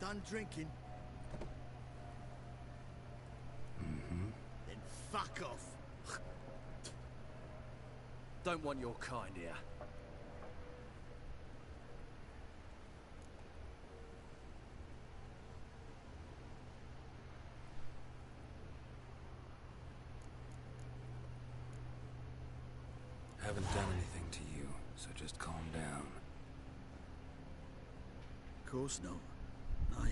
Done drinking? Mm-hmm. Then fuck off. Don't want your kind here. Haven't done anything to you, so just calm down. Of course not. No,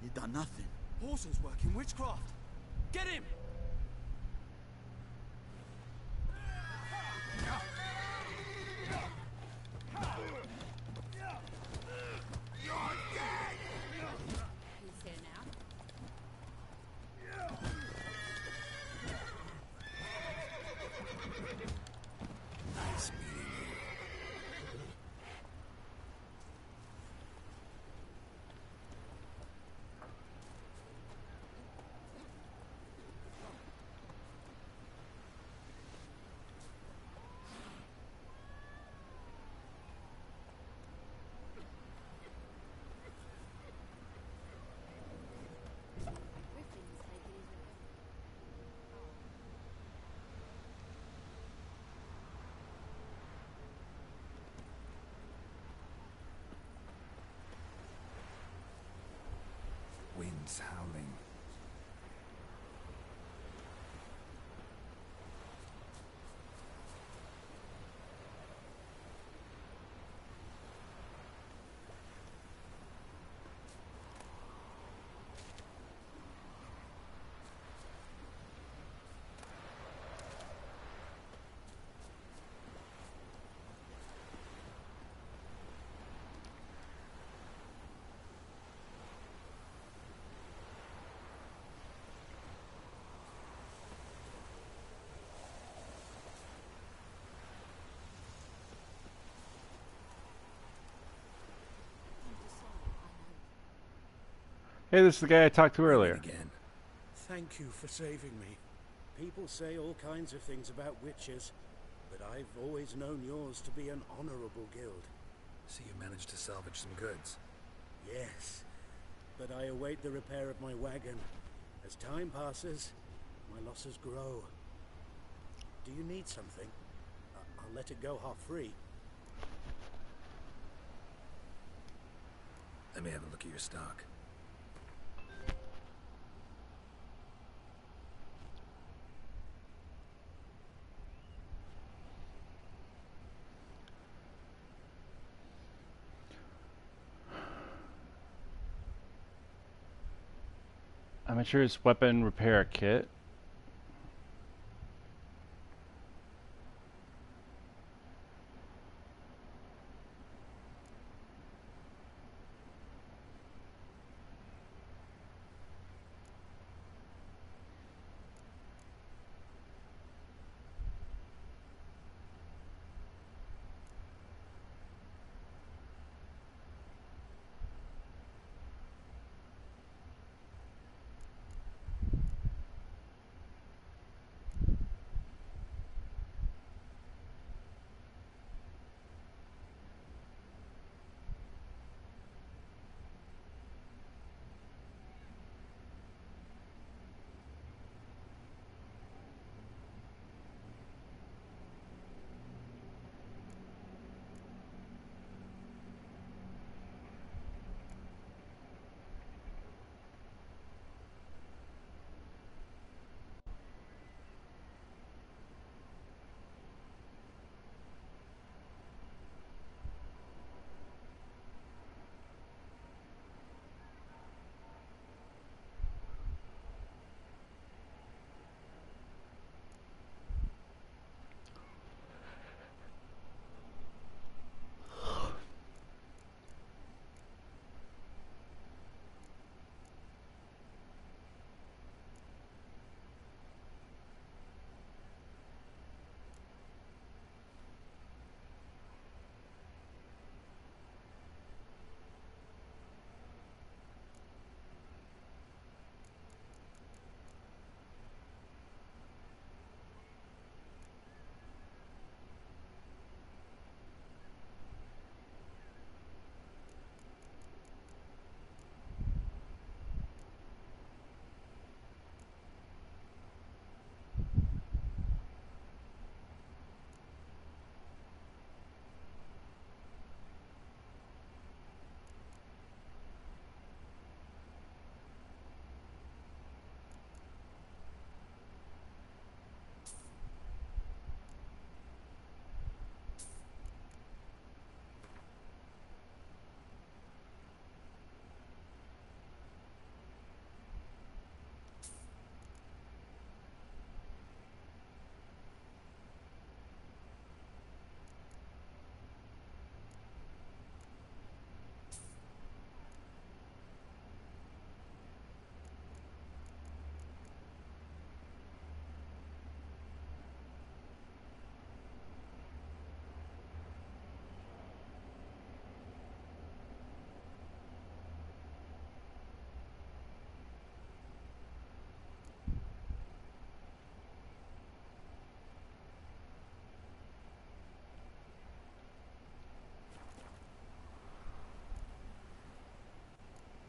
you done nothing. Horses working witchcraft. Get him! Nice meeting you. Hey, this is the guy I talked to earlier. Again. Thank you for saving me. People say all kinds of things about witches, but I've always known yours to be an honorable guild. So you managed to salvage some goods? Yes, but I await the repair of my wagon. As time passes, my losses grow. Do you need something? I'll let it go half-free. Let me have a look at your stock. Amateur's weapon repair kit.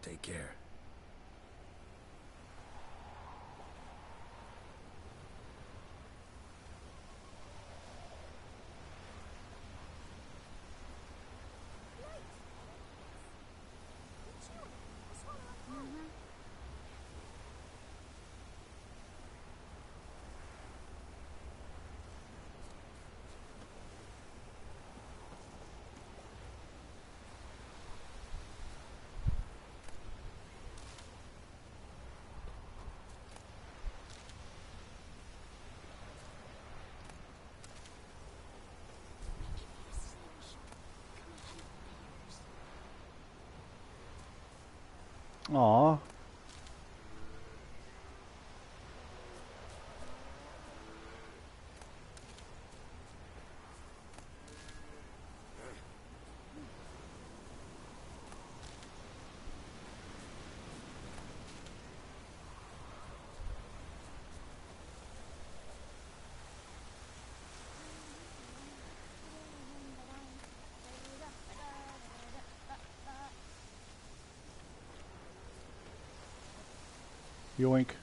Take care. Aw. Yoink.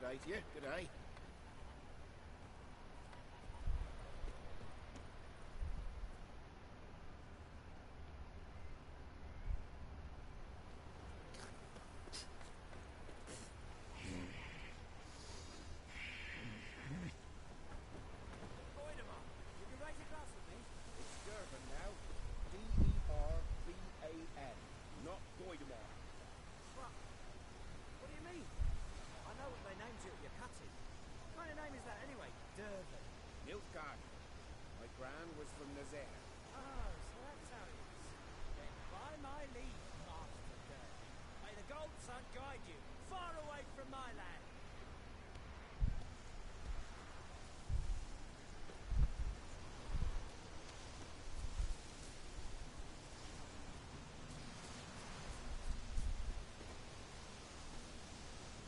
Good day to you, good day.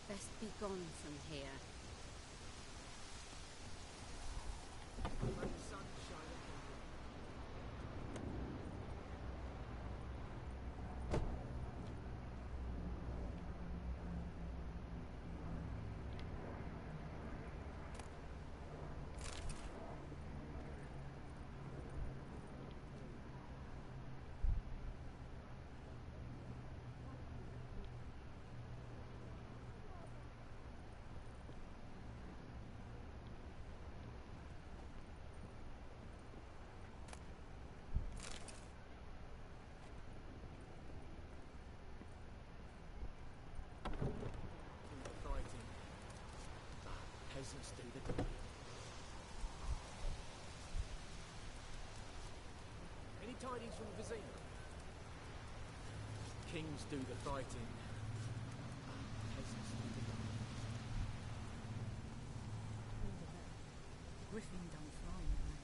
Best be gone from here. tidings from Vizima? Kings do the fighting. Peasants do the running. Griffin don't fly in the rain.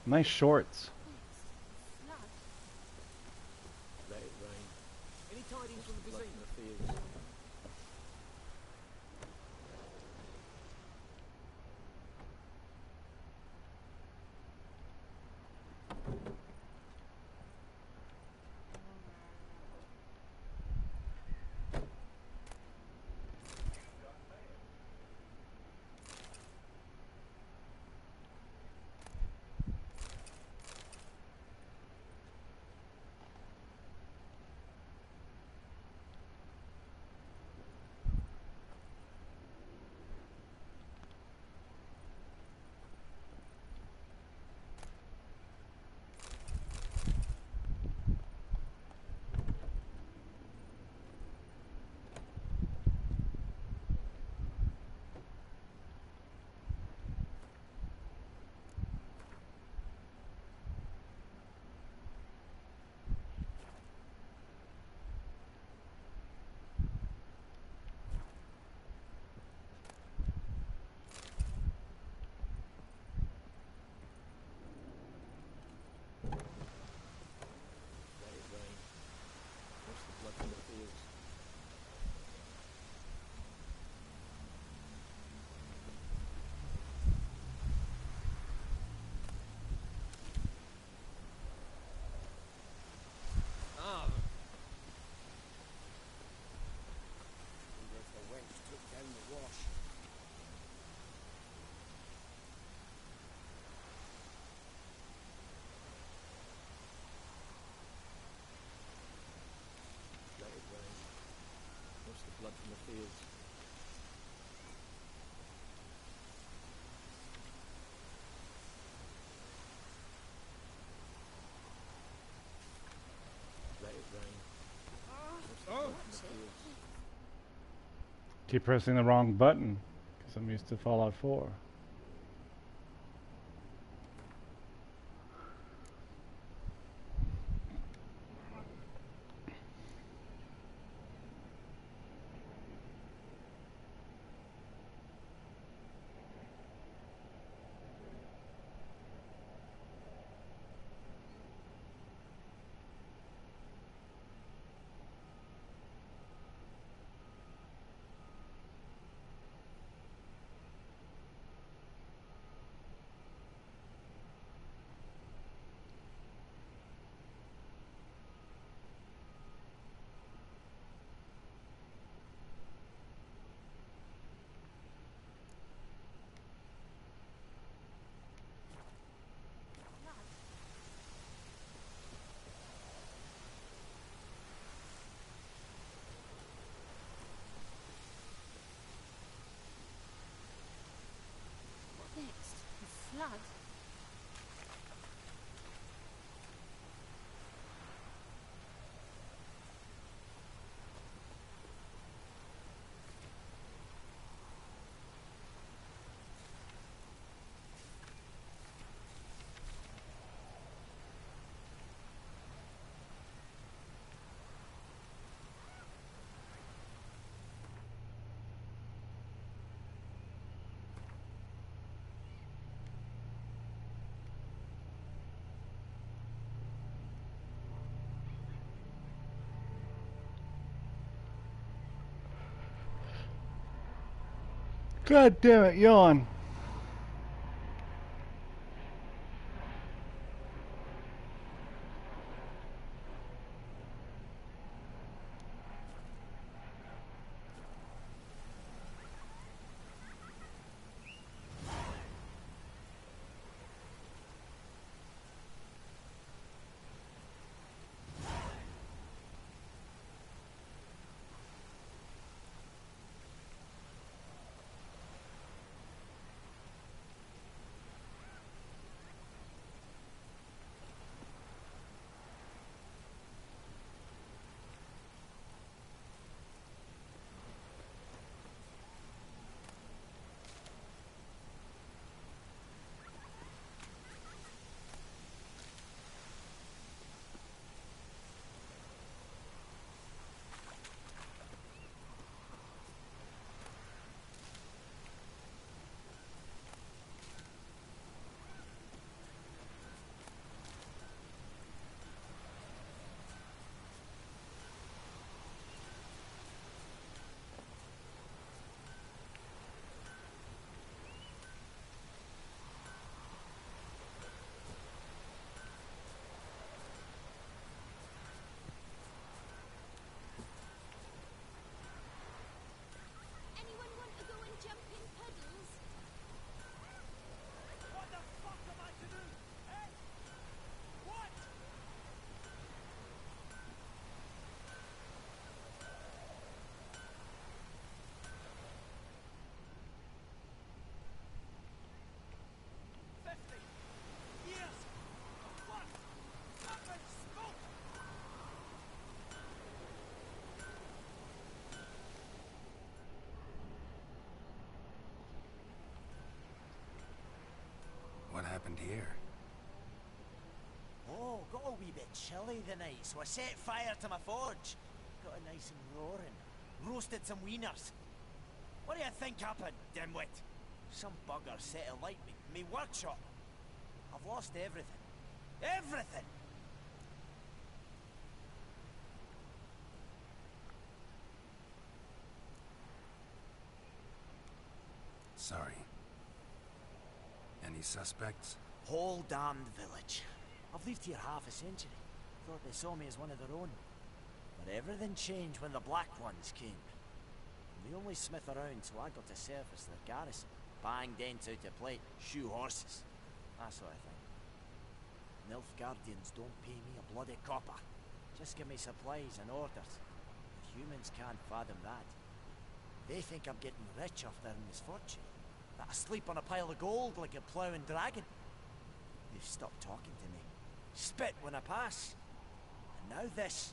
Nice shorts. Let it rain. Any tidings from the Vizima? In the fields. Blood from the fields. Let it rain. Keep pressing the wrong button because I'm used to Fallout 4. God damn it, yawn. What happened here? Oh, got a wee bit chilly the night, so I set fire to my forge. Got it nice and roaring. Roasted some wieners. What do you think happened, dimwit? Some bugger set alight me workshop. I've lost everything. Everything! Sorry. Any suspects? Whole damned village. I've lived here half a century. Thought they saw me as one of their own. But everything changed when the Black Ones came. I'm the only smith around, so I got to service their garrison. Bang dents out of plate, shoe horses. That sort of thing. Nilfgaardians don't pay me a bloody copper. Just give me supplies and orders. The humans can't fathom that. They think I'm getting rich off their misfortune. That I sleep on a pile of gold like a ploughing dragon. They've stopped talking to me. Spit when I pass. And now this.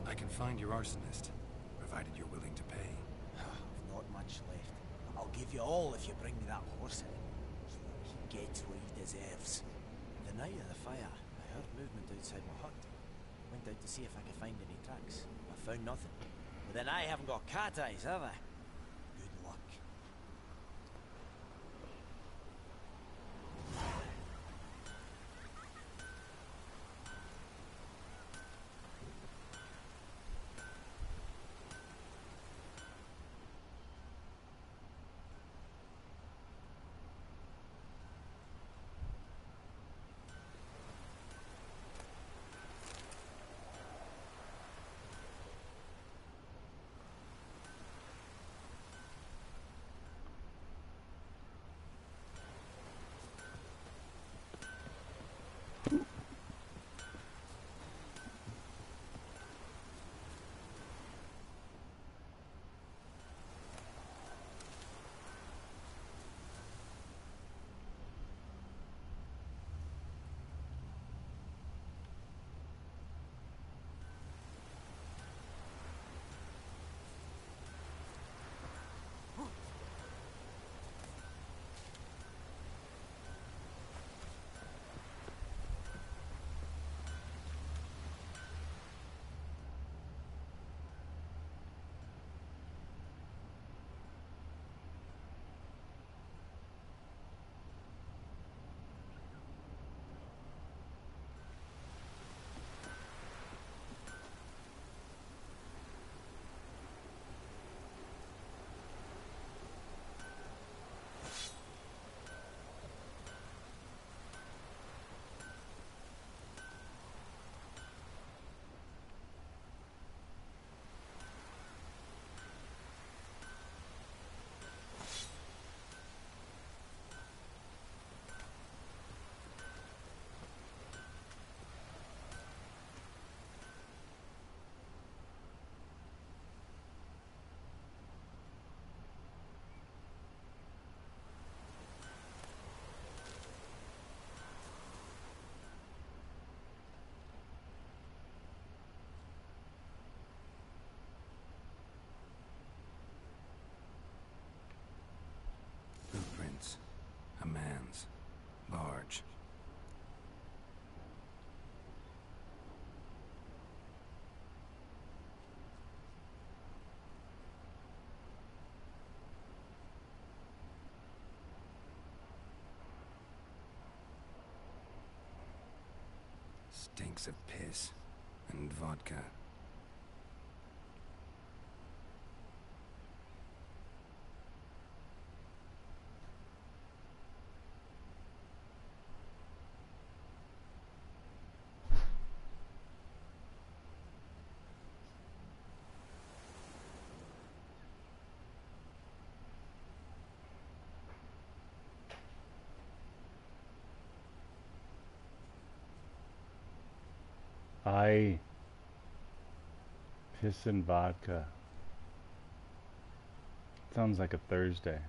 I can find your arsonist, provided you're willing to pay. I've not much left. I'll give you all if you bring me that horse in. He gets what he deserves. The night of the fire, I heard movement outside my hut. Went out to see if I could find any tracks. I found nothing. But then I haven't got cat eyes, have I? Good luck. Large. Stinks of piss and vodka. Piss and vodka. Sounds like a Thursday.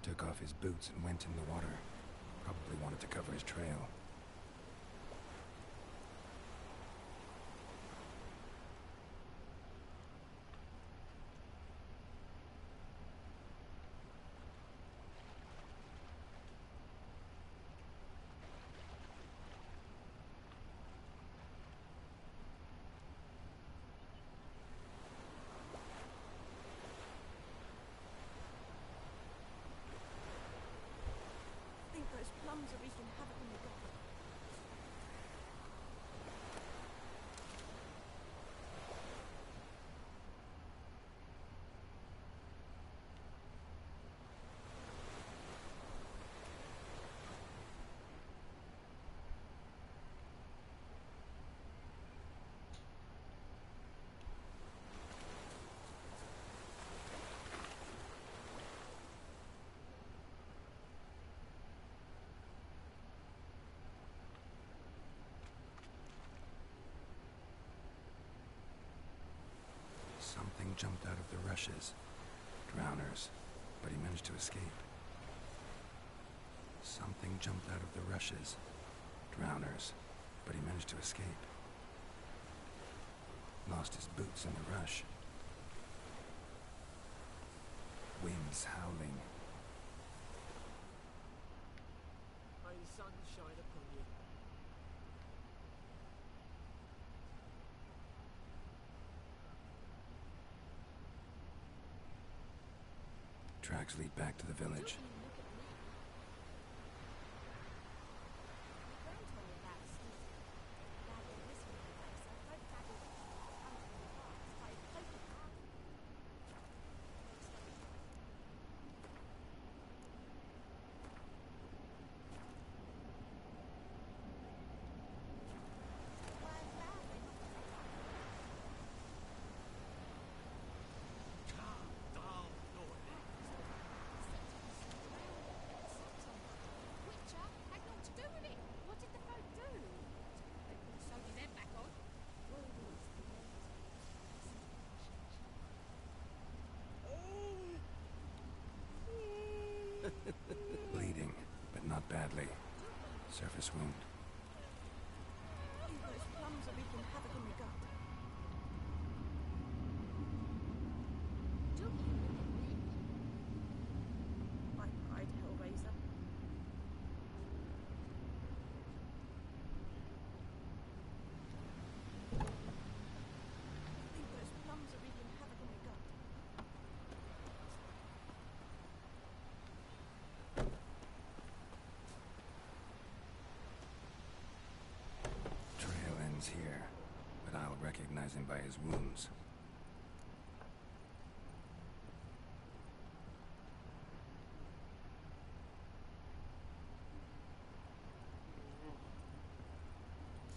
Took off his boots and went in the water. Probably wanted to cover his trail. Those plums are wreaking havoc on the garden. Something jumped out of the rushes. Drowners. But he managed to escape. Something jumped out of the rushes. Drowners. But he managed to escape. Lost his boots in the rush. Winds howling. May the sun shine upon you. Tracks lead back to the village. Bleeding, but not badly. Surface wound. Those plums are wreaking havoc on the garden. Do you look at me? My pride, Hellraiser. recognize him by his wounds.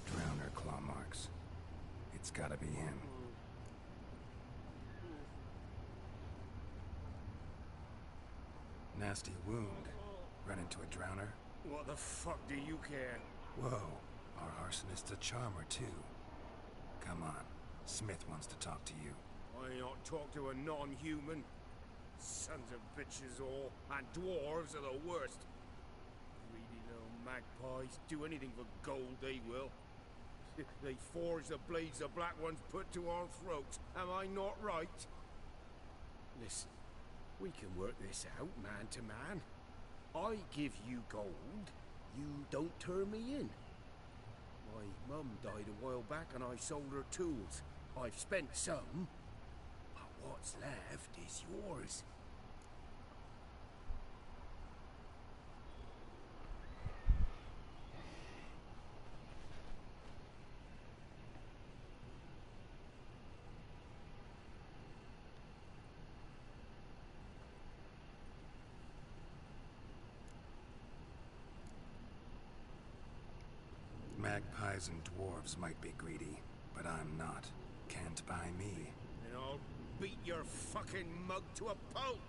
Drowner claw marks. It's gotta be him. Nasty wound. Run into a drowner? What the fuck do you care? Whoa, our arsonist's a charmer too. Come on, Smith wants to talk to you. I not talk to a non-human. Sons of bitches all, and dwarves are the worst. Greedy little magpies, do anything for gold they will. They forge the blades the black ones put to our throats, am I not right? Listen, we can work this out man to man. I give you gold, you don't turn me in. My mum died a while back and I sold her tools. I've spent some, but what's left is yours. Magpies and dwarves might be greedy, but I'm not. Can't buy me. And I'll beat your fucking mug to a pulp!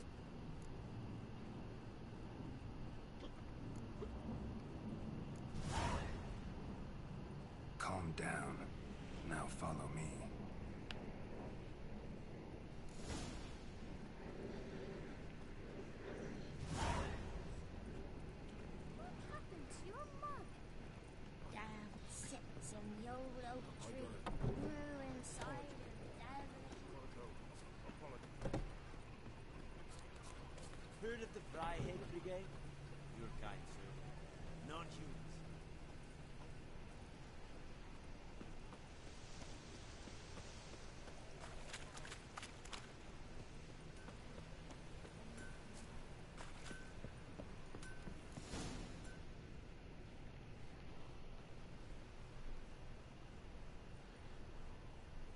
Calm down. Now follow me. Heard of the Bryhead Brigade? Your kind, sir. Non-humans.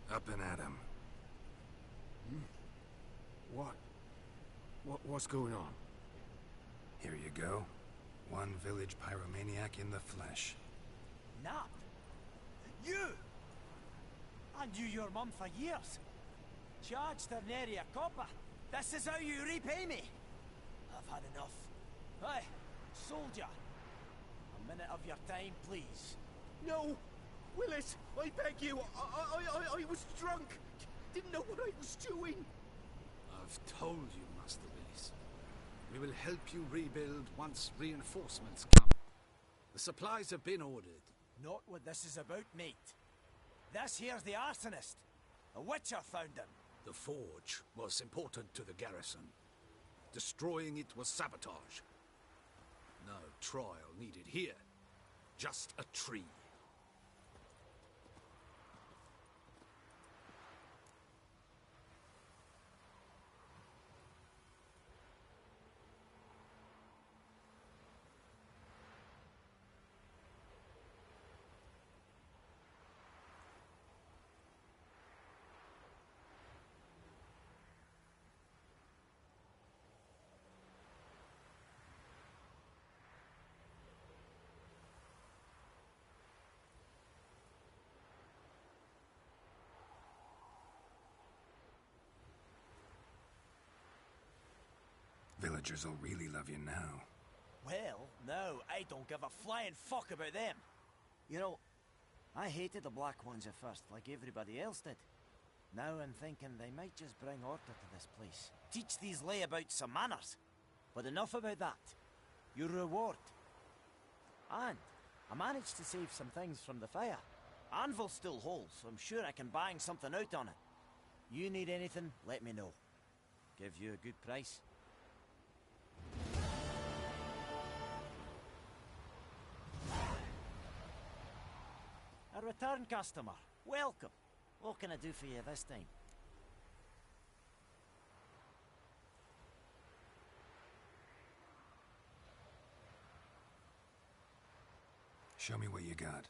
Up and at him. What's going on? Here you go. One village pyromaniac in the flesh. Nap? You! I knew your mum for years. Charged her nary a copper. This is how you repay me. I've had enough. Hey, soldier. A minute of your time, please. No! Willis, I beg you. I was drunk. Didn't know what I was doing. I've told you, Master Willis. We will help you rebuild once reinforcements come. The supplies have been ordered. Not what this is about, mate. This here's the arsonist. A witcher found him. The forge was important to the garrison. Destroying it was sabotage. No trial needed here. Just a tree. Villagers will really love you now. Well, no, I don't give a flying fuck about them. You know, I hated the Black Ones at first, like everybody else did. Now I'm thinking they might just bring order to this place. Teach these layabouts some manners. But enough about that. Your reward. And I managed to save some things from the fire. Anvil's still whole, so I'm sure I can bang something out on it. You need anything, let me know. Give you a good price. A return customer. Welcome. What can I do for you this time? Show me what you got.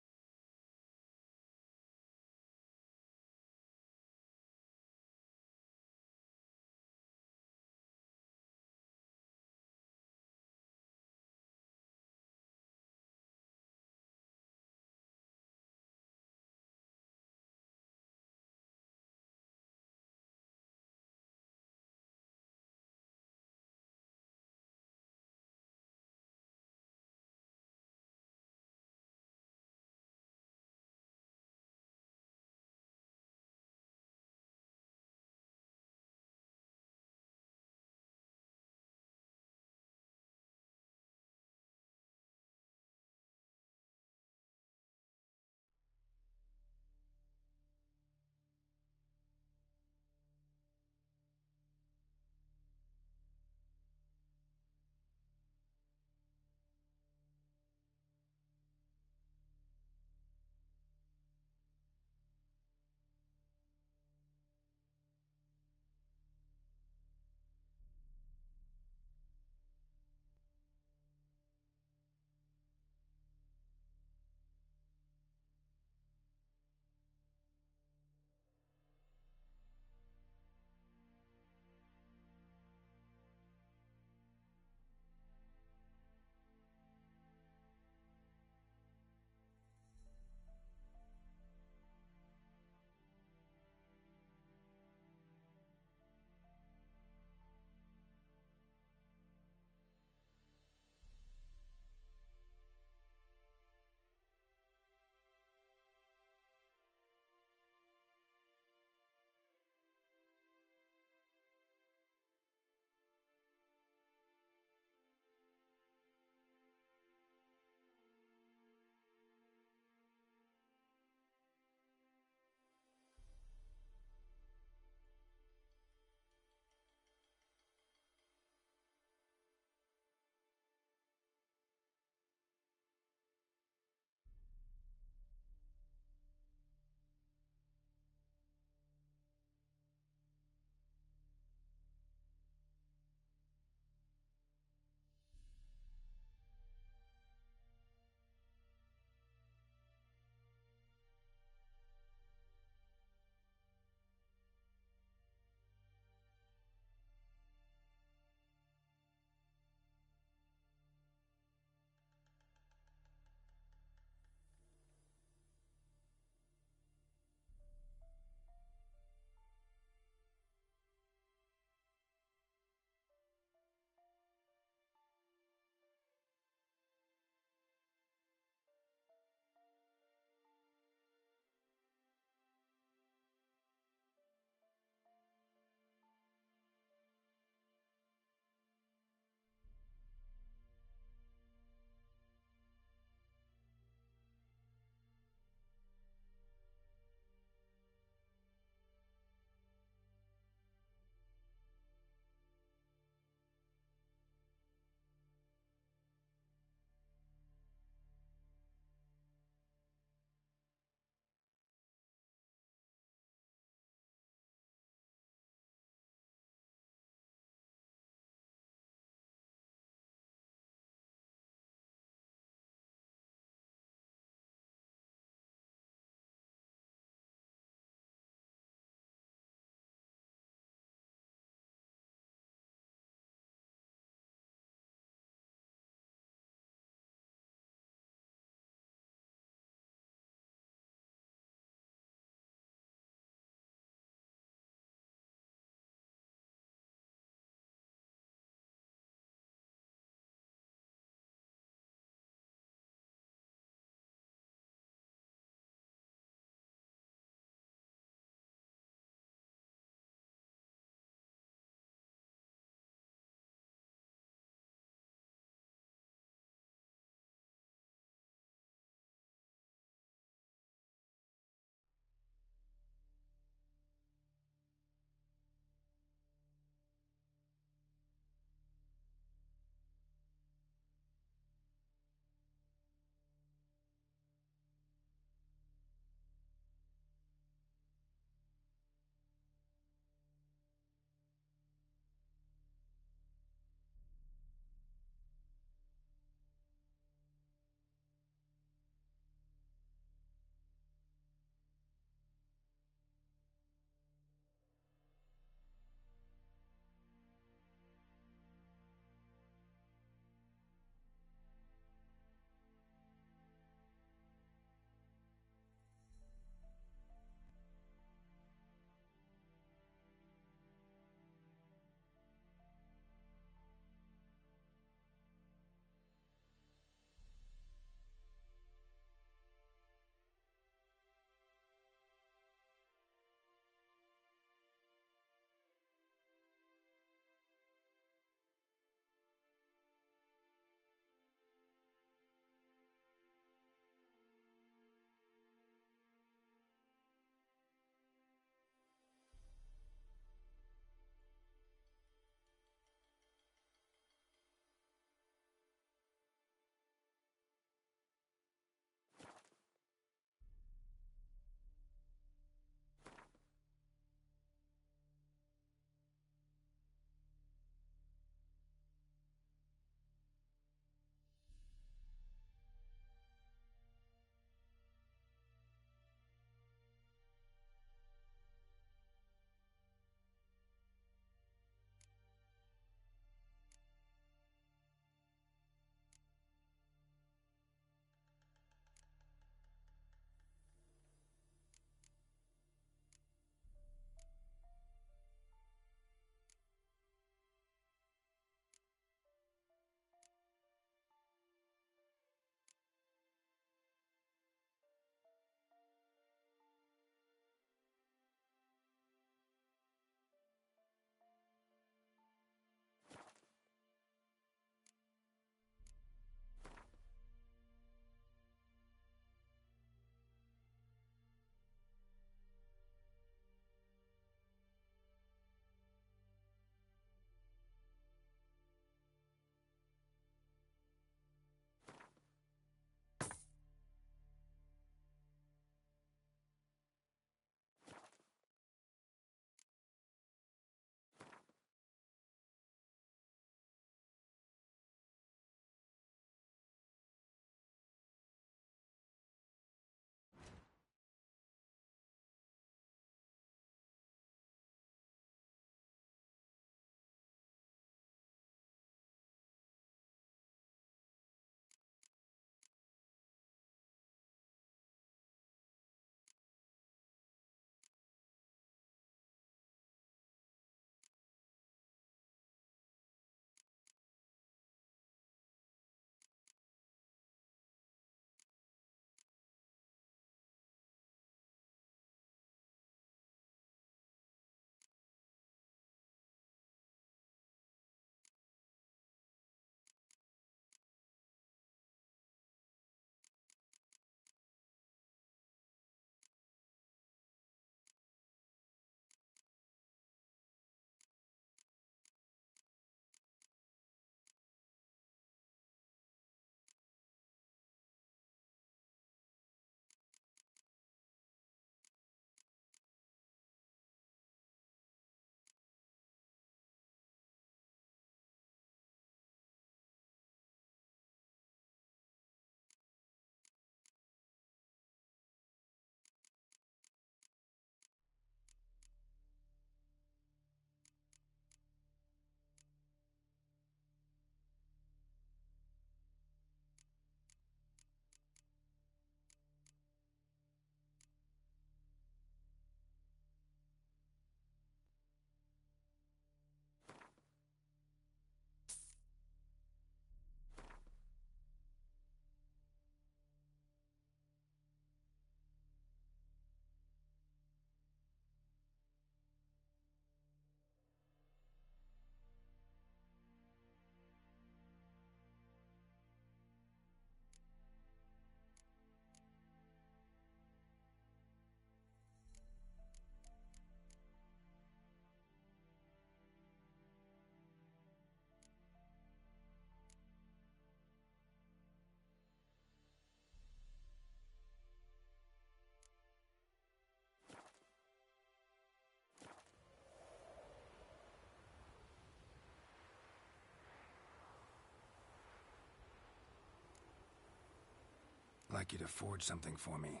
like you to forge something for me.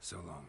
So long.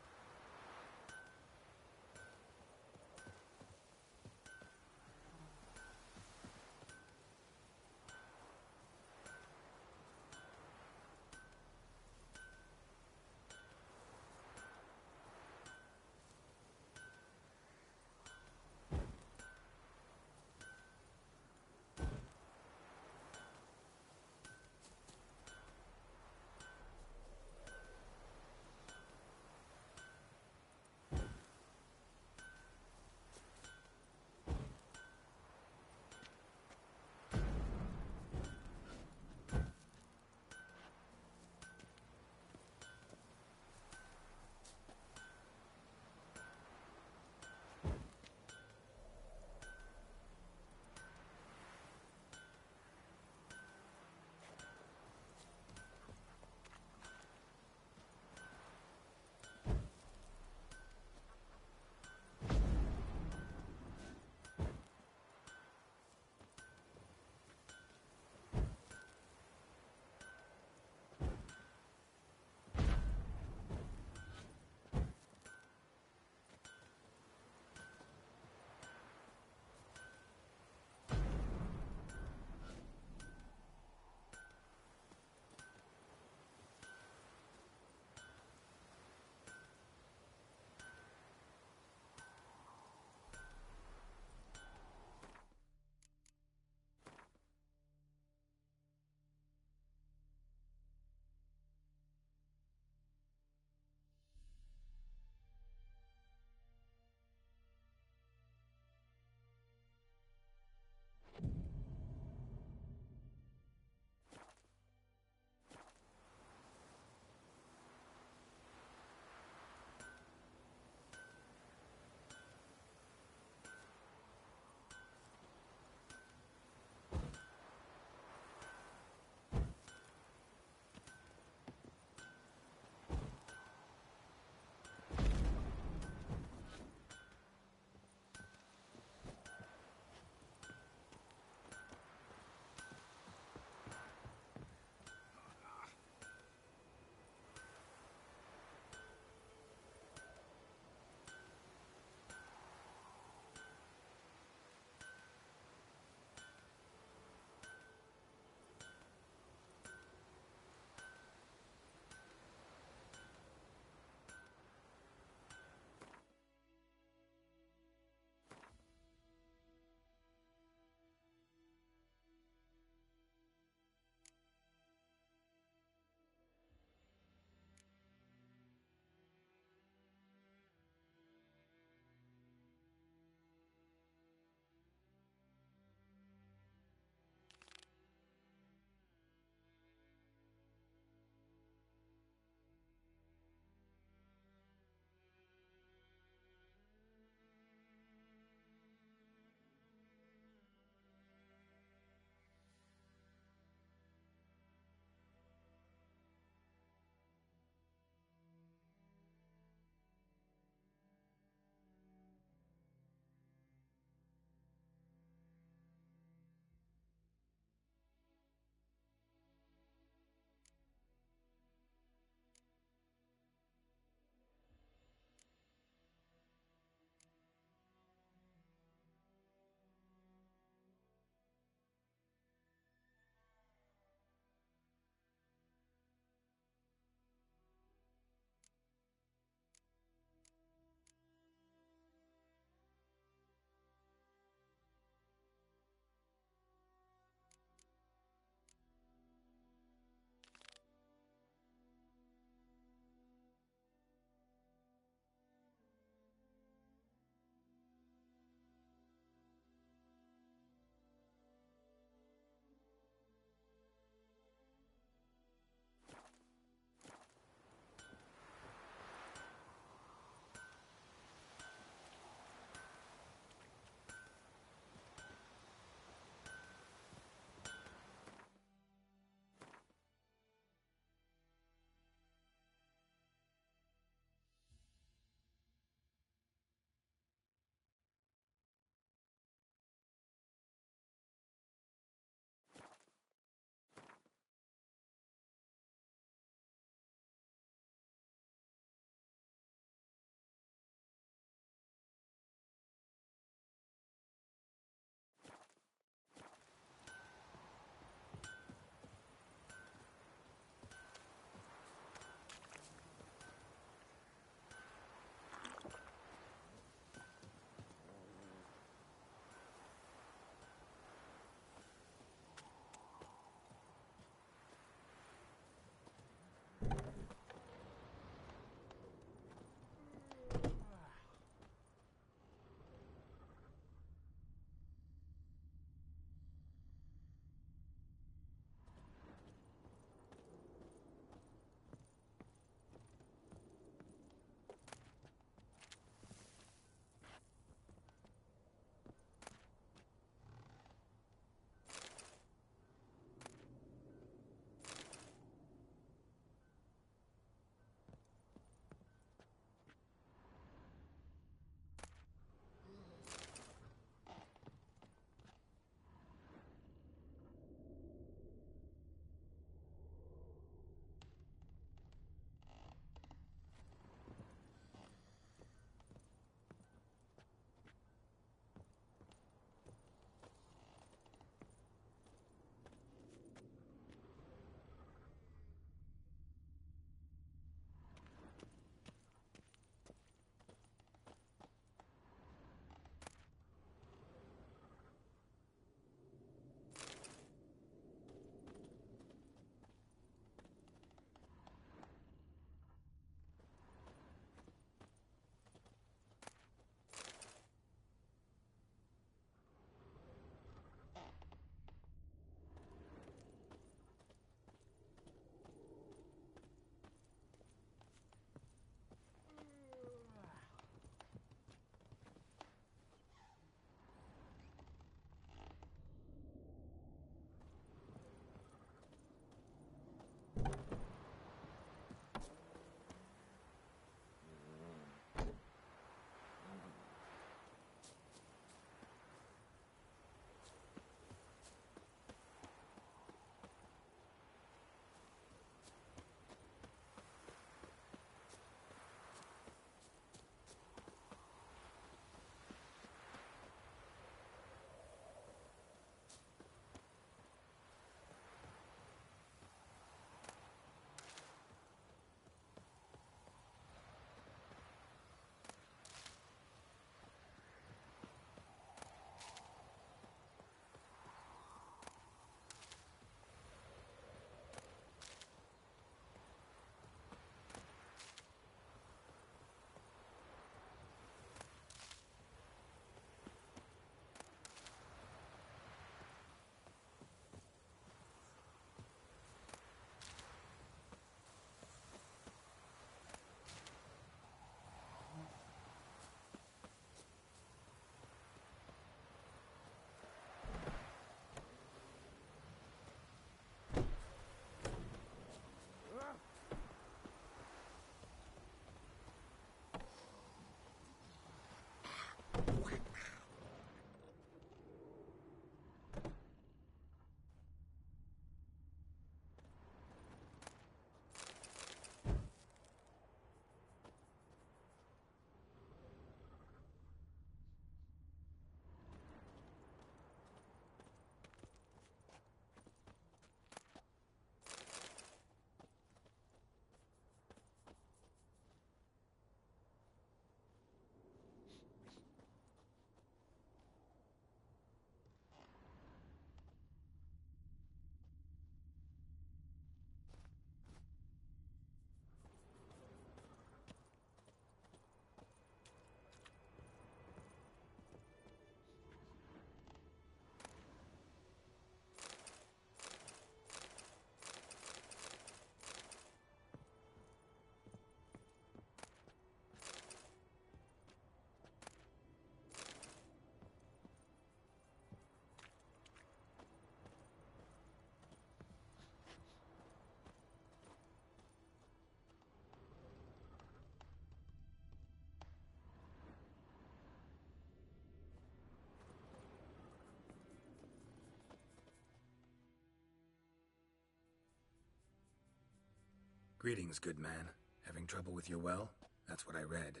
Greetings, good man. Having trouble with your well? That's what I read.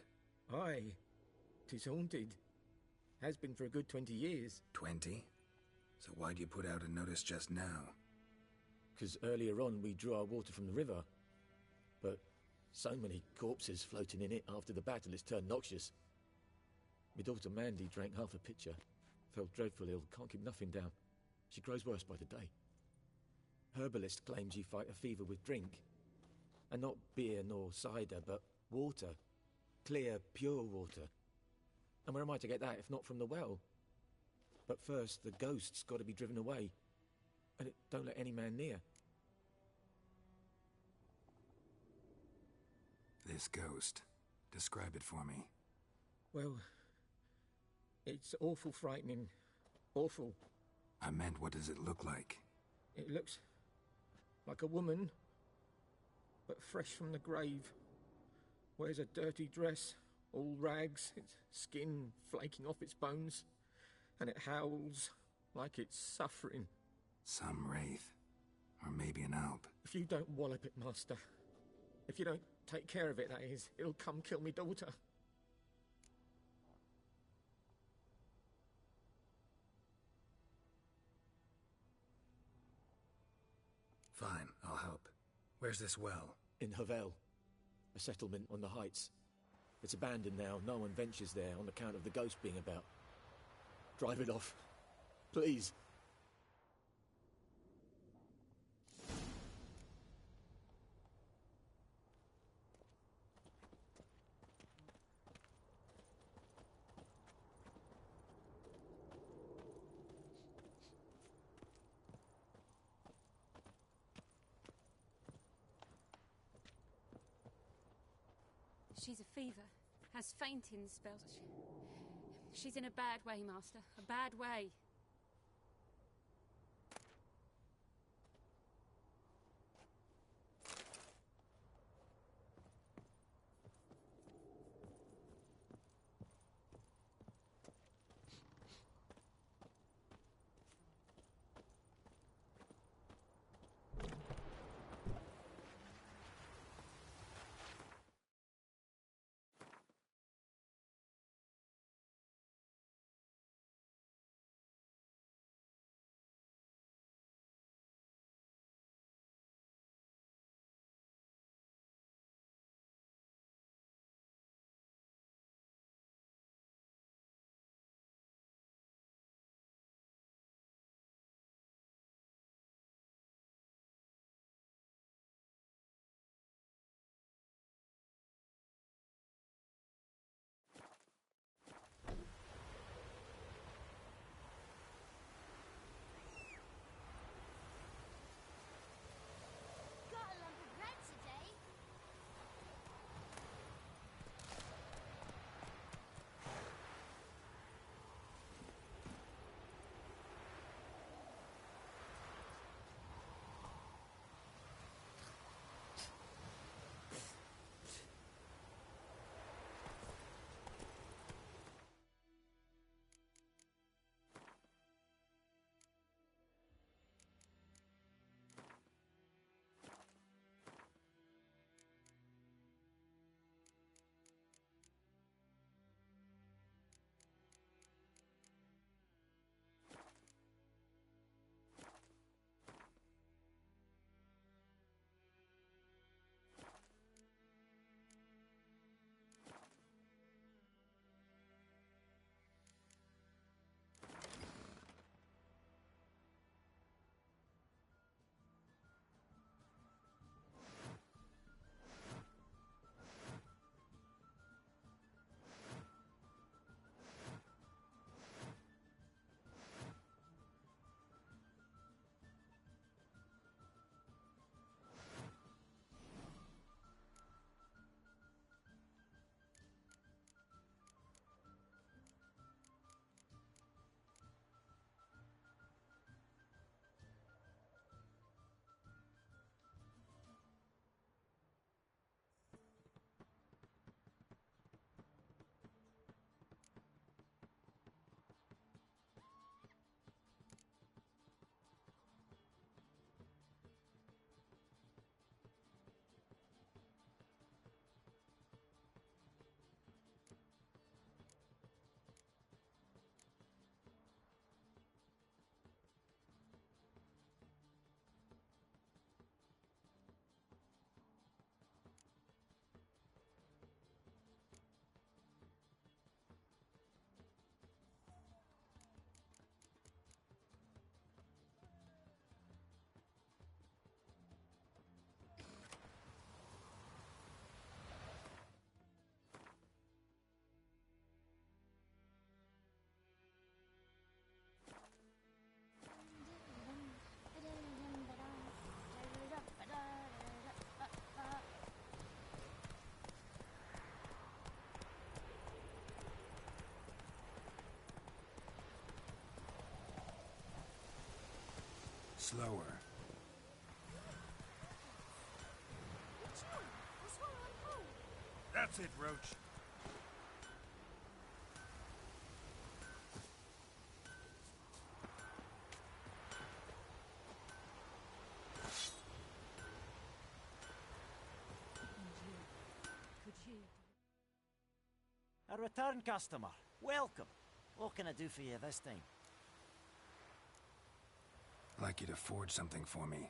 Aye. 'Tis haunted. Has been for a good 20 years. 20? So why'd you put out a notice just now? 'Cause earlier on we drew our water from the river. But so many corpses floating in it after the battle it's turned noxious. My daughter Mandy drank half a pitcher. Felt dreadful ill, can't keep nothing down. She grows worse by the day. Herbalist claims you fight a fever with drink. And not beer nor cider, but water. Clear, pure water. And where am I to get that if not from the well? But first, the ghost's got to be driven away. And it don't let any man near. This ghost. Describe it for me. Well, it's awful frightening. Awful. I meant, what does it look like? It looks like a woman, but fresh from the grave. Wears a dirty dress, all rags, its skin flaking off its bones, and it howls like it's suffering. Some wraith. Or maybe an alp. If you don't wallop it, Master, if you don't take care of it, that is, it'll come kill me daughter. Fine, I'll help. Where's this well? In Havel, a settlement on the heights. It's abandoned now, no one ventures there on account of the ghost being about. Drive it off, please. She's a fever. Has fainting spells. She's in a bad way, Master. A bad way. Slower. That's it, Roach. A return customer. Welcome. What can I do for you this time? I'd like you to forge something for me.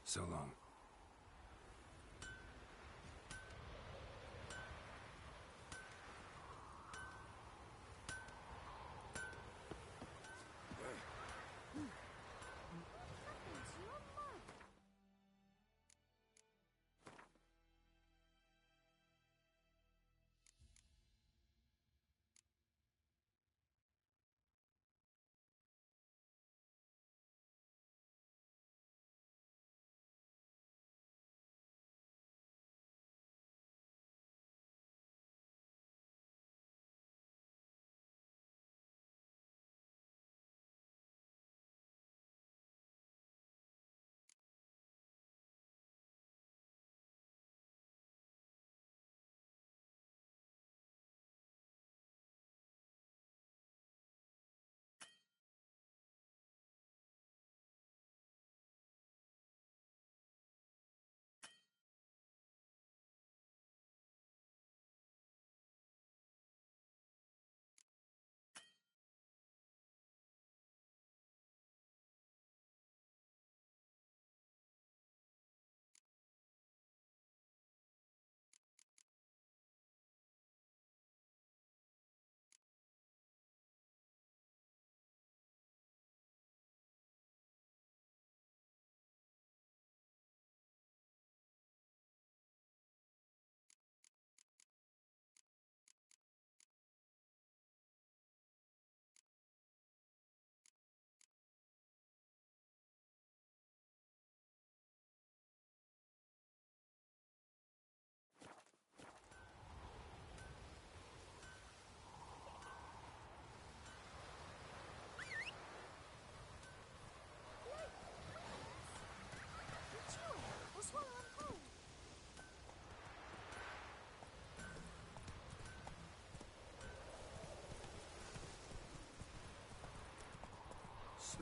So long.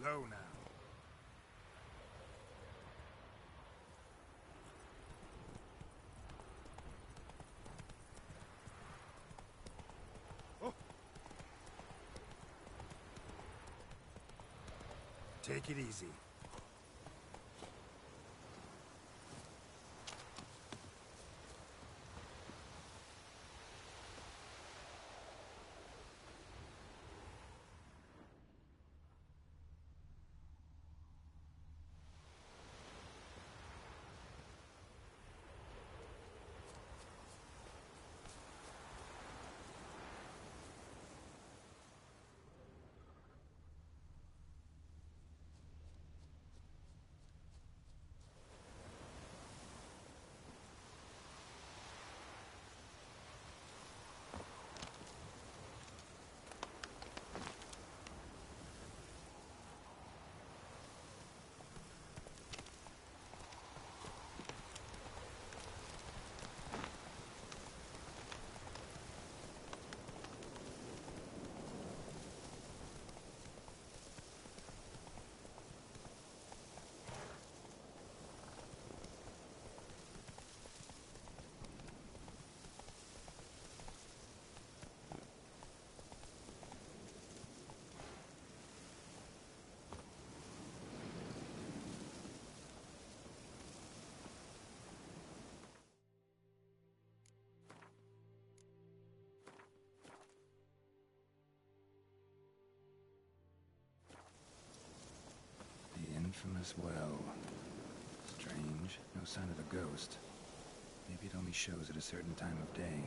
Go now. Take it easy. Infamous well. Strange. No sign of a ghost. Maybe it only shows at a certain time of day.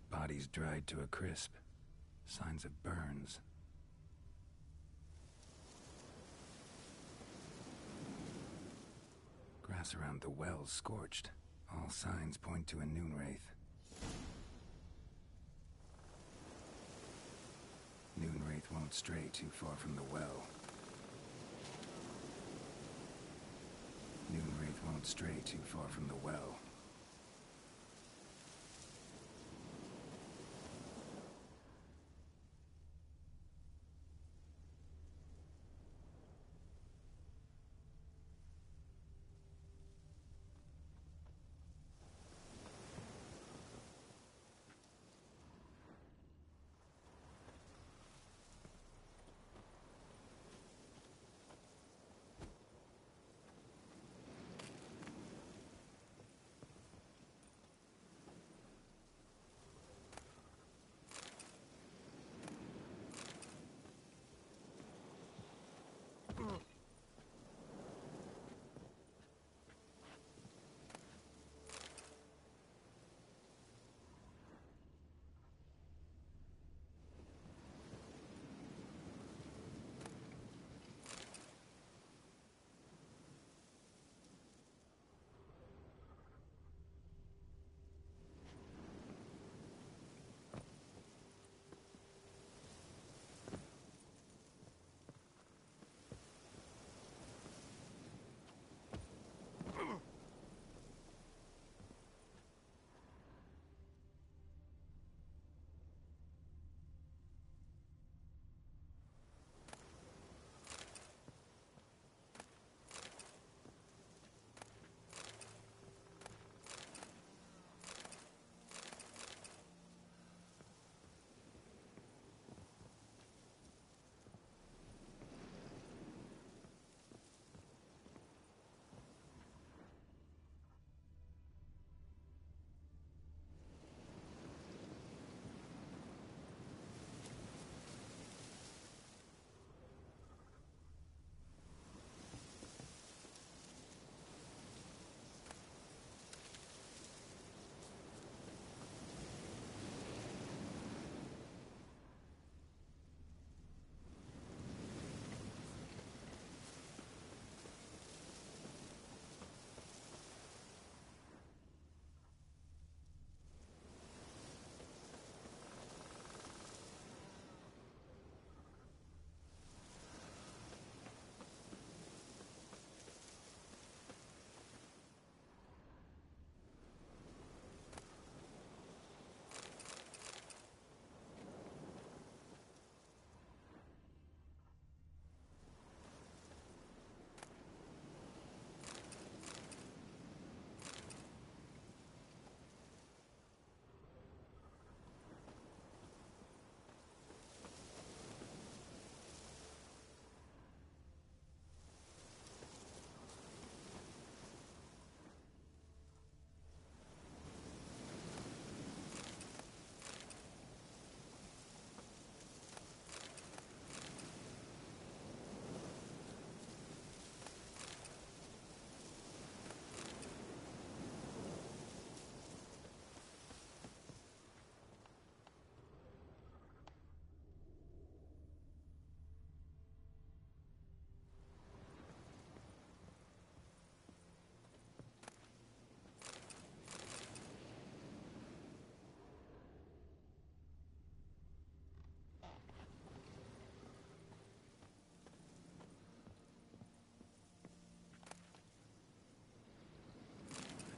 Bodies dried to a crisp. Signs of burns. Grass around the well scorched. All signs point to a Noonwraith. Noonwraith won't stray too far from the well. Noonwraith won't stray too far from the well.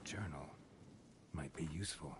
journal might be useful.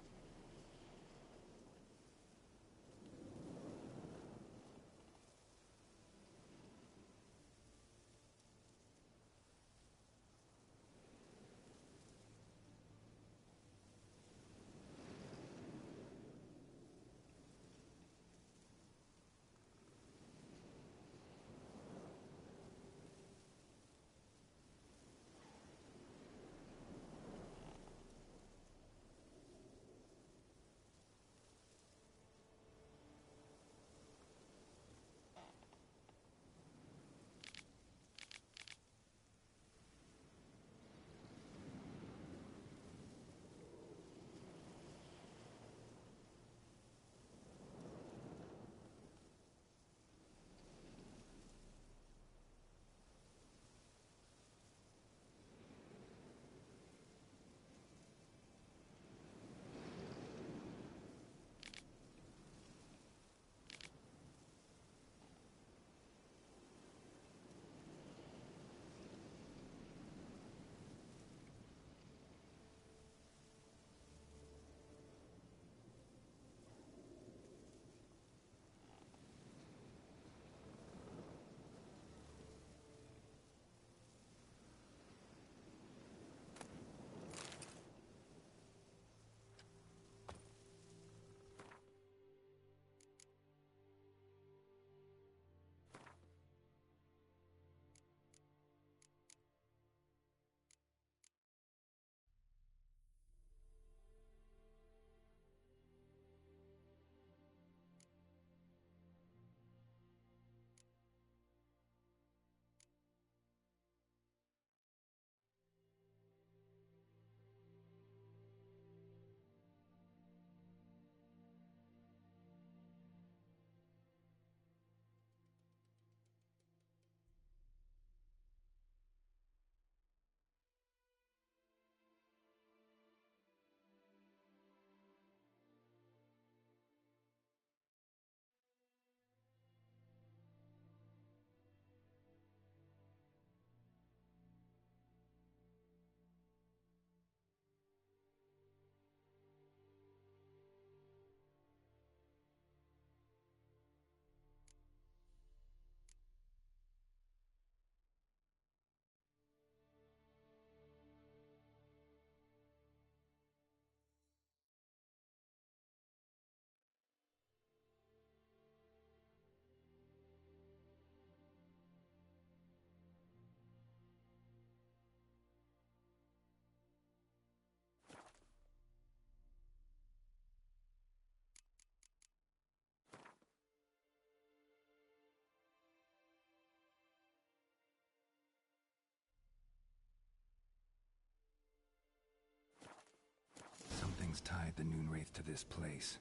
Something's tied the Noonwraith to this place.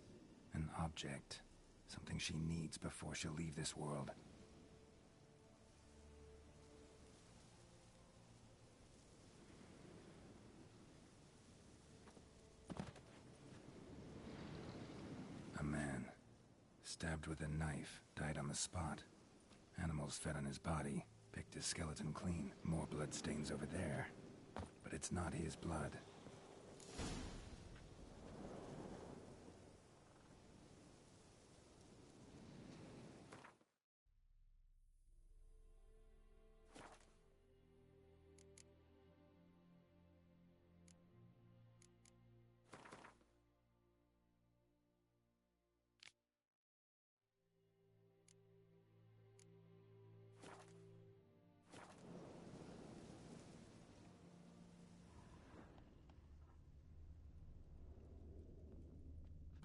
An object. Something she needs before she'll leave this world. A man. Stabbed with a knife. Died on the spot. Animals fed on his body. Picked his skeleton clean. More bloodstains over there. But it's not his blood.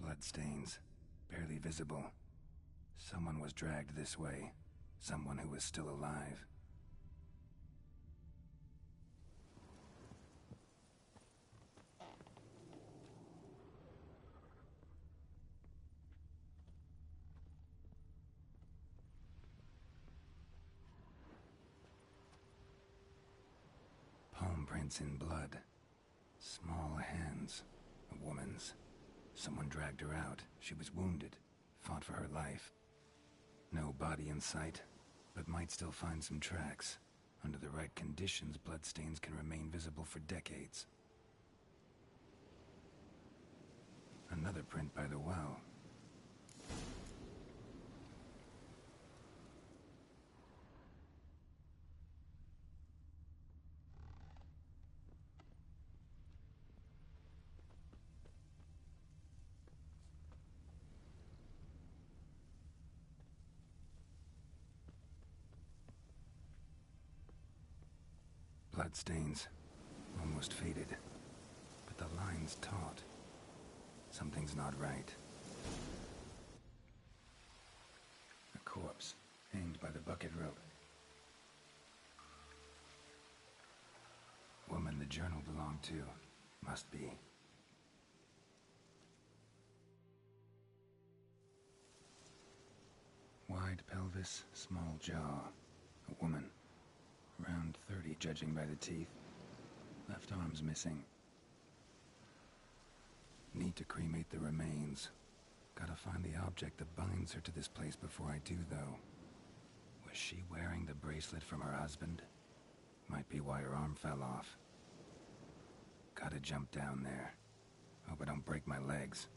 Bloodstains. Barely visible. Someone was dragged this way. Someone who was still alive. Palm prints in blood. Small hands. A woman's. Someone dragged her out. She was wounded. Fought for her life. No body in sight, but might still find some tracks. Under the right conditions, bloodstains can remain visible for decades. Another print by the well. Bloodstains. Almost faded. But the line's taut. Something's not right. A corpse, hanged by the bucket rope. Woman the journal belonged to. Must be. Wide pelvis, small jaw. A woman. Around 30, judging by the teeth. Left arm's missing. Need to cremate the remains. Gotta find the object that binds her to this place before I do, though. Was she wearing the bracelet from her husband? Might be why her arm fell off. Gotta jump down there. Hope I don't break my legs.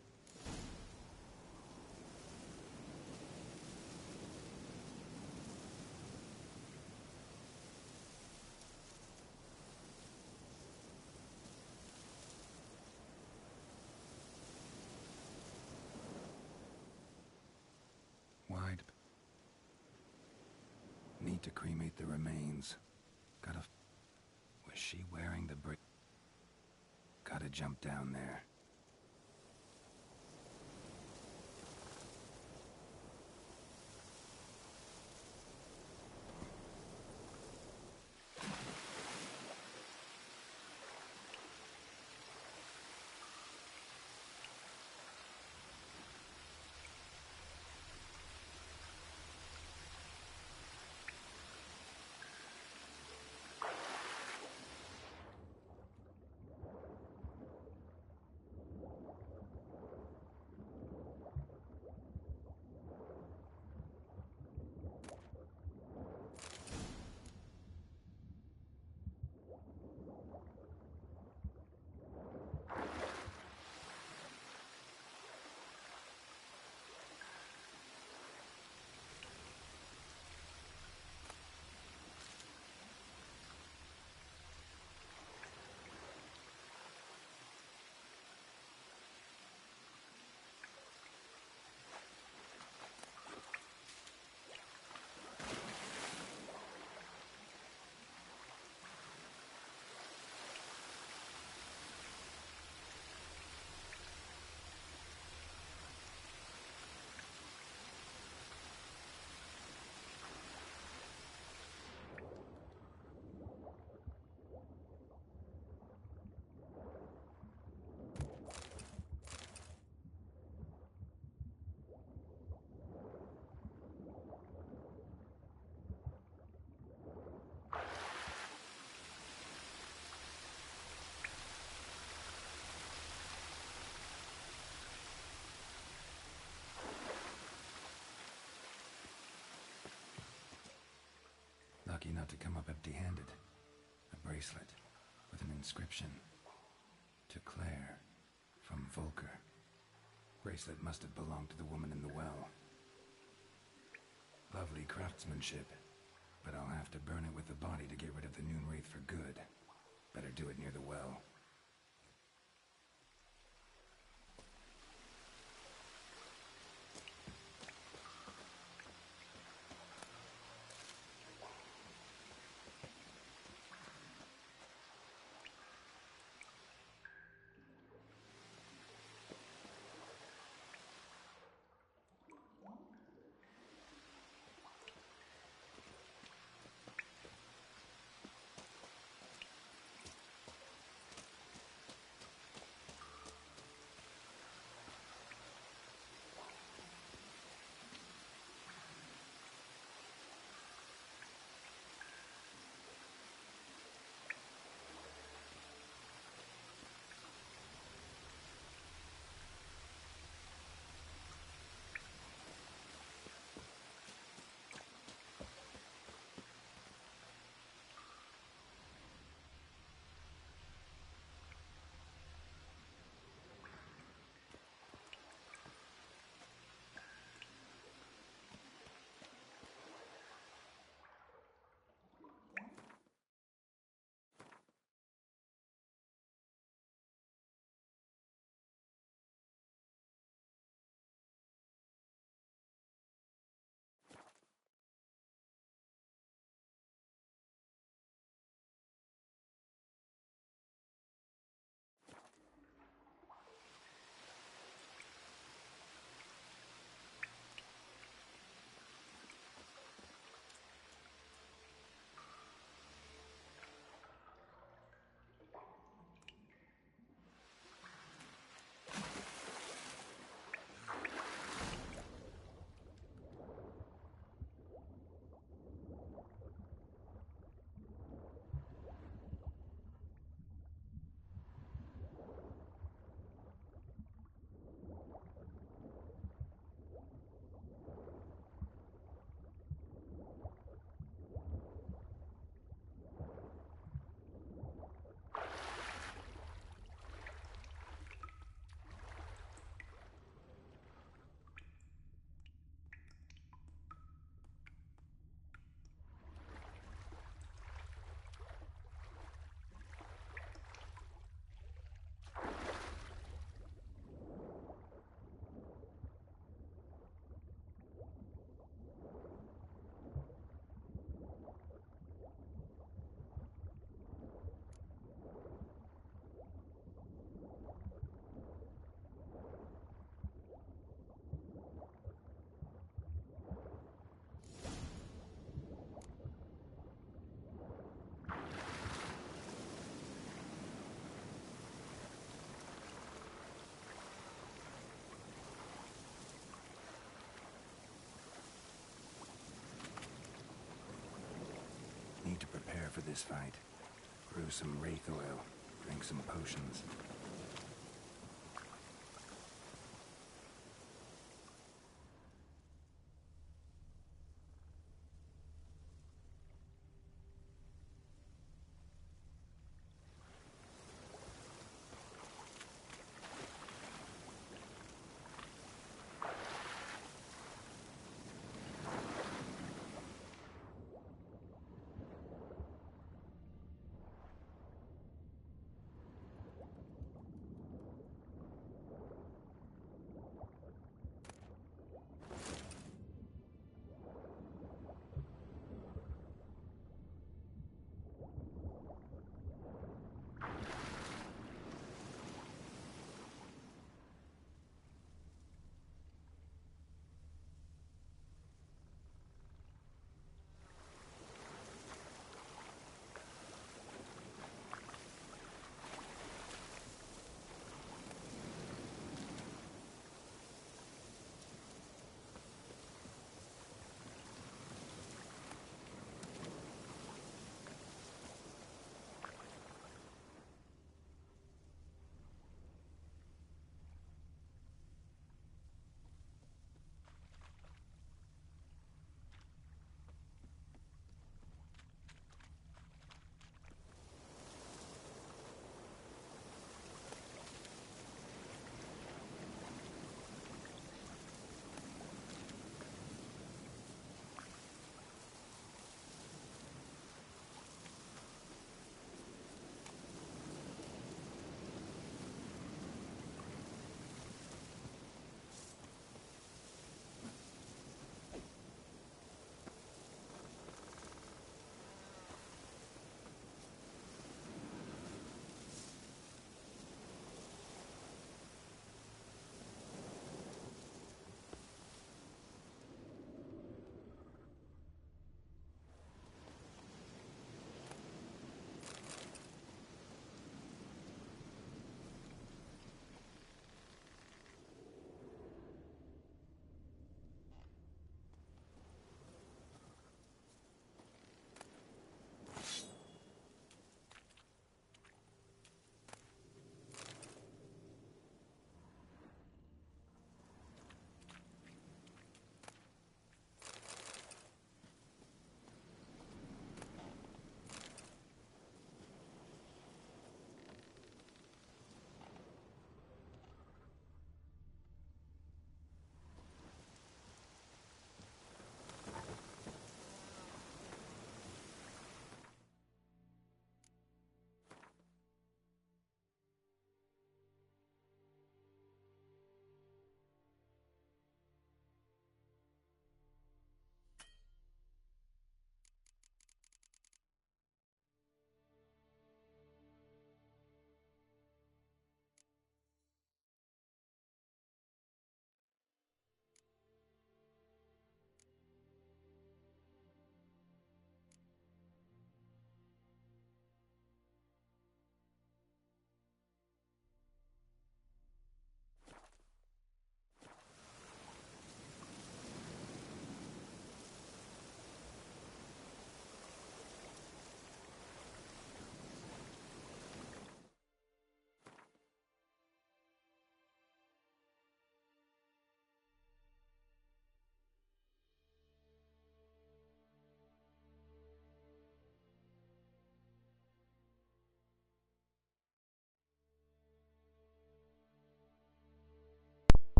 Need to cremate the remains. Was she wearing the Gotta jump down there. Lucky not to come up empty-handed. A bracelet with an inscription. To Claire, from Volker. Bracelet must have belonged to the woman in the well. Lovely craftsmanship, but I'll have to burn it with the body to get rid of the Noon Wraith for good. Better do it near the well. for this fight. Brew some wraith oil, drink some potions.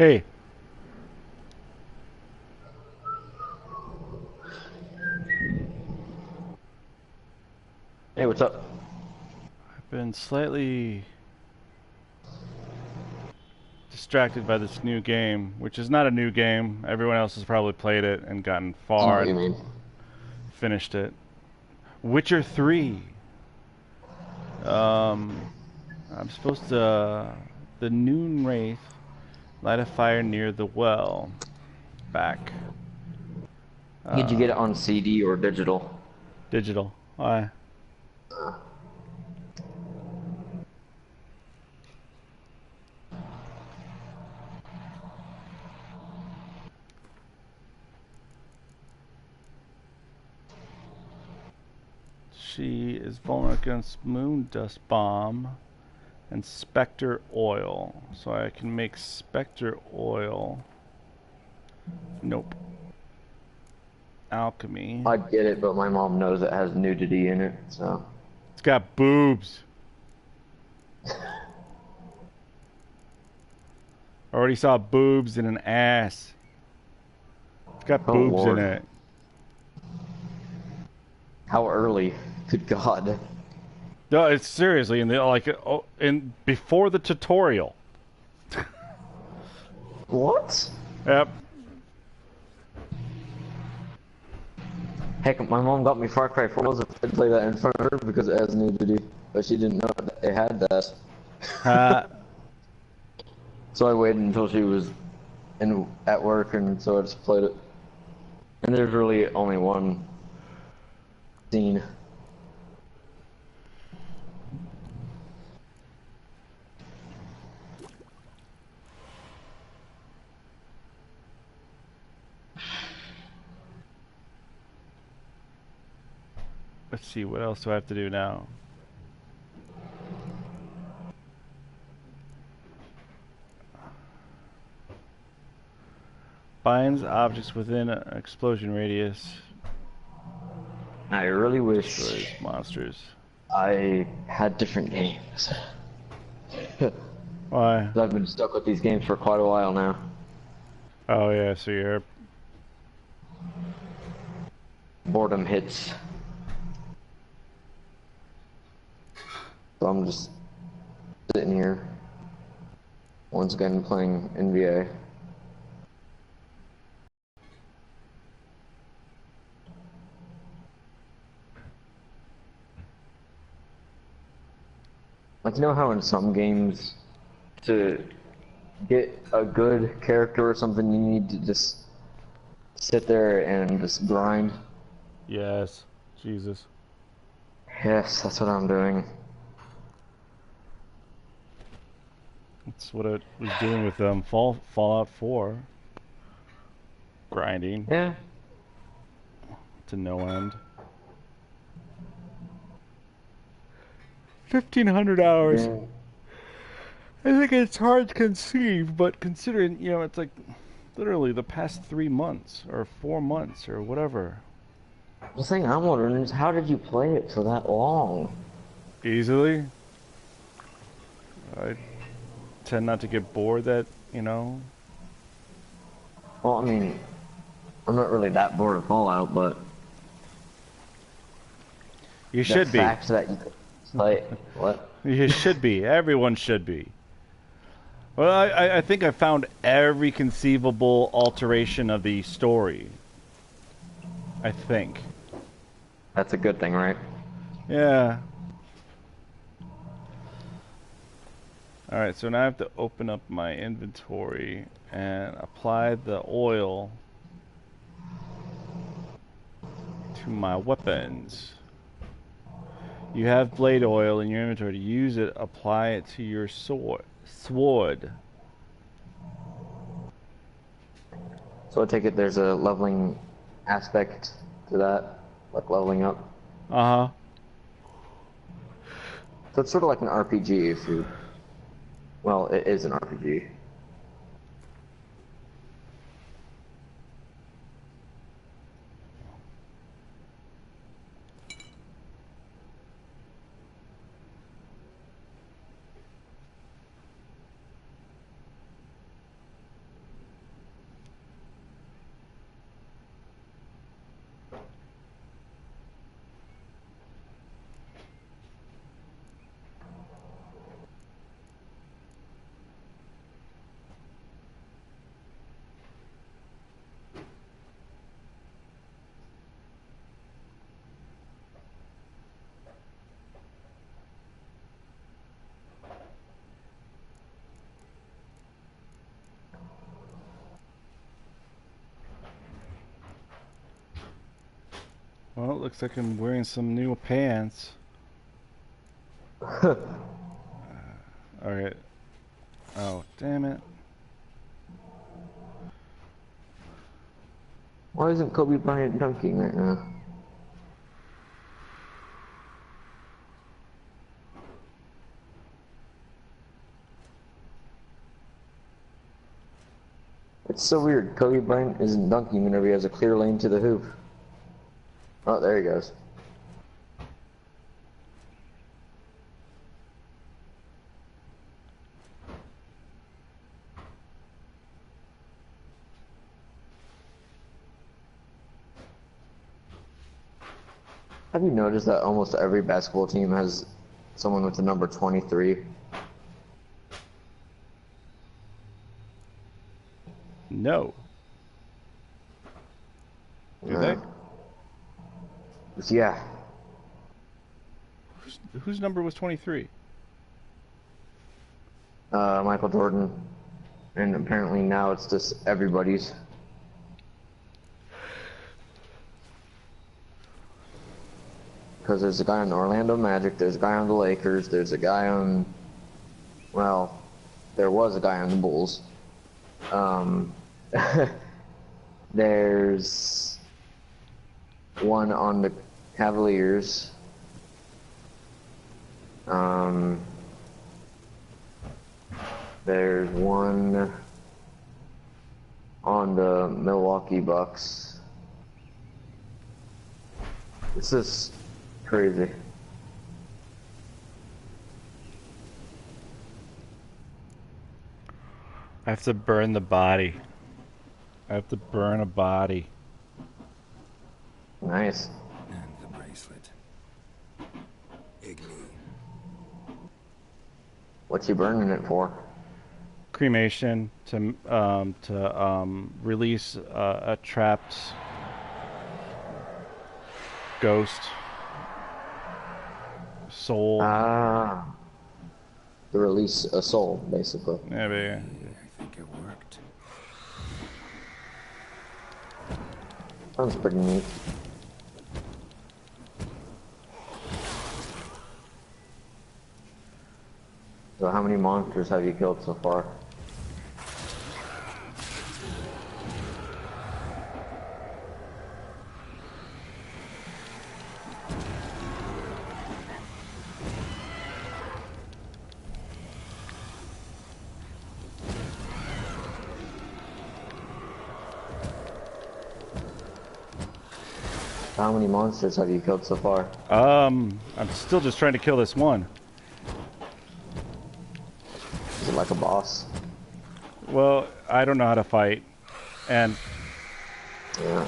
Hey. Hey, what's up? I've been slightly distracted by this new game, which is not a new game. Everyone else has probably played it and gotten far and finished it. Witcher 3. I'm supposed to... the Noon Wraith. Light a fire near the well. Back. Did you get it on CD or digital? Digital. Why? She is vulnerable against Moon Dust Bomb and Spectre Oil. So I can make Spectre Oil. Nope. Alchemy. I'd get it, but my mom knows it has nudity in it, so. It's got boobs. Already saw boobs and an ass. It's got boobs Lord. in it. How early? Good God. No, it's seriously in the before the tutorial. What? Yep. Heck, my mom got me Far Cry 4. I was afraid to play that in front of her because it has nudity, but she didn't know that it had that. So I waited until she was at work, and so I just played it. And there's really only one scene. Let's see, what else do I have to do now? Binds objects within an explosion radius. I really wish Destroys monsters. I had different games. Why? I've been stuck with these games for quite a while now. Oh yeah, so you're... Boredom hits. So I'm just sitting here, once again playing NBA. Like, you know how in some games, to get a good character or something, you need to just sit there and just grind? Yes. Jesus. Yes, that's what I'm doing. That's what it was doing with Fallout 4. Grinding. Yeah. To no end. 1,500 hours. Yeah. I think it's hard to conceive, but considering, you know, it's like literally the past 3 months or 4 months or whatever. The thing I'm wondering is, how did you play it for that long? Easily. I tend not to get bored that, you know. Well, I mean, I'm not really that bored of Fallout, but you should be. The fact that you play what? You should be. Everyone should be. Well, I think I found every conceivable alteration of the story. I think. That's a good thing, right? Yeah. Alright, so now I have to open up my inventory and apply the oil to my weapons. You have blade oil in your inventory. To use it, apply it to your sword. So I take it there's a leveling aspect to that, like leveling up. Uh-huh. So it's sort of like an RPG if you... Well, it is an RPG. Well, it looks like I'm wearing some new pants. Alright. Oh, damn it. Why isn't Kobe Bryant dunking right now? It's so weird. Kobe Bryant isn't dunking whenever he has a clear lane to the hoop. Oh, there he goes. Have you noticed that almost every basketball team has someone with the number 23? No. Do they? Yeah. Whose number was 23? Michael Jordan. And apparently now it's just everybody's. Because there's a guy on the Orlando Magic, there's a guy on the Lakers, there's a guy on, well, there was a guy on the Bulls. There's one on the Cavaliers. There's one on the Milwaukee Bucks. This is crazy. I have to burn the body. I have to burn a body. Nice. And the bracelet. Igni. What's he burning it for? Cremation to release a trapped ghost soul. Ah. To release a soul, basically. Yeah, baby. I think it worked. Sounds pretty neat. So how many monsters have you killed so far? How many monsters have you killed so far? I'm still just trying to kill this one. Is it like a boss? Well, I don't know how to fight, and yeah.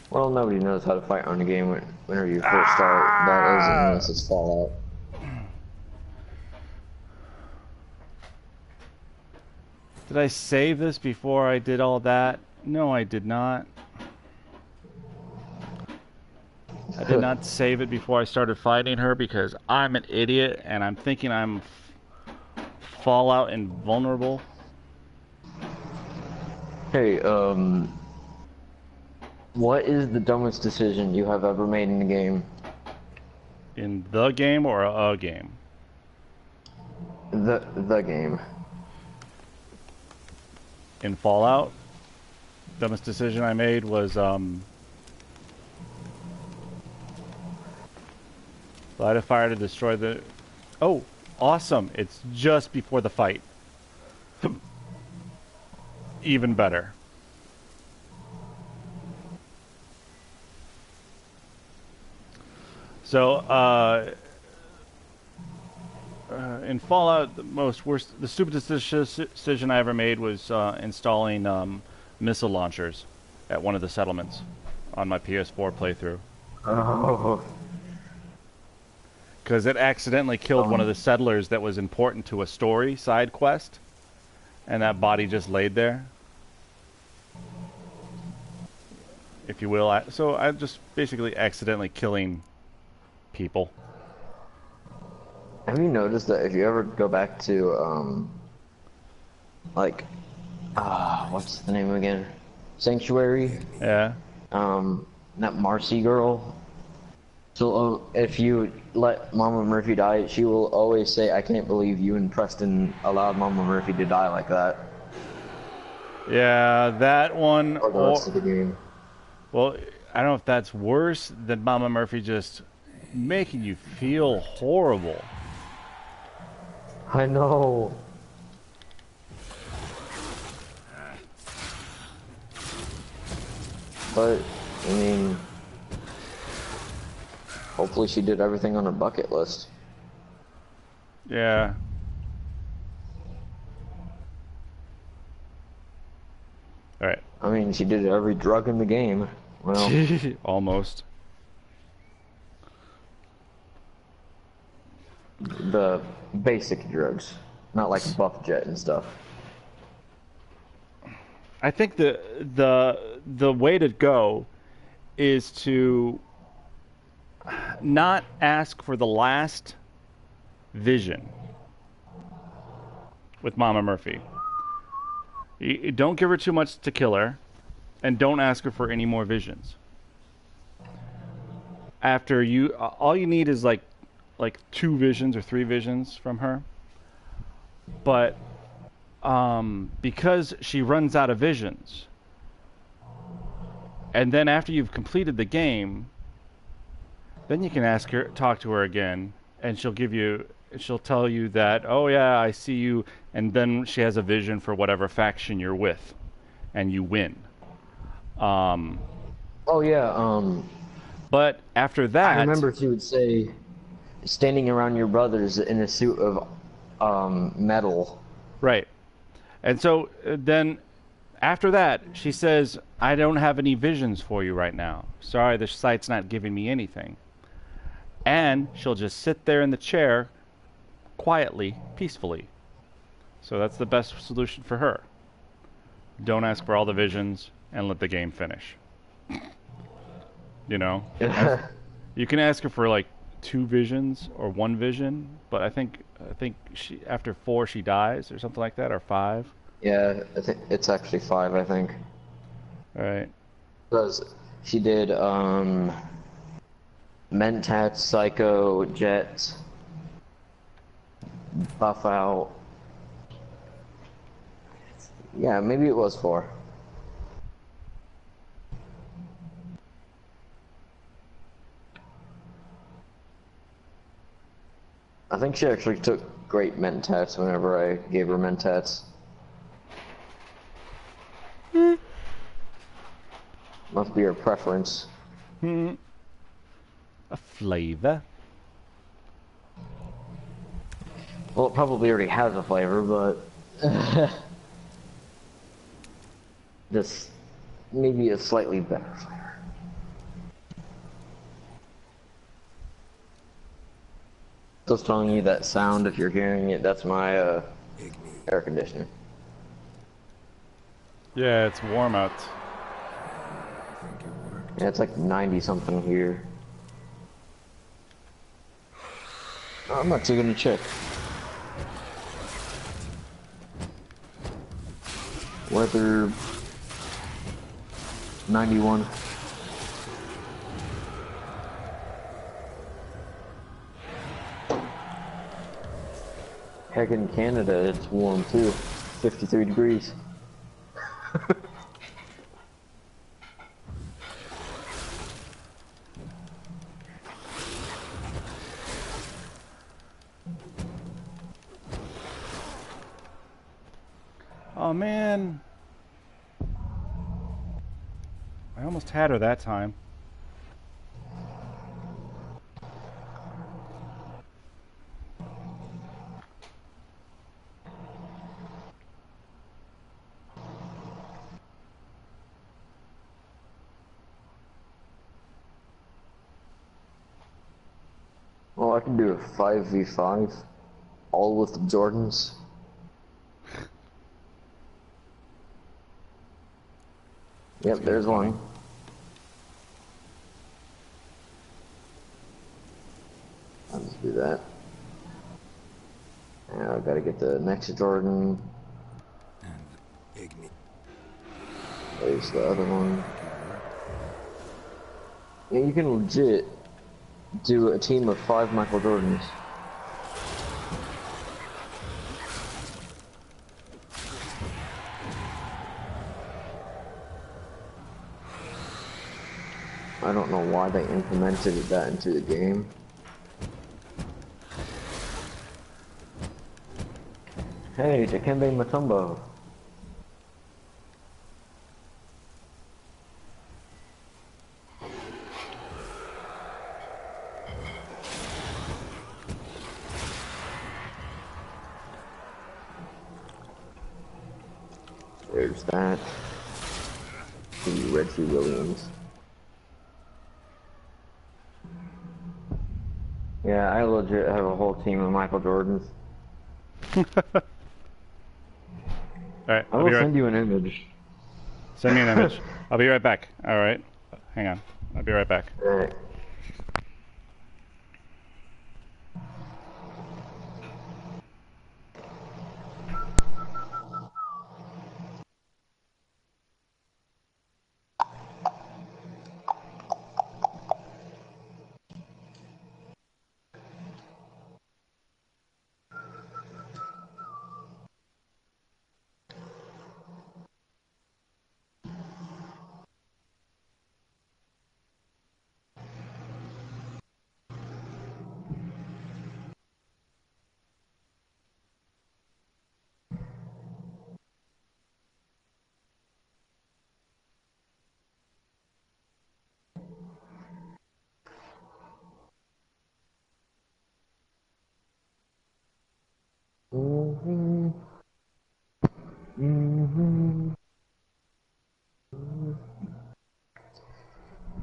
Well, nobody knows how to fight on the game whenever you first start. That is, unless it's Fallout. Did I save this before I did all that? No, I did not. I did not save it before I started fighting her because I'm an idiot and I'm thinking I'm Fallout invulnerable. Hey, what is the dumbest decision you have ever made in the game? In the game or a game? The game. In Fallout, dumbest decision I made was light a fire to destroy the... Oh, awesome. It's just before the fight. Even better. So, in Fallout, the stupidest decision I ever made was installing missile launchers at one of the settlements on my PS4 playthrough. Oh. Because it accidentally killed one of the settlers that was important to a story side quest, and that body just laid there, if you will. So I'm just basically accidentally killing people. Have you noticed that if you ever go back to, what's the name again? Sanctuary? Yeah. that Marcy girl. So if you let Mama Murphy die, she will always say, "I can't believe you and Preston allowed Mama Murphy to die like that." Yeah, that one. Or the rest of the game. Well, I don't know if that's worse than Mama Murphy just making you feel horrible. I know. But, I mean, hopefully she did everything on her bucket list. Yeah. Alright. I mean, she did every drug in the game. Well, almost. The basic drugs, not like Buff Jet and stuff. I think the way to go is to not ask for the last vision with Mama Murphy. You don't give her too much to kill her, and don't ask her for any more visions. After you, all you need is like 2 visions or 3 visions from her. But because she runs out of visions, and then after you've completed the game, then you can talk to her again, and she'll tell you that, oh yeah, I see you, and then she has a vision for whatever faction you're with, and you win. Oh yeah. But after that, I remember she would say, standing around your brothers in a suit of metal. Right. And so then after that, she says, I don't have any visions for you right now. Sorry, the site's not giving me anything. And she'll just sit there in the chair quietly, peacefully. So that's the best solution for her. Don't ask for all the visions and let the game finish. You know? You can ask her for like 2 visions or 1 vision, but I think she, after 4 she dies or something like that, or 5. Yeah, I think it's actually 5, I think. All right. Because she did Mentat, Psycho, Jet, Buff Out. Yeah, maybe it was 4. I think she actually took great Mentats whenever I gave her Mentats. Must be her preference. A flavor? Well, it probably already has a flavor, but this maybe a slightly better flavor. Just telling you that sound, if you're hearing it, that's my air conditioner. Yeah, it's warm out. Yeah, it's like 90 something here. I'm actually gonna check. Weather 91. Heck, in Canada it's warm too. 53 degrees. Oh man, I almost had her that time. Well, I can do a 5v5, all with the Jordans. Yep, there's one. I'll just do that. Now I gotta get the next Jordan. There's the other one. Yeah, you can legit do a team of 5 Michael Jordans. I don't know why they implemented that into the game. Hey, Dikembe Mutombo. There's that. Reggie Williams. Yeah, I legit have a whole team of Michael Jordans. Alright, I will send you an image. Send me an image. I'll be right back. Alright. Hang on. I'll be right back. Alright.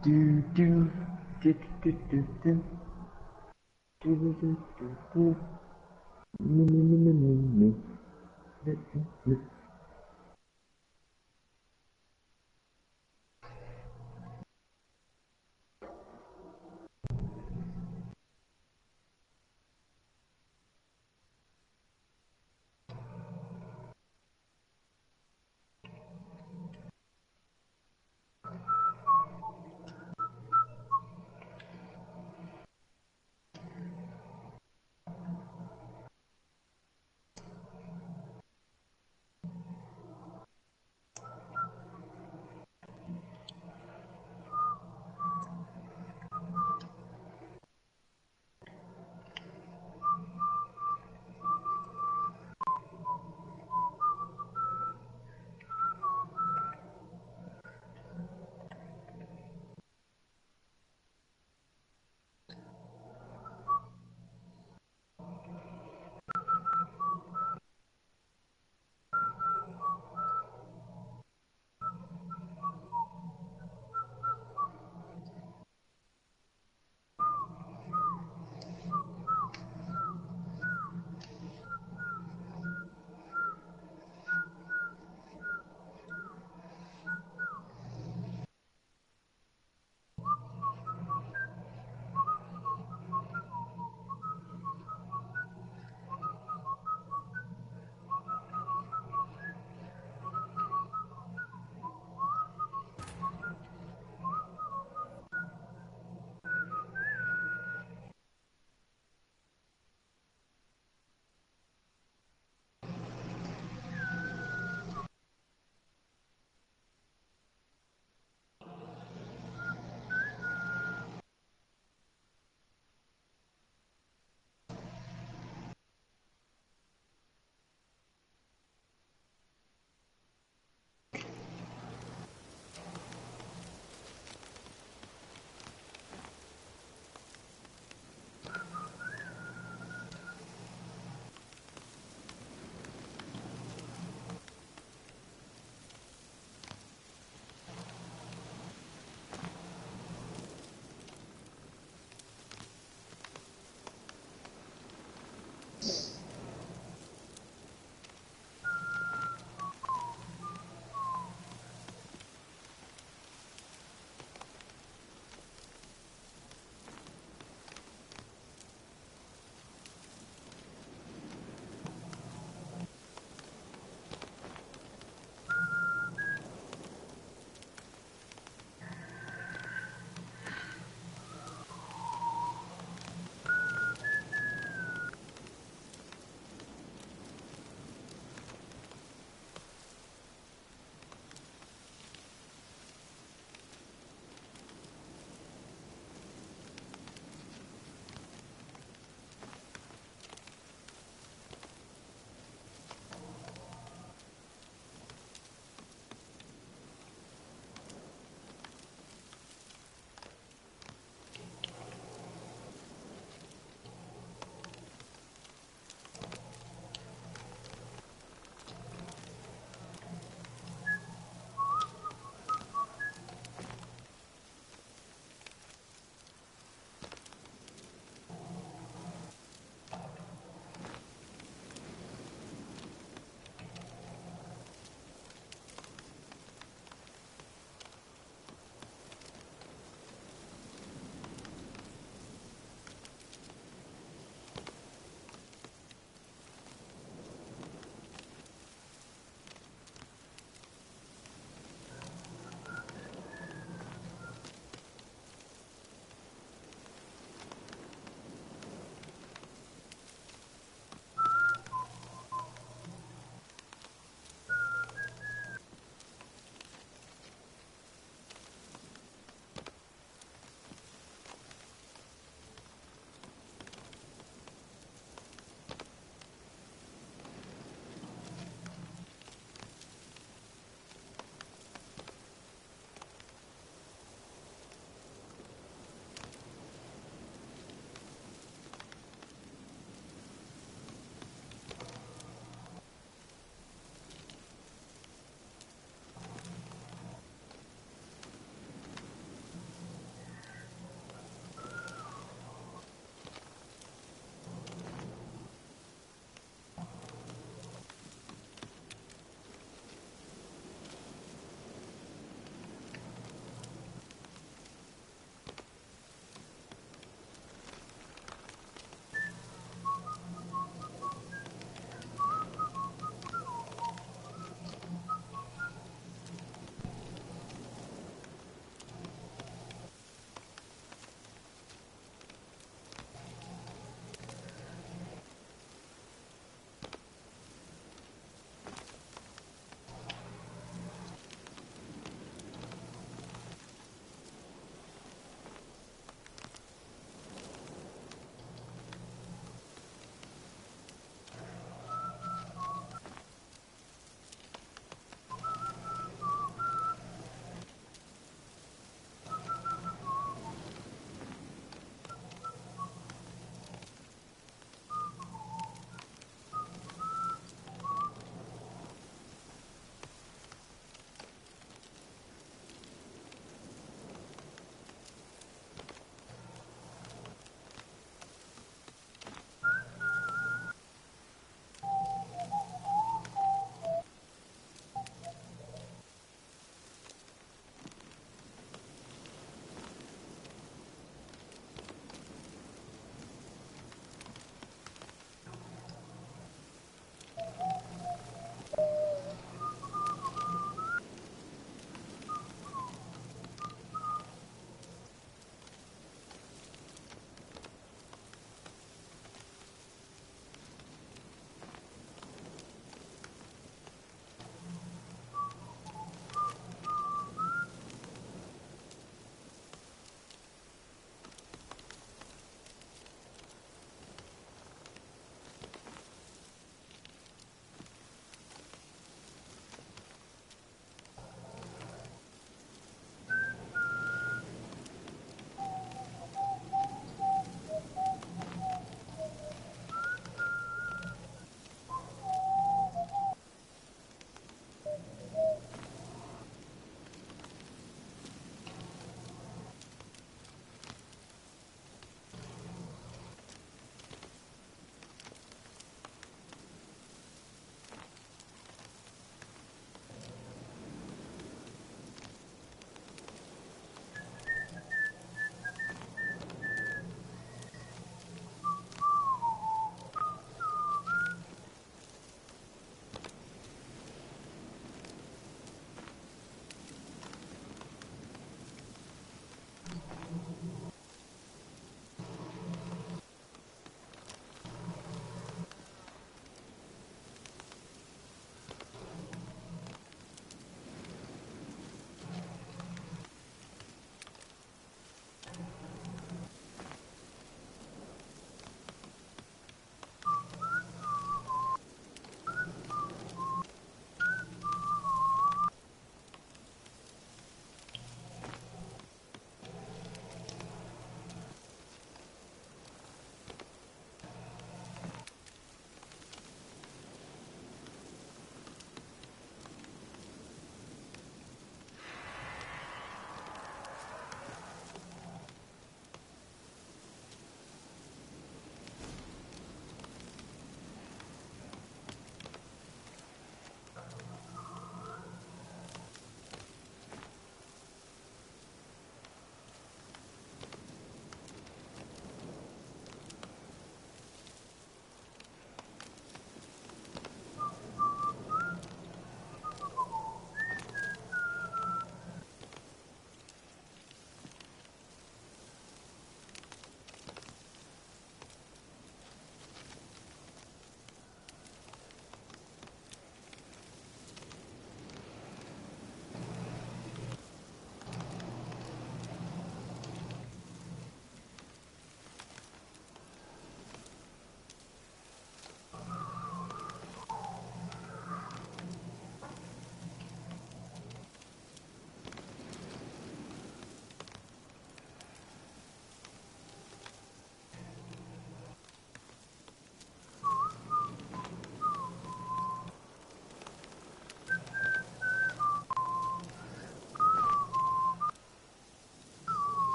Do do do do do do do do do do do me me me me me me me.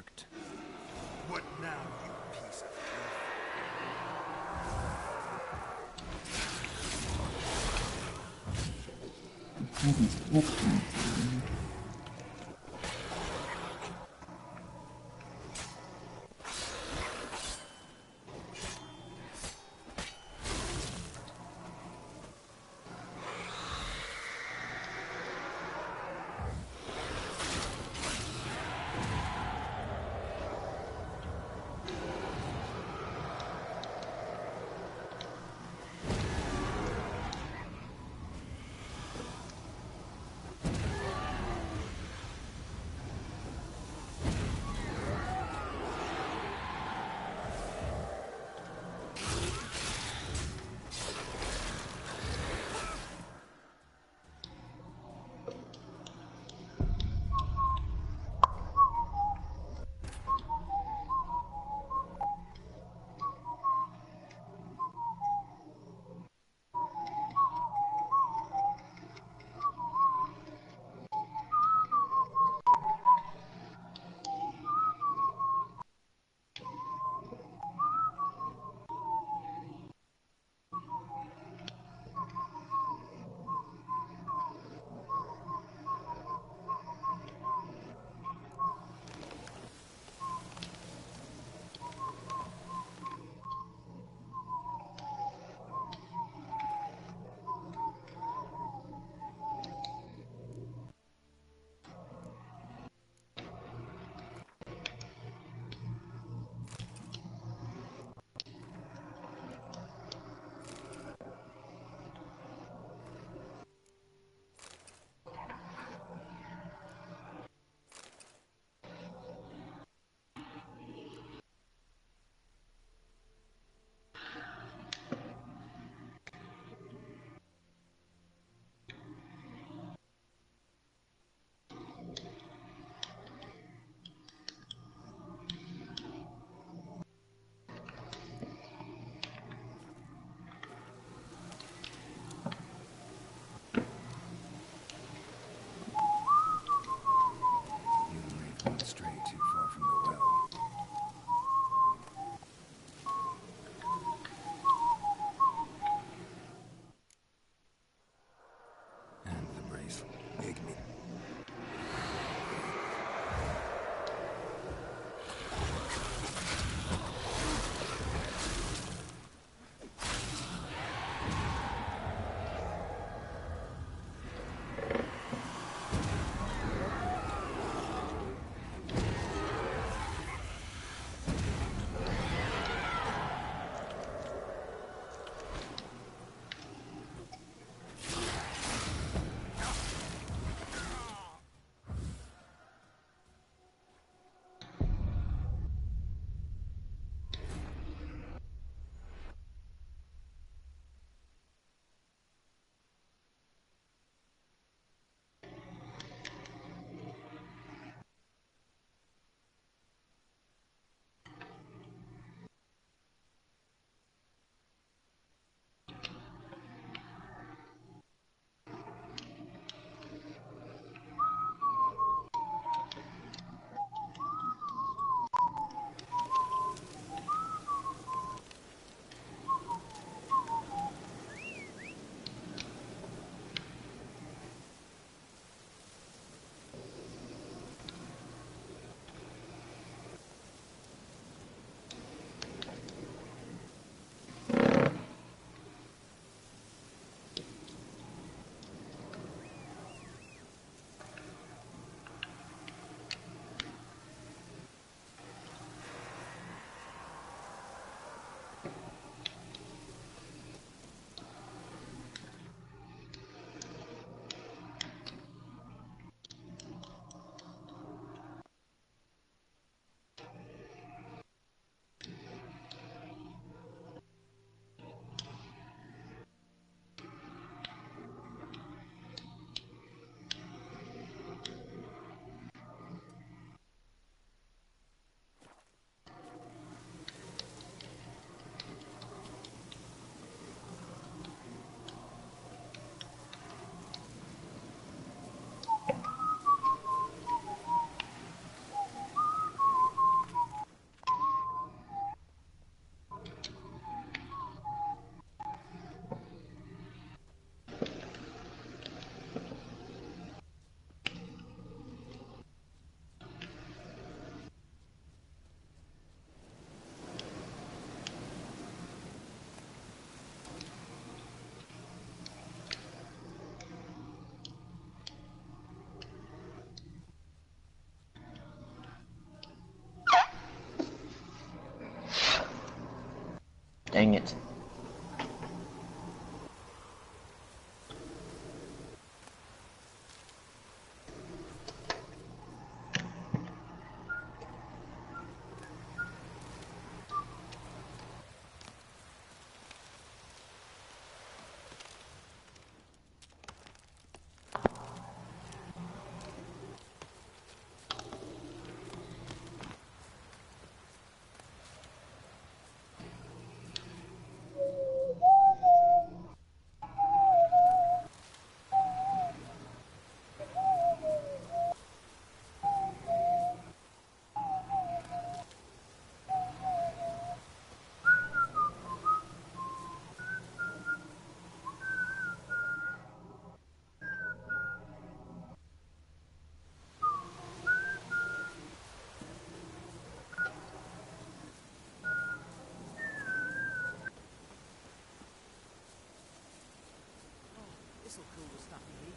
worked. What now, you piece of Dang it. This'll cool the stuff you need.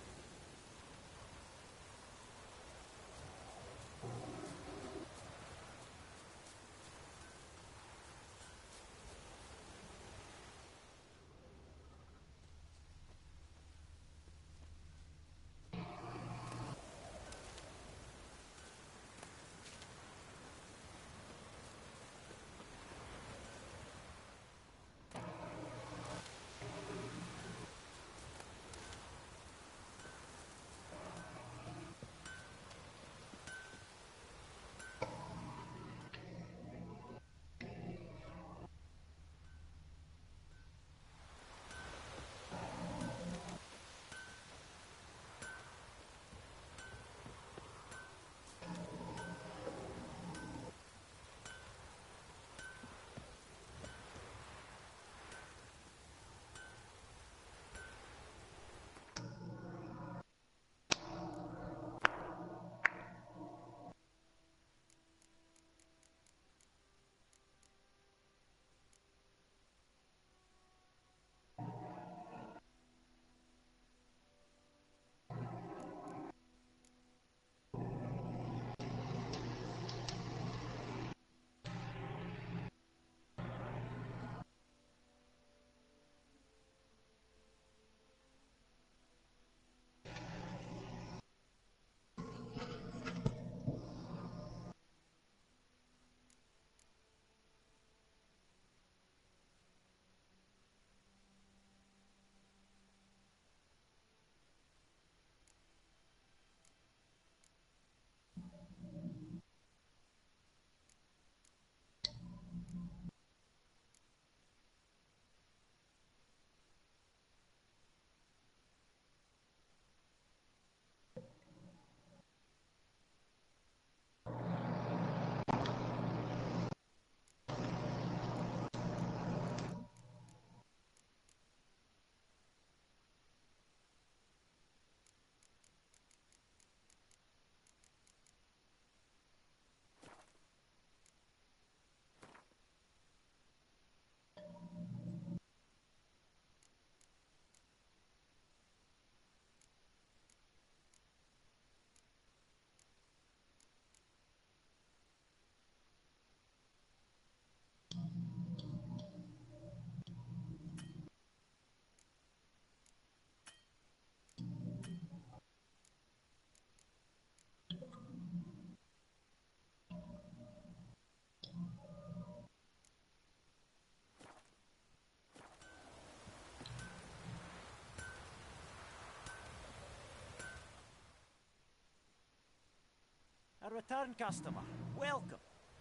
A return customer. Welcome.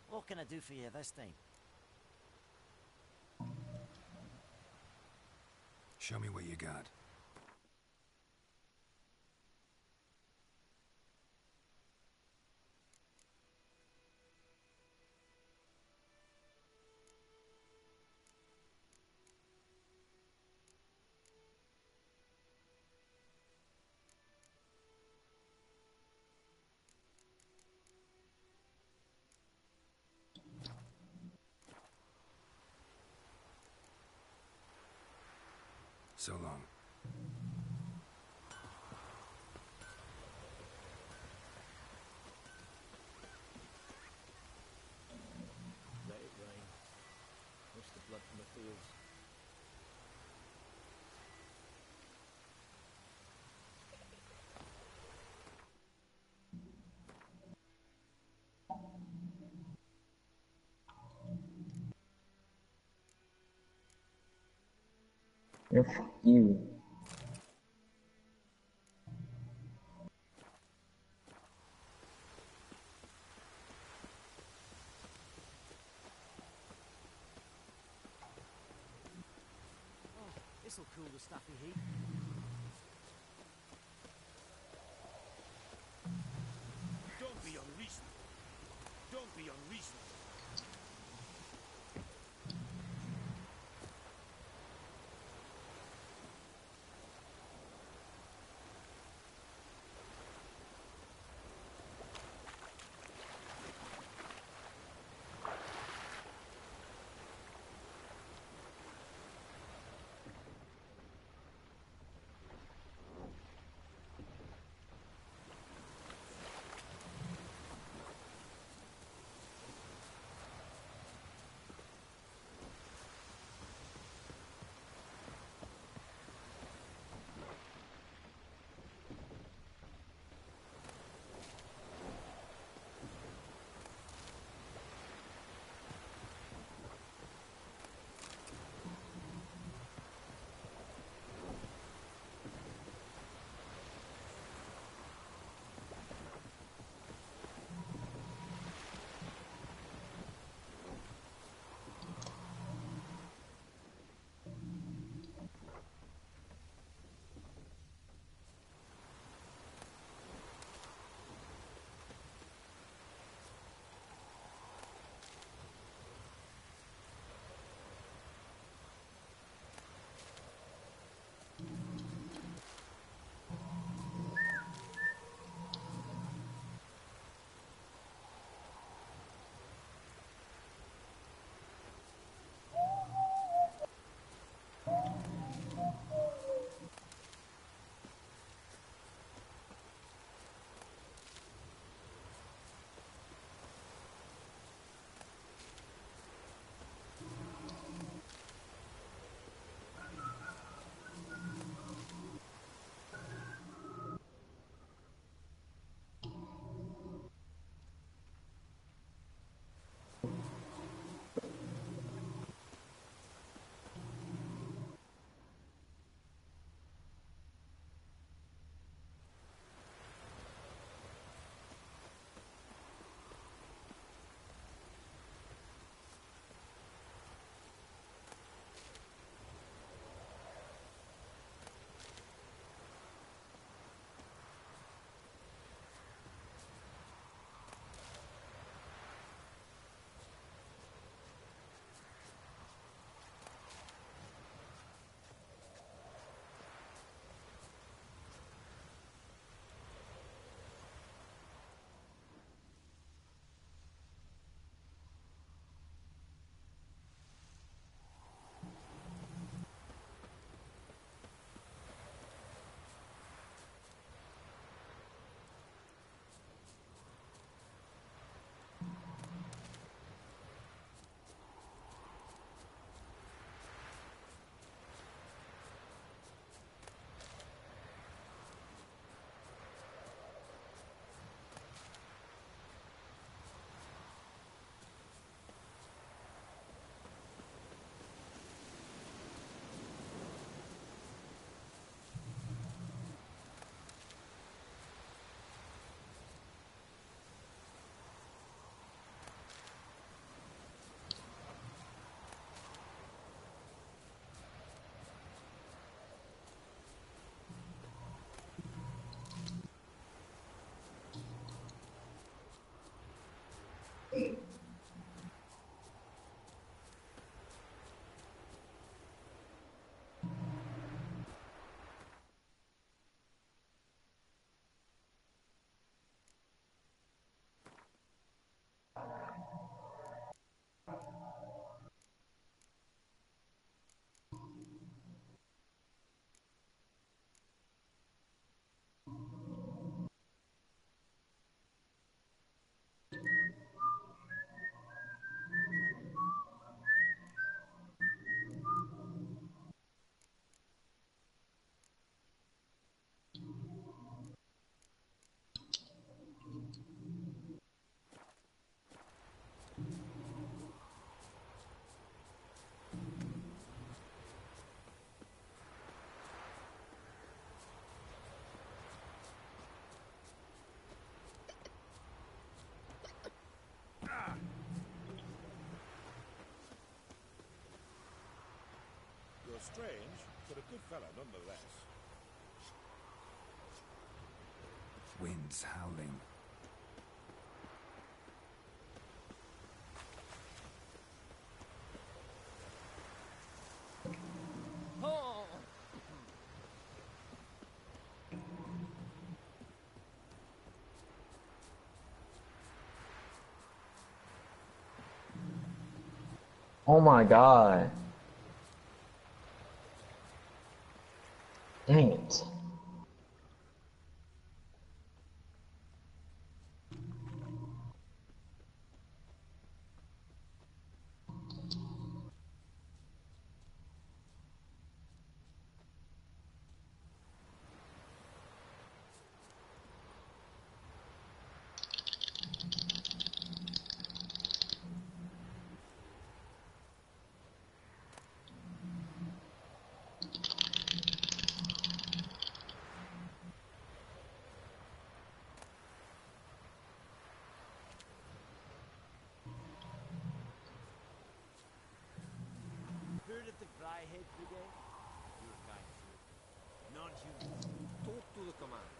What can I do for you this time? Show me what you got. So long. Let it rain. Wash the blood from the fields. Yeah, fuck you. This'll cool the stuffy heat. Don't be unreasonable. Don't be unreasonable. Good fella, nonetheless. Winds howling. Oh. Oh my god. Dang it. Heard of the Dryhead Brigade? Your kind, sir. Non-human. Talk to the commander.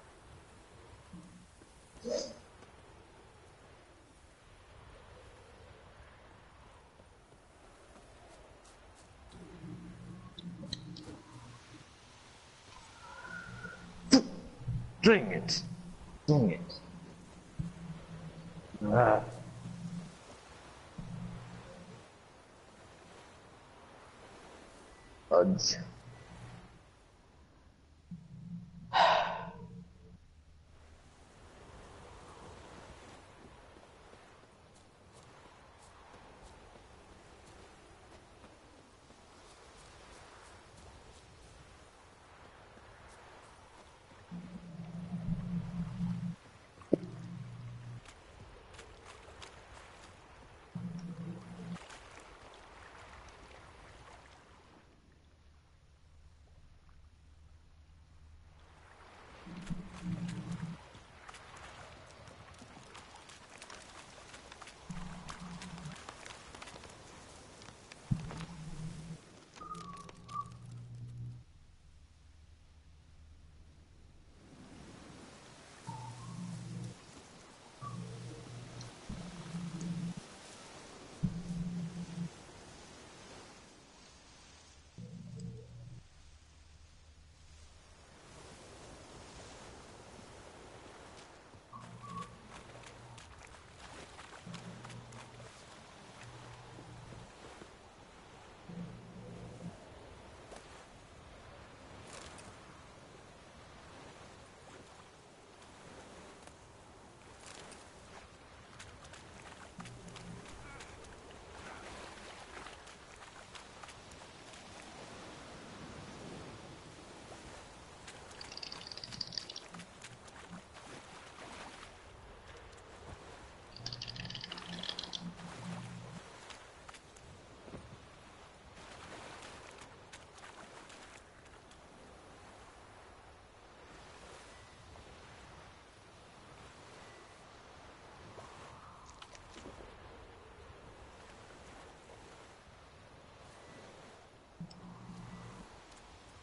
Dang it. Dang it. Ah. Fudge.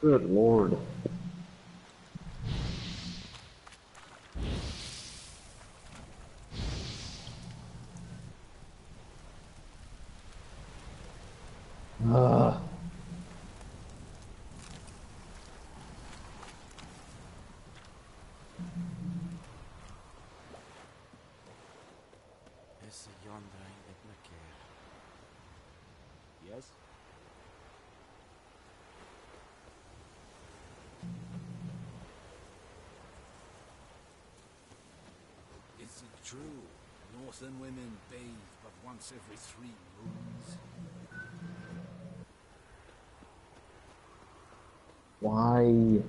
Good lord. Is the yondering Ibn Care? Yes? Is it true? Northern women bathe but once every 3 moons? Why?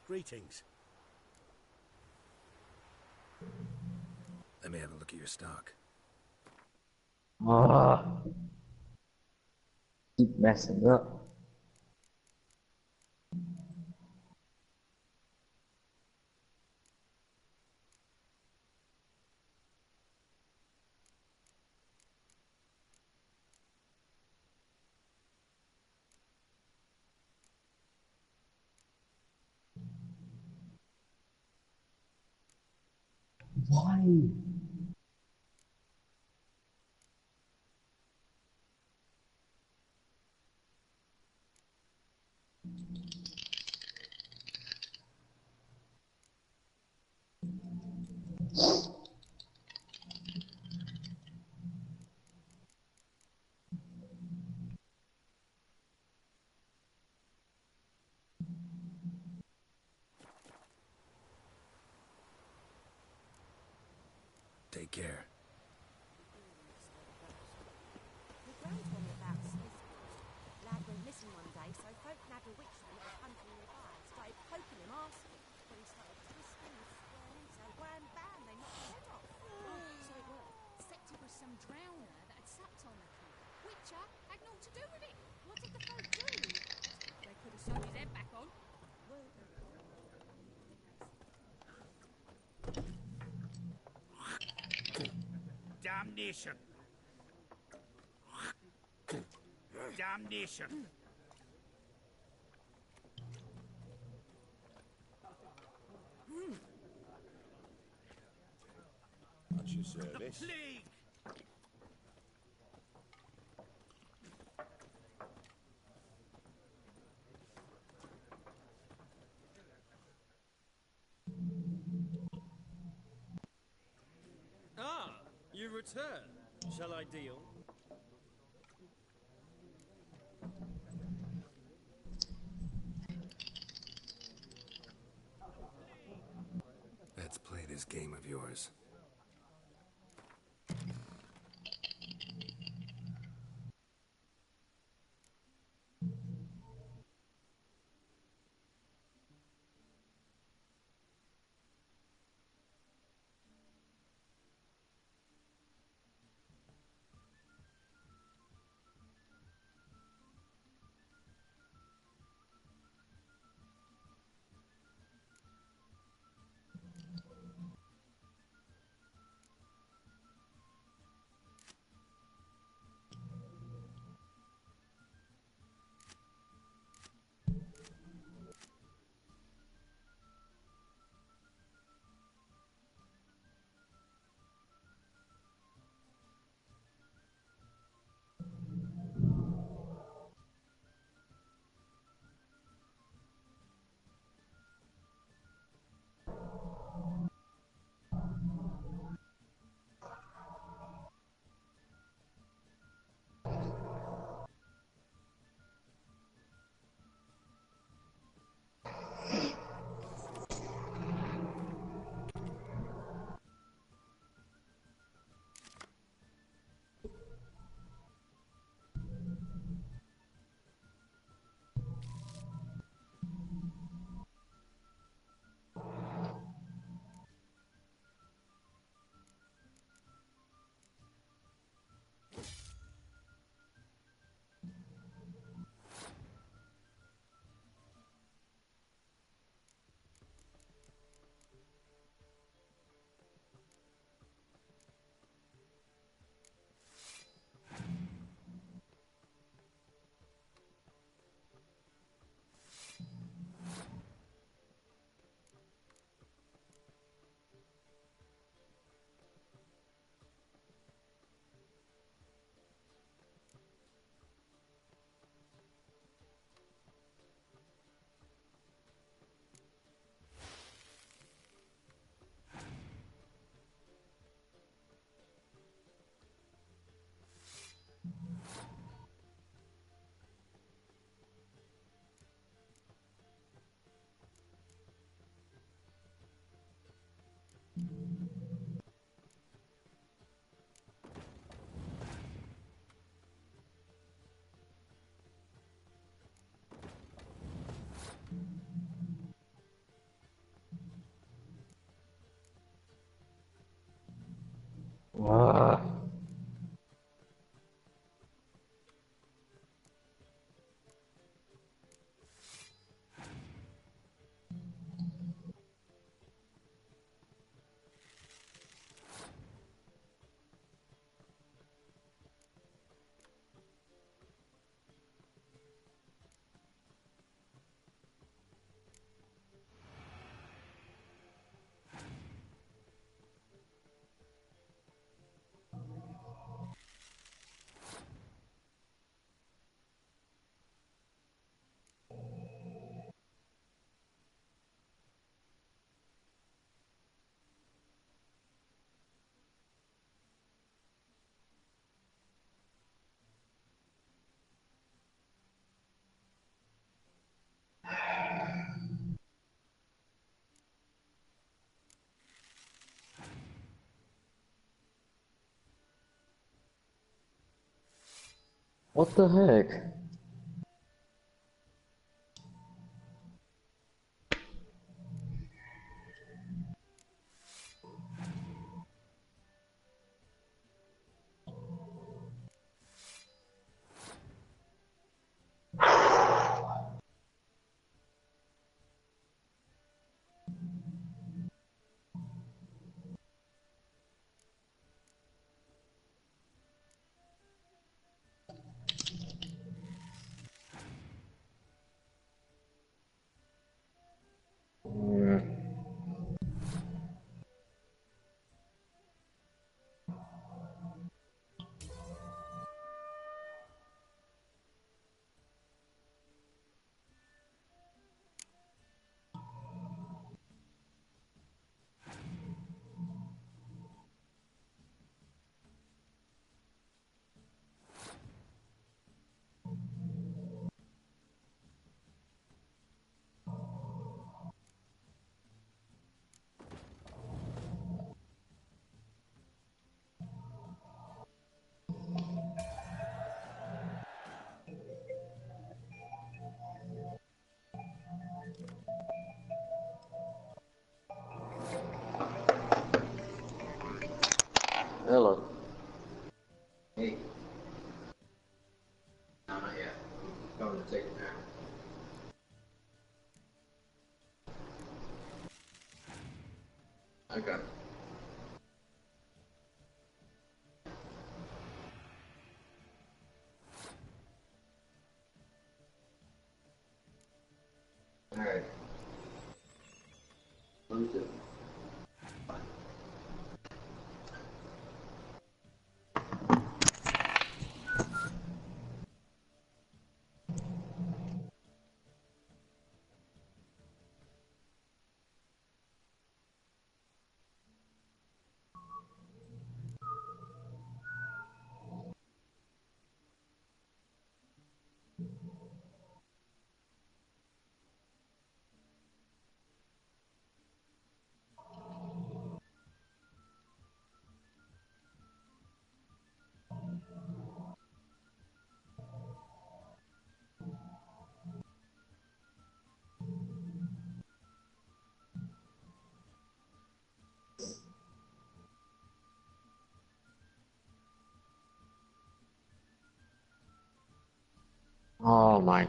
Greetings. Let me have a look at your stock. Ah. keep messing up. Why? Take care. Your gran told me about a Smith ghost. Lad went missing one day, so folk nabbed a witch that was hunting nearby and started poking him, asking. But he started twisting and squirming, so wham bam, they knocked his head off. So it worked. Except it was some drowner that had supped on the kid. Witcher had naught to do with it. What did the folk do? They could have sewn his head back on. Damnation! Damnation! At your service. The plague! Ah, you return. Shall I deal? Let's play this game of yours. What the heck? Hello. Hey. No, not yet. I'm going to take it now. Okay. Alright. Bluetooth. Oh my.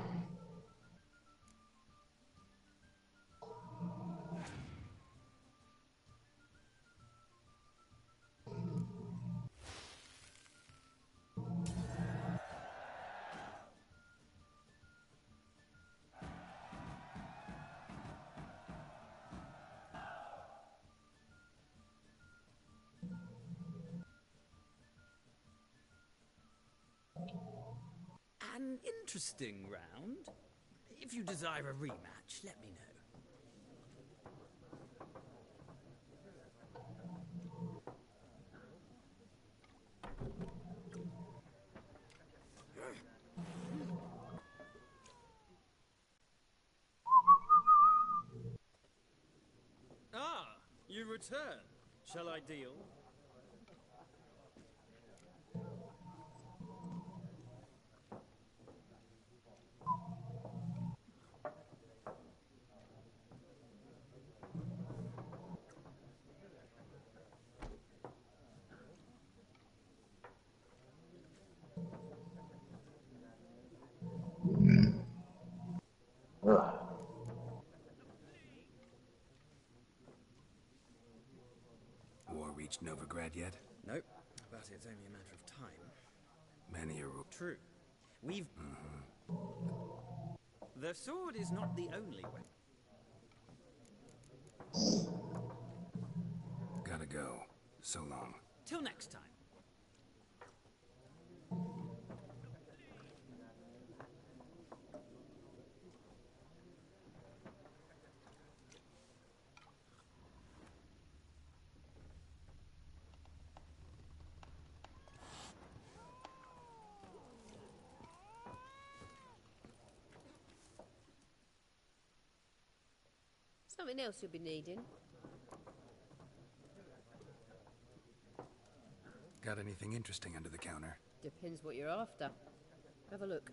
An interesting round. If you desire a rematch, let me know. Ah, you return. Shall I deal? War reached Novigrad yet? Nope, but it's only a matter of time. Many are... True. We've... The sword is not the only weapon. Gotta go. So long. Till next time. Something else you'll be needing? Got anything interesting under the counter? Depends what you're after. Have a look.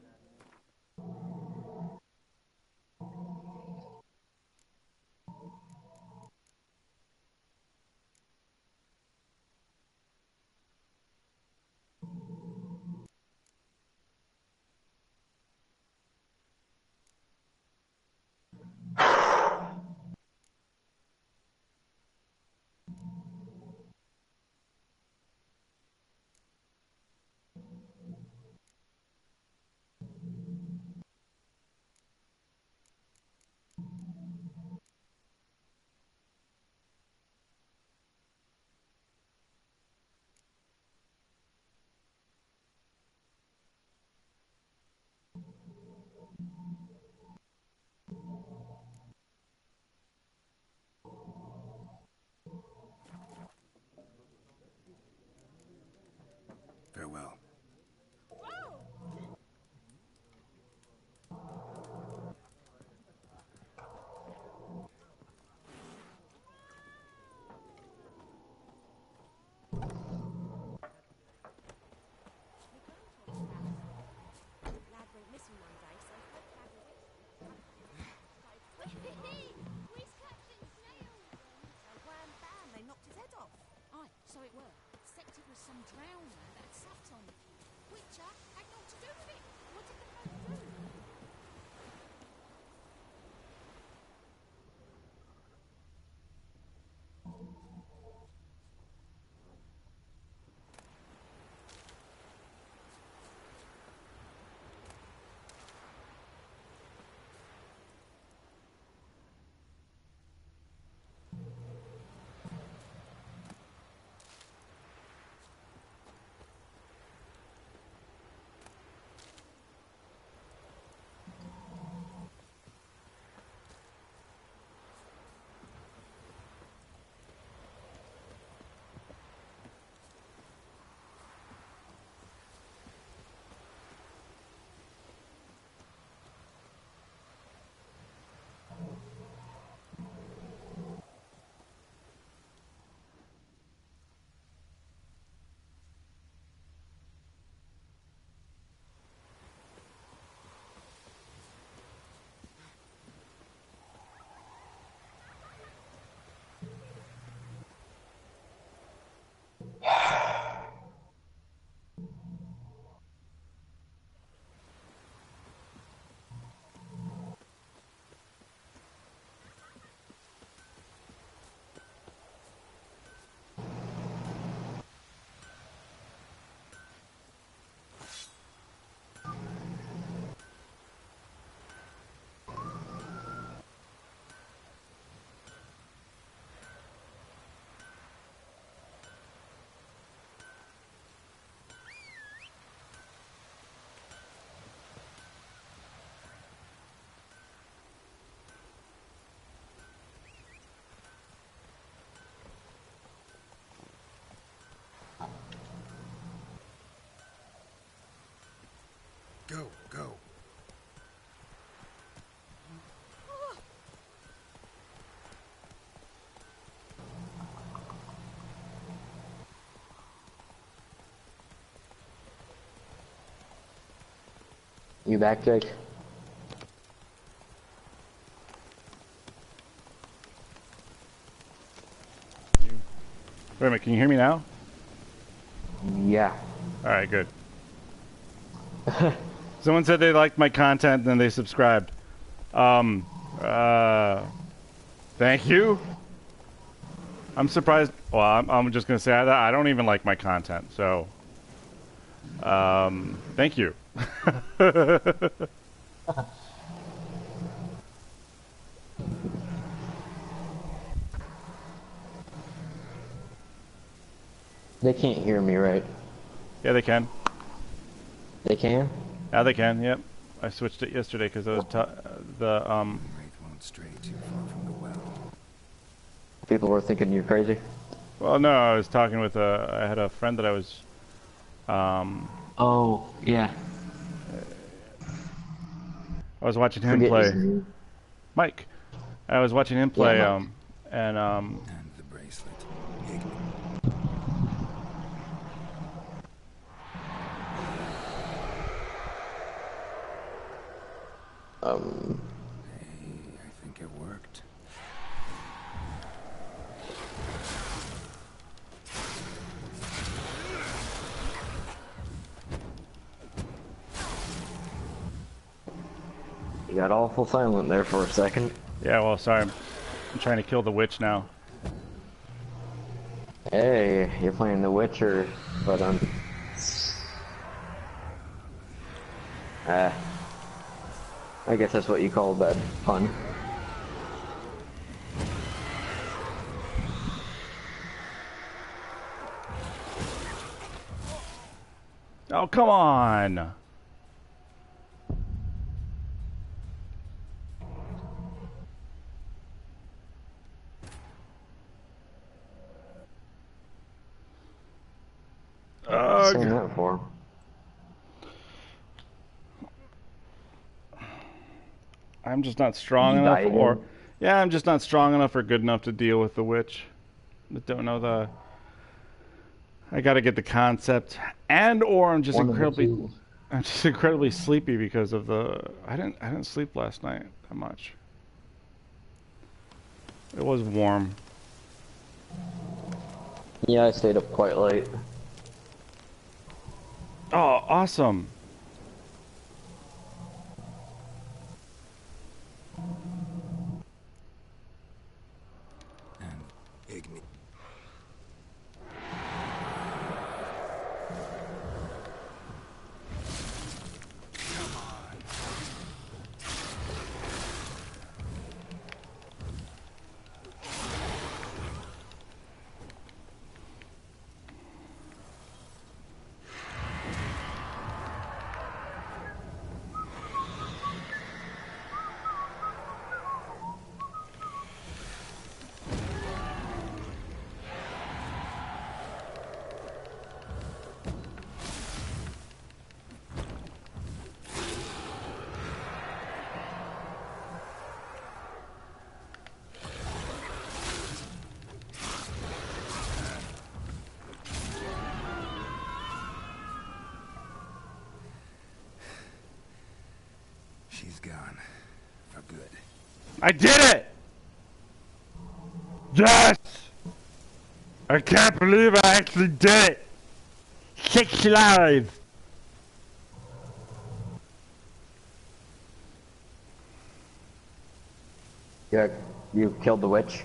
Farewell. Lad went missing one day, so folk had a witch. So wham bam, they knocked his head off. Aye, so it were. Except it was some drowner that sat on it. Witcher had naught to do with it. What did the folk do? Go, go. You back, Jake? Wait a minute, can you hear me now? Yeah. Alright, good. Someone said they liked my content and then they subscribed. Thank you. I'm surprised. Well, I'm just going to say I don't even like my content, so thank you. They can't hear me, right? Yeah, they can. They can? Yeah, they can. Yep. I switched it yesterday because I was Wraith won't stray too far from the well. People were thinking you're crazy. Well, no, I was talking with I had a friend that I was. Oh, yeah. I was watching him play. Mike. I was watching him play. Yeah, and the bracelet. I think it worked. You got awful silent there for a second. Yeah, well, sorry. I'm trying to kill the witch now. Hey, you're playing The Witcher, but I guess that's what you call a bad pun. Oh, come on! Saying that for? I'm just not strong enough, or yeah, I'm just not strong enough or good enough to deal with the witch. I don't know the. I got to get the concept, or I'm just incredibly sleepy because of the. I didn't sleep last night that much. It was warm. Yeah, I stayed up quite late. Oh, awesome. And Igni. She's gone. For good. I did it! Yes! I can't believe I actually did it! 6 lives! Yeah, you killed the witch?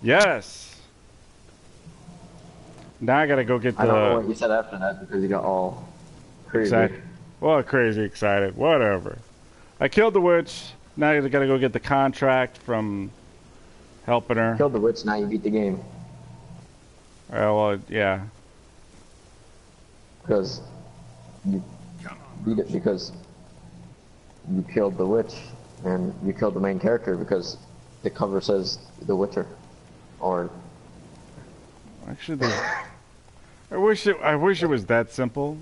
Yes! Now I gotta go get the... I don't know what you said after that because you got all crazy. Well, crazy excited. Whatever. I killed the witch. Now I gotta go get the contract from helping her. Killed the witch, now you beat the game. Well, yeah. Because you beat it because you killed the witch, and you killed the main character because the cover says The Witcher. Or... Actually, I wish it was that simple.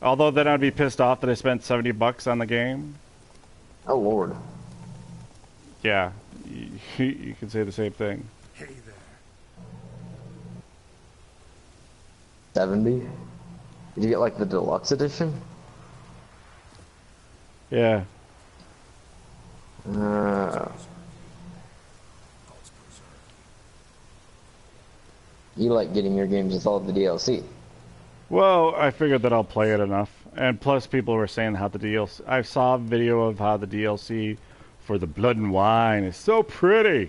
Although then I'd be pissed off that I spent $70 on the game. Oh lord. Yeah, you can say the same thing. Hey there. 70? Did you get like the deluxe edition? Yeah. You like getting your games with all the DLC. Well, I figured that I'll play it enough. And plus people were saying how the DLC... I saw a video of how the DLC for the Blood and Wine is so pretty.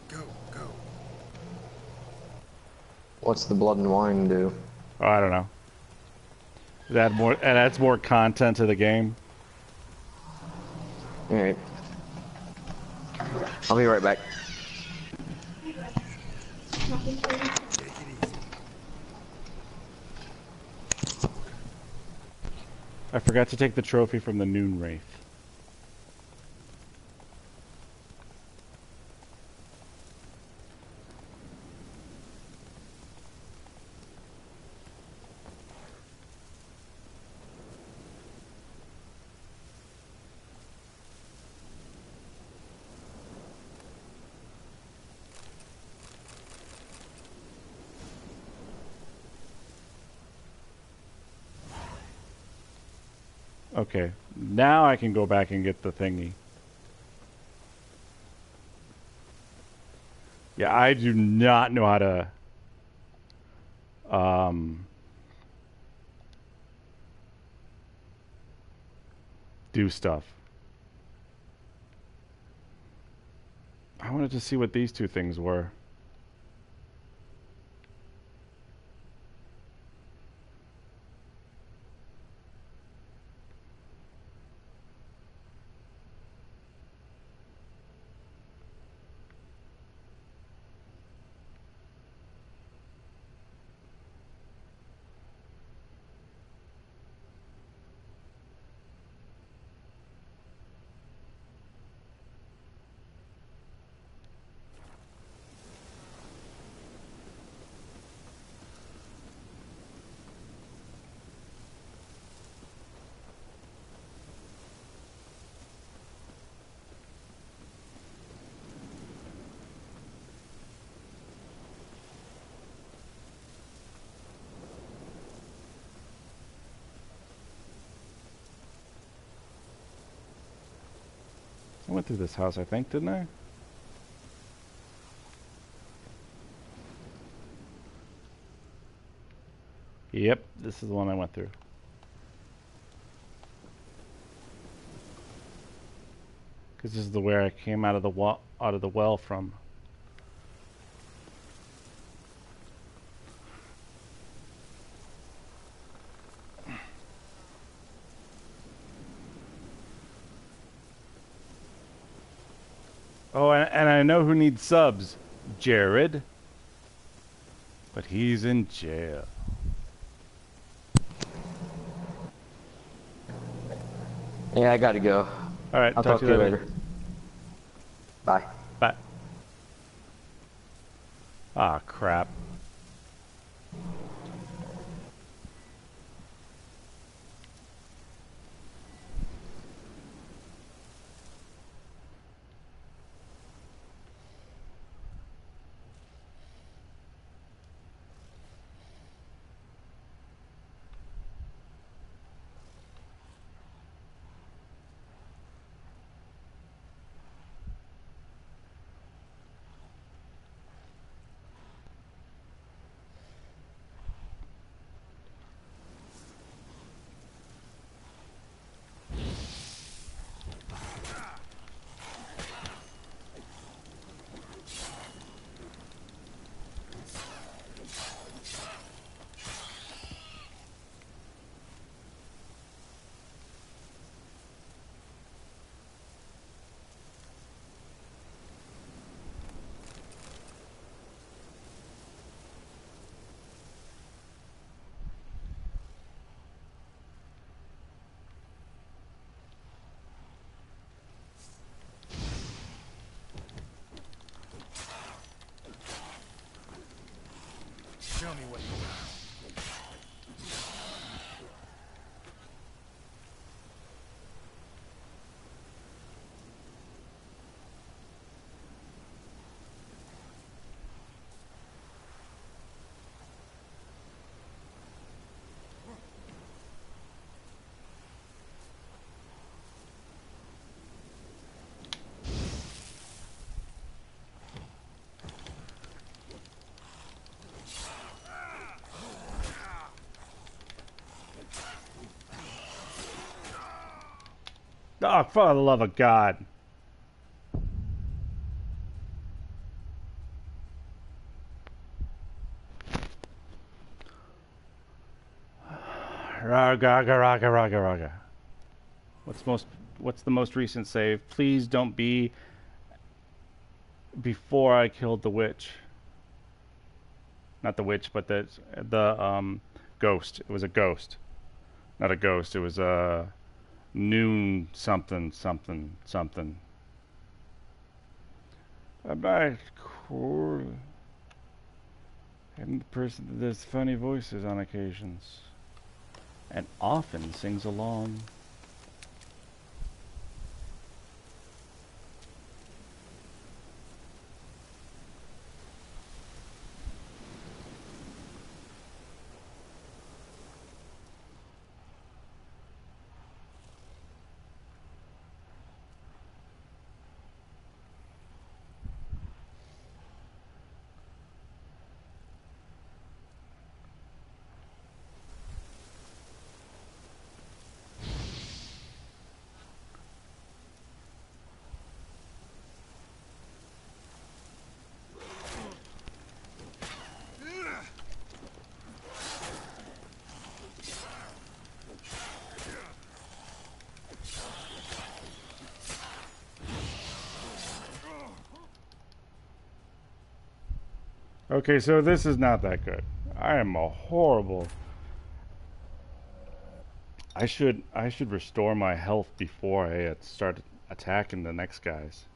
Go. What's the Blood and Wine do? Oh, I don't know. It adds more content to the game. Alright. I'll be right back. I forgot to take the trophy from the Noon Wraith. Okay, Now I can go back and get the thingy. Yeah, I do not know how to do stuff. I wanted to see what these two things were. I went through this house, I think, didn't I? Yep, this is the one I went through. Because this is the where I came out of the well from. Oh, and I know who needs subs. Jared. But he's in jail. Yeah, I gotta go. Alright, I'll talk to you later. Bye. Bye. Ah, crap. Show me what you got. Oh, for the love of God. Raga, raga, raga, raga. What's the most recent save? Please don't be before I killed the witch. Not the witch, but the ghost. It was a ghost. Not a ghost, it was a noon something something something. About cool. I'm the person that does funny voices on occasions and often sings along. Okay, so this is not that good. I am a horrible... I should restore my health before I start attacking the next guys.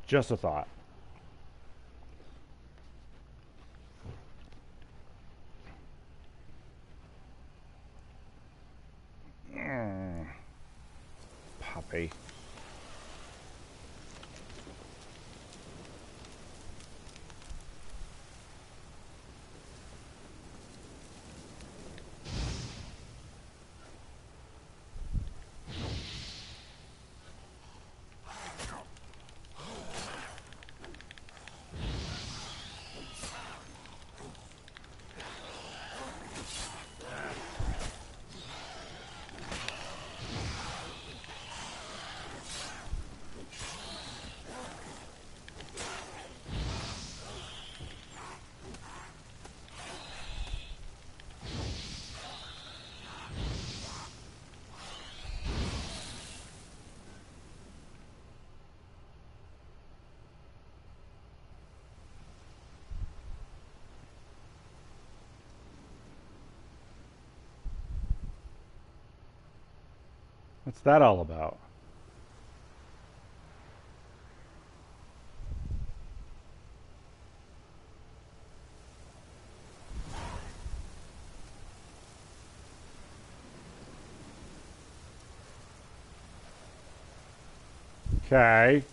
Just a thought. Puppy. What's that all about? Okay.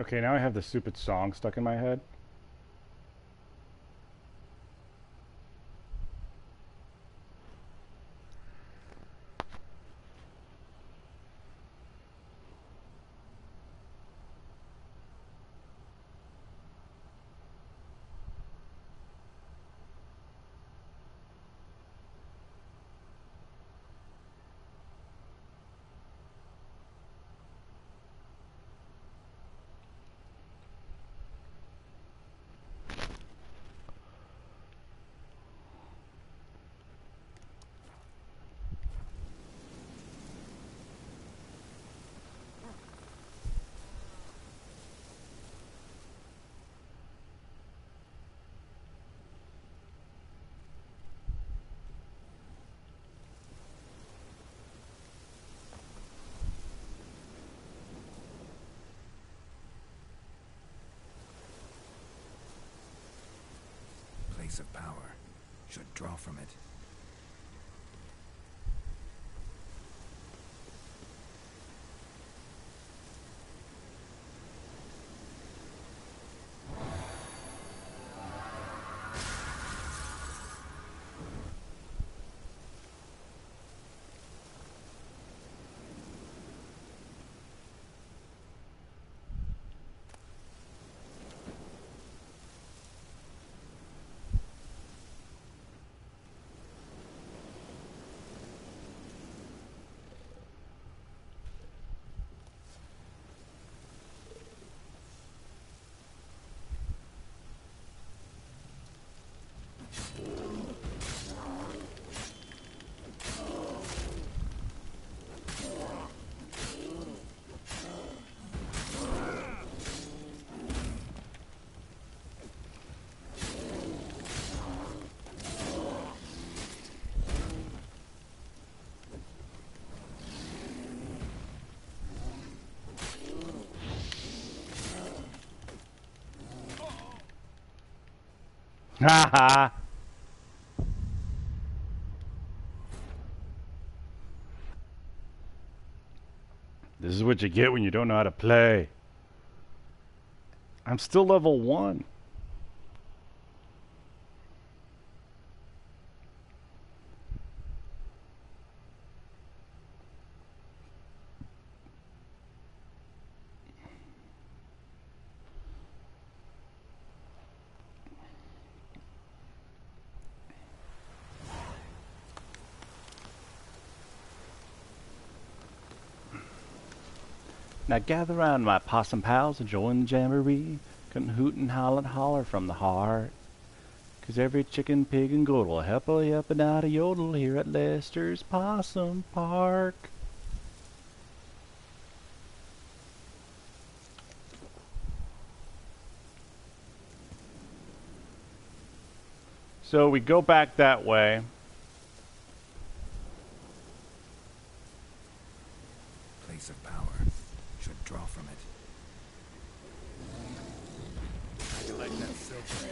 Okay, now I have the stupid song stuck in my head. Of power should draw from it. Haha. This is what you get when you don't know how to play. I'm still level 1. Now gather round, my possum pals, and join the jamboree. Come hoot and howl and holler from the heart. 'Cause every chicken, pig, and goat will help and out a yodel here at Lester's Possum Park. So we go back that way. Place of power. Should draw from it. I can like that silver.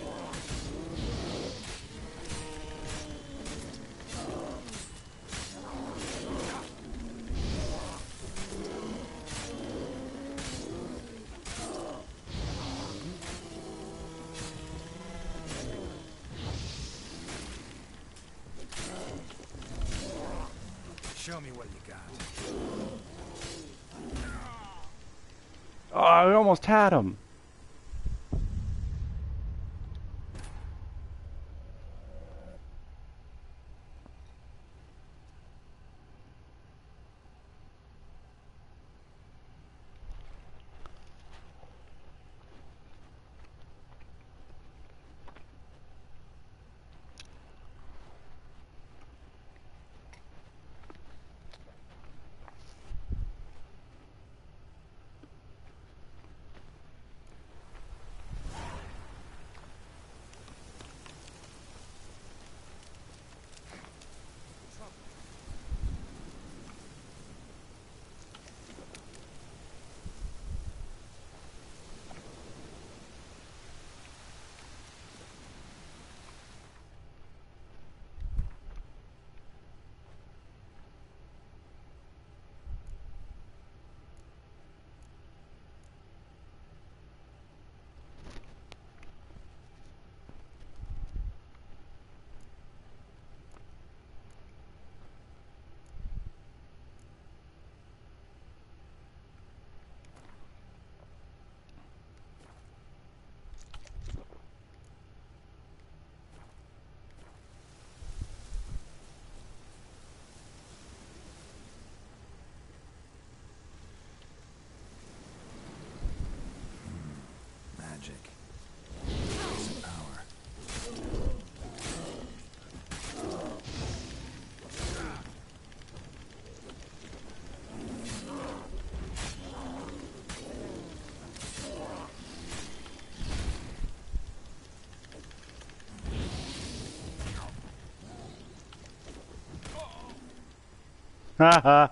Show me what you got. Oh, I almost had him. Magic. Place of power. Haha.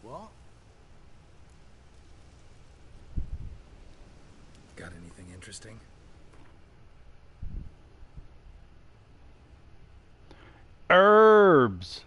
What? Got anything interesting? Herbs.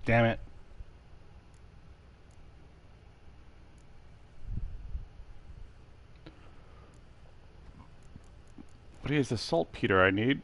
Damn it. But he has the saltpeter I need.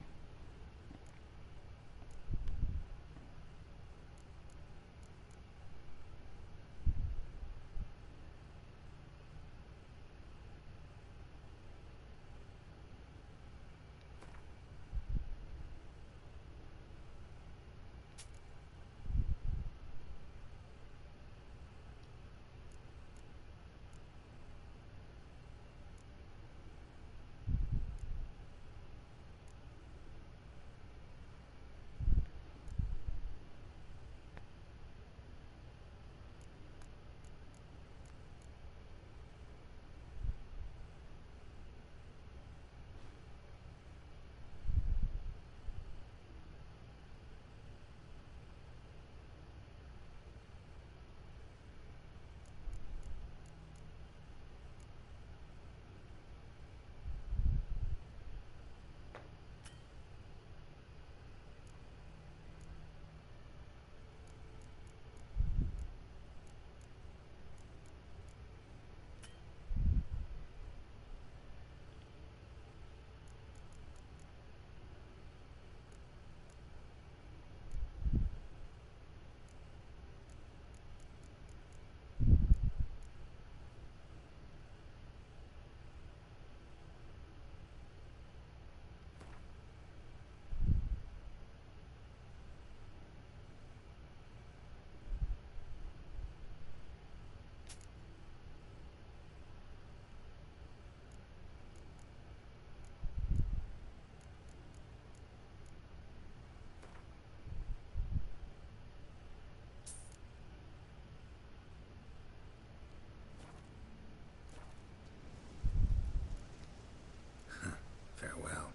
Farewell.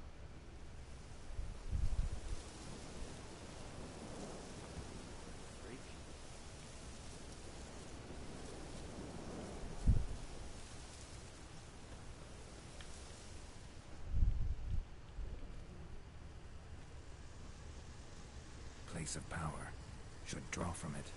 Place of power. Should draw from it.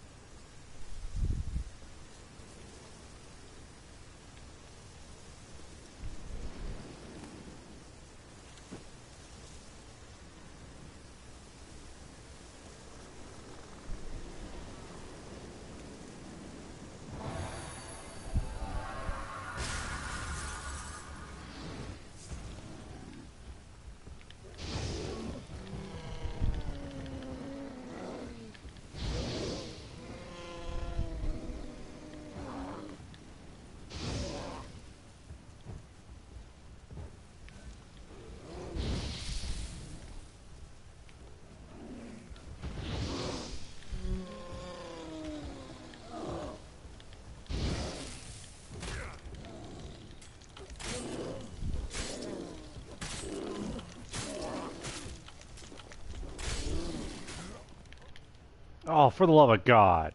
Oh, for the love of God.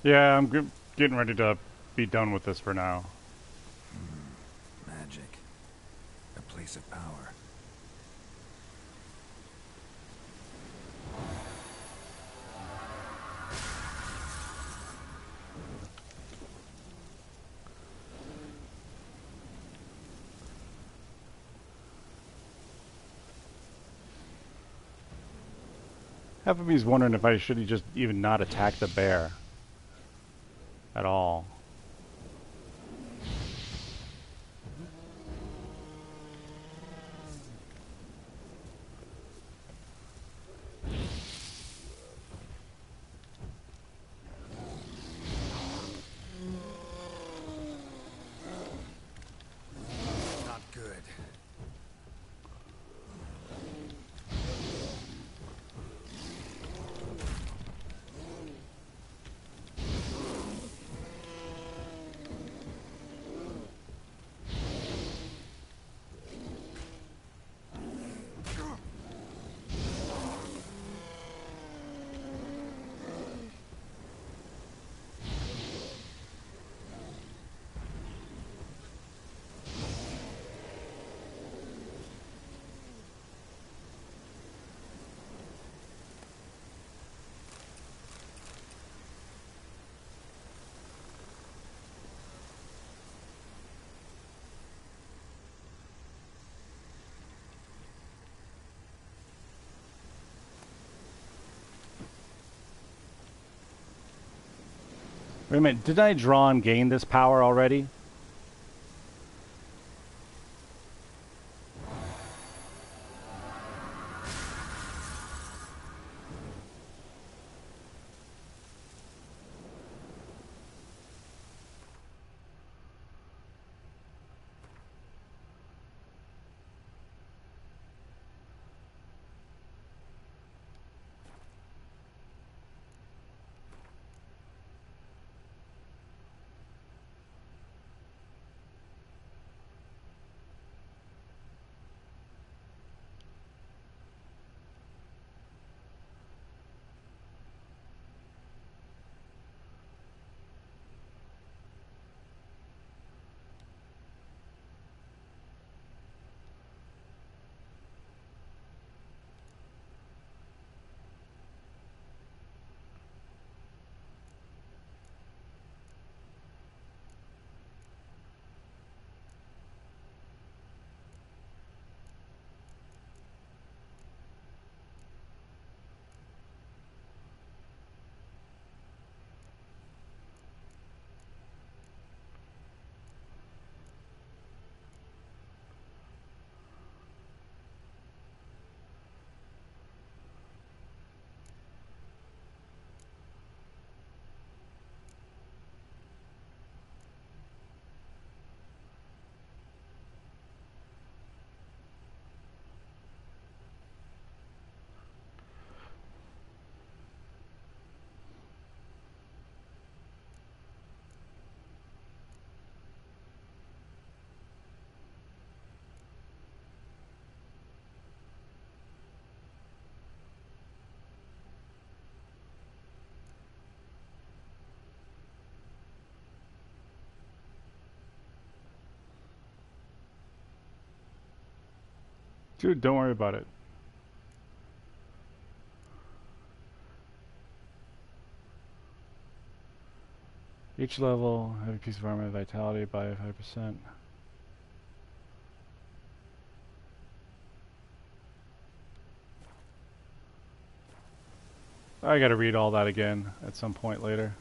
Yeah, I'm getting ready to be done with this for now. Magic. A place of power. Half of me's wondering if I should just even not attack the bear at all. Wait a minute, did I draw and gain this power already? Dude, don't worry about it. Each level, have a piece of armor vitality by 5%. I gotta read all that again at some point later.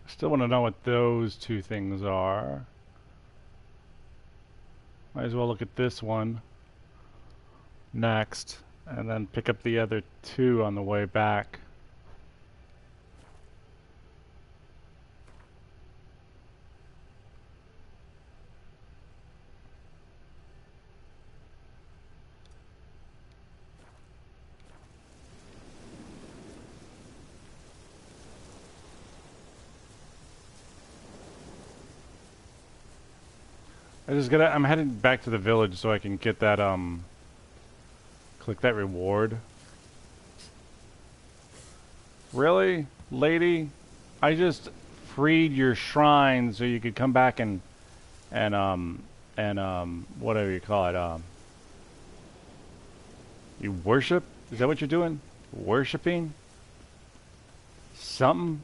Still want to know what those two things are. Might as well look at this one next, and then pick up the other two on the way back. I'm heading back to the village so I can get that, click that reward. Really? Lady? I just freed your shrine so you could come back and whatever you call it, you worship? Is that what you're doing? Worshipping? Something?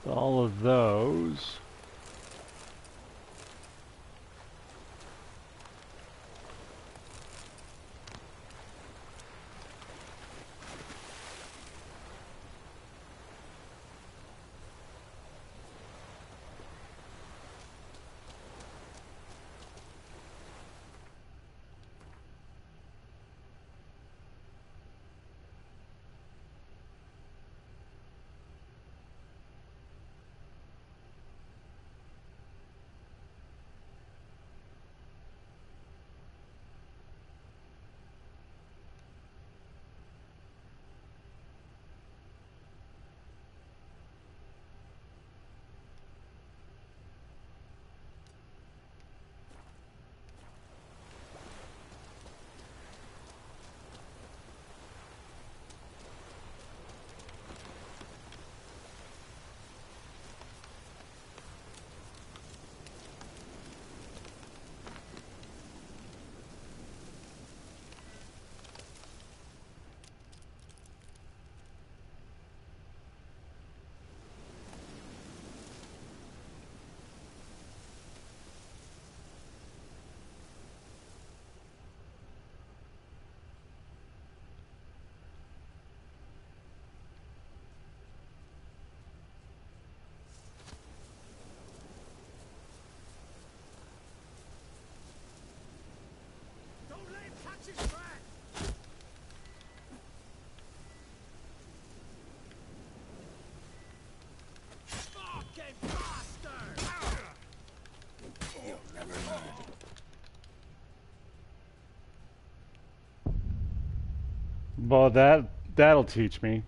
All of those. Well, that'll teach me.